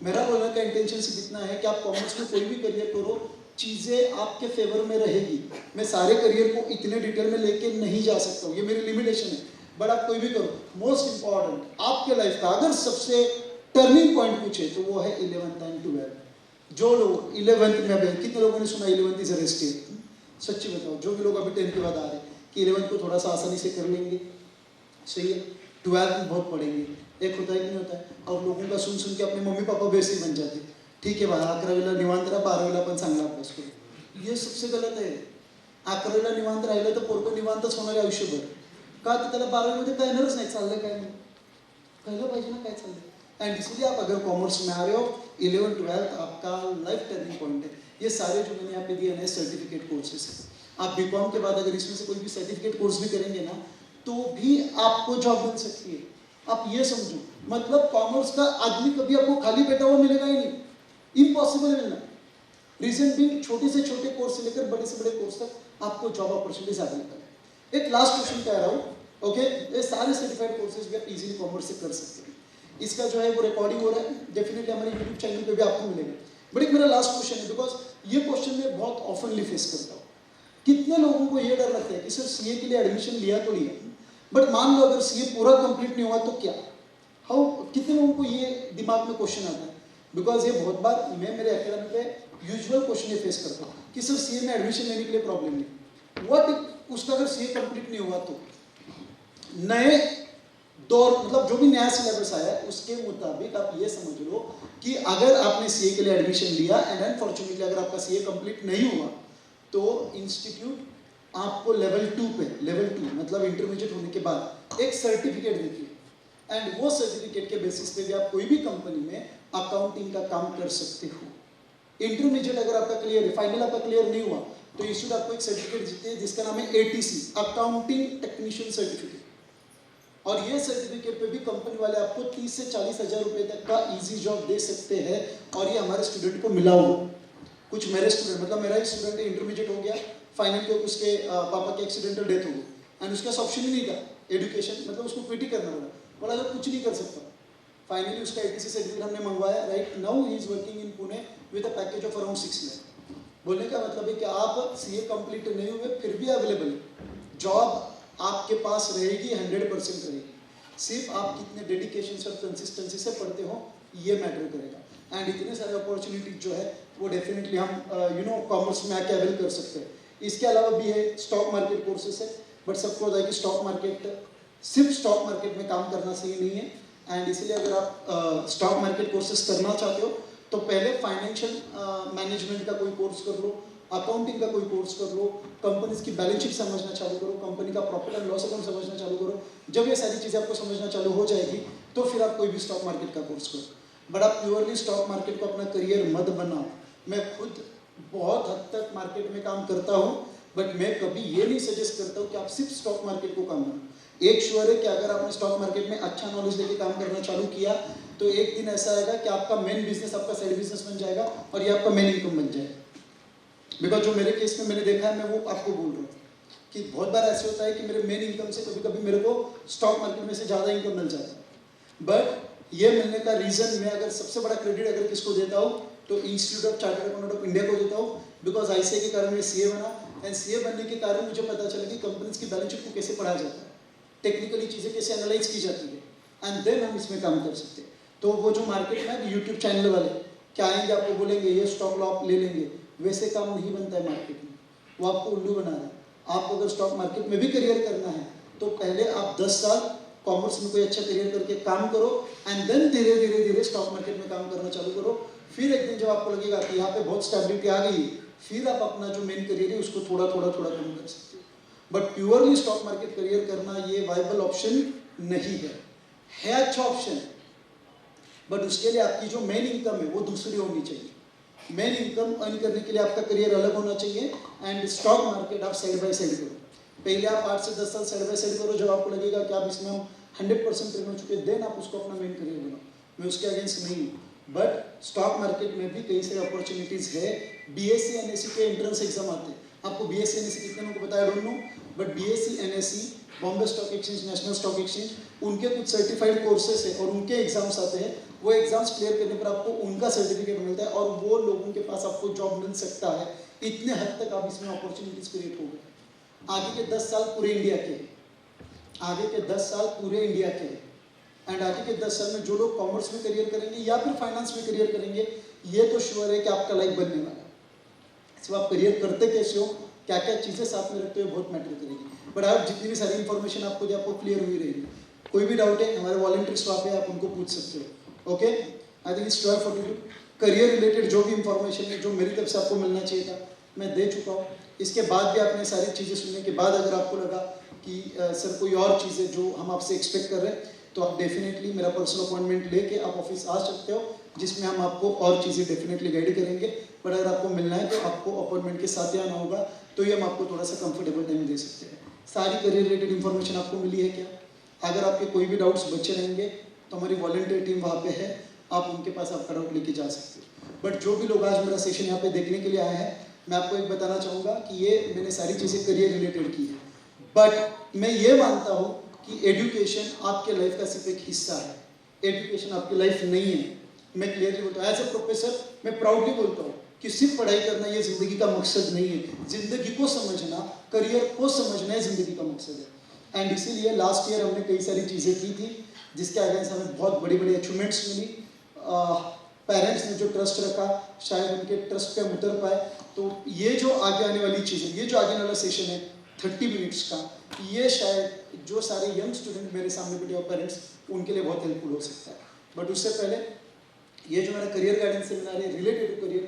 [SPEAKER 3] मेरा बोलने का इंटेंशन सिर्फ इतना है कि आप कॉमर्स में कोई भी करियर करो, चीज़ें आपके फेवर में रहेगी। मैं सारे करियर को इतने डिटेल में लेके नहीं जा सकता हूँ, ये मेरी लिमिटेशन है, बट आप कोई भी करो। मोस्ट इंपॉर्टेंट आपके लाइफ का अगर सबसे टर्निंग पॉइंट पूछे तो वो है 11th and 12th। जो लोग 11th में अभी, कितने लोगों ने सुना 11th is a rest year? सच्ची बताओ, जो भी लोग अभी 10th के बाद आ रहे हैं कि 11th को थोड़ा सा आसानी से कर लेंगे, सही है, 12th में बहुत पढ़ेंगे। एक होता है कि नहीं होता है, और लोगों का सुन सुन के अपने मम्मी पापा वैसे ही बन जाते, ठीक आहे बा 11वीला निवांत राहा, 12वीला पण चांगला अभ्यास करू। ये सबसे गलत आहे। 11वीला निवांत राहिलं तर पोरगं निवांतच होणार आहे आयुष्यभर, का तर त्याला 12वीमध्ये कळणारच नाही चाललंय काय नाही, कळलं पाहिजे ना काय चाललंय। एंड इसलिए आप अगर कॉमर्स में आ रहे हो, 11th-12th आपका लाइफ टर्निंग पॉइंट है। ये सारे जो मैंने यहाँ पे दिए नए सर्टिफिकेट कोर्सेज है। आप बीकॉम के बाद अगर इसमें से कोई भी सर्टिफिकेट कोर्स भी करेंगे ना तो भी आपको जॉब मिल सकती है। आप ये समझो, मतलब कॉमर्स का आदमी कभी आपको खाली बैठा हुआ मिलेगा ही नहीं, इम्पॉसिबल मिलना। रीजन भी छोटे से छोटे कोर्स से लेकर बड़े से बड़े कोर्स तक आपको जॉब अपॉर्चुनिटीज अवेलेबल है। एक लास्ट क्वेश्चन कह रहा हूँ, ओके, ये सारे सर्टिफाइड कोर्सेज भी आप इजीली कॉमर्स से कर सकते हैं। इसका जो है वो रिकॉर्डिंग हो रहा है, डेफिनेटली हमारे यूट्यूब चैनल पे भी आपको मिलेगा। बट एक मेरा लास्ट क्वेश्चन है, बिकॉज ये क्वेश्चन मैं बहुत ऑफनली फेस करता हूँ। कितने लोगों को ये डर लगता है कि सर सीए के लिए एडमिशन लिया तो लिया, बट मान लो अगर सीए पूरा कंप्लीट नहीं हुआ तो क्या, हाउ, कितने लोगों को ये दिमाग में क्वेश्चन आता है? बिकॉज ये बहुत बार मैं मेरे एकेडमी पे यूजुअल क्वेश्चन ये फेस करता हूँ कि सर सीए में एडमिशन लेने के लिए प्रॉब्लम नहीं, व्हाट उसका अगर सीए कंप्लीट नहीं हुआ तो नए दौर, मतलब जो भी नया सिलेबस आया है उसके मुताबिक आप ये समझ लो कि अगर आपने सीए के लिए एडमिशन लिया एंड अनफॉर्चुनेटली अगर आपका सीए कंप्लीट नहीं हुआ तो इंस्टीट्यूट आपको लेवल 2 पे, लेवल 2 मतलब इंटरमीडिएट होने के बाद एक सर्टिफिकेट देती है एंड वो सर्टिफिकेट के बेसिस पे भी आप कोई भी कंपनी में अकाउंटिंग का काम कर सकते हो। इंटरमीडिएट अगर आपका क्लियर है, फाइनल आपका क्लियर नहीं हुआ तो इंस्टीट्यूट आपको एक सर्टिफिकेट देते हैं जिसका नाम है एटीसी, अकाउंटिंग टेक्नीशियन सर्टिफिकेट। और ये सर्टिफिकेट पे भी कंपनी वाले आपको 30 से 40 हज़ार रुपए तक का इजी जॉब दे सकते हैं और ये हमारे स्टूडेंट को मिला हुआ। कुछ मेरे स्टूडेंट, मतलब मेरा एक स्टूडेंट इंटरमीडिएट हो गया, फाइनल के उसके पापा की एक्सीडेंटल डेथ हो गई एंड उसका ऑप्शन ही नहीं था एजुकेशन, मतलब उसको क्विट ही करना पड़ा, बोला अगर कुछ नहीं कर सकता। फाइनली उसका एटीसी सर्टिफिकेट हमने मंगवाया, right now he is working in Pune with a package of around 6 lakh. बोलने का मतलब है कि आप सीए कंप्लीट नहीं हुए फिर भी अवेलेबल है, जॉब आपके पास रहेगी, 100% रहेगी। सिर्फ आप कितने डेडिकेशन और कंसिस्टेंसी से पढ़ते हो ये मैटर करेगा। एंड इतने सारे अपॉर्चुनिटीज जो है वो डेफिनेटली हम कॉमर्स में आके अवेल कर सकते हैं। इसके अलावा भी है स्टॉक मार्केट कोर्सेस है, बट सबको पता है कि स्टॉक मार्केट, सिर्फ स्टॉक मार्केट में काम करना सही नहीं है एंड इसलिए अगर आप स्टॉक मार्केट कोर्सेस करना चाहते हो तो पहले फाइनेंशियल मैनेजमेंट का कोई कोर्स कर लो, अकाउंटिंग का कोई कोर्स कर लो, कंपनीज की बैलेंस शीट समझना चालू करो, कंपनी का प्रॉफिट एंड लॉस अकाउंट समझना चालू करो। जब ये सारी चीज़ें आपको समझना चालू हो जाएगी तो फिर आप कोई भी स्टॉक मार्केट का कोर्स करो। बट आप प्योरली स्टॉक मार्केट को अपना करियर मत बनाओ। मैं खुद बहुत हद तक मार्केट में काम करता हूँ, बट मैं कभी ये नहीं सजेस्ट करता हूँ कि आप सिर्फ स्टॉक मार्केट को काम करो। एक श्योर है कि अगर आपने स्टॉक मार्केट में अच्छा नॉलेज लेके काम करना चालू किया तो एक दिन ऐसा आएगा कि आपका मेन बिजनेस आपका साइड बिजनेस बन जाएगा और ये आपका मेन इनकम बन जाएगा। बिकॉज जो मेरे केस में मैंने देखा है, मैं वो आपको बोल रहा हूँ कि बहुत बार ऐसे होता है कि मेरे मेन इनकम से कभी कभी मेरे को स्टॉक मार्केट में से ज़्यादा इनकम मिल जाता है। बट ये मिलने का रीज़न मैं अगर सबसे बड़ा क्रेडिट अगर किसको देता हूँ तो institute of chartered accountant of India को देता हूँ। बिकॉज ICAI के कारण मैं CA बना, एंड CA बनने के कारण मुझे पता चला कि कंपनीज की बैलेंस शीट को कैसे पढ़ा जाता है, टेक्निकली चीज़ें कैसे एनालाइज की जाती है, एंड देन हम इसमें काम कर सकते हैं। तो वो जो मार्केट में यूट्यूब चैनल वाले क्या आएंगे आपको बोलेंगे ये स्टॉक लो आप ले लेंगे, वैसे काम नहीं बनता है मार्केट में, वो आपको उल्लू बना रहा है। आपको अगर स्टॉक मार्केट में भी करियर करना है तो पहले आप 10 साल कॉमर्स में कोई अच्छा करियर करके काम करो, एंड देन धीरे धीरे धीरे स्टॉक मार्केट में काम करना चालू करो। फिर एक दिन जब आपको लगेगा कि यहाँ पे बहुत स्टेबिलिटी आ गई, फिर आप अपना जो मेन करियर है उसको थोड़ा थोड़ा थोड़ा कम कर सकते हो। But purely stock market career करना ये वाइबल ऑप्शन नहीं है अच्छा ऑप्शन, बट उसके लिए आपकी जो मेन इनकम है वो दूसरी होनी चाहिए। मेन इनकम अर्न करने के लिए आपका करियर अलग होना चाहिए, एंड स्टॉक मार्केट आप साइड बाय साइड करो। पहले आप 8 से 10 साल साइड बाय साइड करो, जब आपको लगेगा कि आप इसमें हम 100% ट्रेन हो चुके, देन आप उसको अपना मेन करियर बनाओ। मैं उसके अगेंस्ट नहीं हूँ, बट स्टॉक मार्केट में भी कई सारी अपॉर्चुनिटीज़ है। BSc NSE के एंट्रेंस एग्जाम आते हैं। आपको BSc NSE कितने लोगों को बताया, don't know, but BSc NSE, Bombay stock exchange, national stock exchange, उनके कुछ सर्टिफाइड कोर्सेस है और उनके एग्जाम्स आते हैं। वो एग्जाम्स क्लियर करने पर आपको उनका सर्टिफिकेट मिलता है और वो लोगों के पास आपको जॉब मिल सकता है। इतने हद तक आप इसमें अपॉर्चुनिटीज क्रिएट हो गए। आगे के 10 साल पूरे इंडिया के, आगे के 10 साल पूरे इंडिया के, एंड आगे के 10 साल में जो लोग कॉमर्स में करियर करेंगे या फिर फाइनेंस में करियर करेंगे, ये तो श्योर है कि आपका लाइफ बनने वाला है। सिर्फ आप करियर करते कैसे हो, क्या क्या चीज़ें साथ में रखते हो, बहुत मैटर करेगी। बट आप जितनी भी सारी इन्फॉर्मेशन आपको दी आपको क्लियर हुई रहेगी। कोई भी डाउट है हमारे वॉलंटियर्स वहाँ पे आप उनको पूछ सकते हो। Okay, I think it's 12:42। Career related जो भी इंफॉर्मेशन है जो मेरी तरफ से आपको मिलना चाहिए था मैं दे चुका हूँ। इसके बाद भी आपने सारी चीज़ें सुनने के बाद अगर आपको लगा कि सर कोई और चीज़ें जो हम आपसे एक्सपेक्ट कर रहे हैं, तो आप डेफिनेटली मेरा पर्सनल अपॉइंटमेंट लेके आप ऑफिस आ सकते हो, जिसमें हम आपको और चीज़ें डेफिनेटली गाइड करेंगे। बट अगर आपको मिलना है तो आपको अपॉइंटमेंट के साथ ही आना होगा, तो ये हम आपको थोड़ा सा कंफर्टेबल टाइम दे सकते हैं। सारी करियर रिलेटेड इन्फॉर्मेशन आपको मिली है क्या? अगर आपके कोई भी डाउट्स बचे रहेंगे तो हमारी वॉलंटियर टीम वहाँ पे है, आप उनके पास आपका डाउट लेके जा सकते हो। बट जो भी लोग आज मेरा सेशन यहाँ पे देखने के लिए आए हैं, मैं आपको एक बताना चाहूँगा कि ये मैंने सारी चीज़ें करियर रिलेटेड की है, बट मैं ये मानता हूँ कि एजुकेशन आपके लाइफ का सिर्फ एक हिस्सा है, एजुकेशन आपकी लाइफ नहीं है। मैं क्लियरली बोलता हूँ, एज ए प्रोफेसर मैं प्राउडली बोलता हूँ कि सिर्फ पढ़ाई करना ये ज़िंदगी का मकसद नहीं है। ज़िंदगी को समझना, करियर को समझना ज़िंदगी का मकसद है। एंड इसीलिए लास्ट ईयर हमने कई सारी चीज़ें की थी जिसके अगेंस्ट हमें बहुत बड़ी बड़ी अचीवमेंट्स मिली। पेरेंट्स ने जो ट्रस्ट रखा, शायद उनके ट्रस्ट पे हम उतर पाए। तो ये जो आगे आने वाली चीज़ें, ये जो आगे वाला सेशन है 30 मिनट्स का, ये शायद जो सारे यंग स्टूडेंट मेरे सामने बैठे और पेरेंट्स, उनके लिए बहुत हेल्पफुल हो सकता है। बट उससे पहले ये जो मेरा करियर गाइडेंस सेमिनार है रिलेटेड टू करियर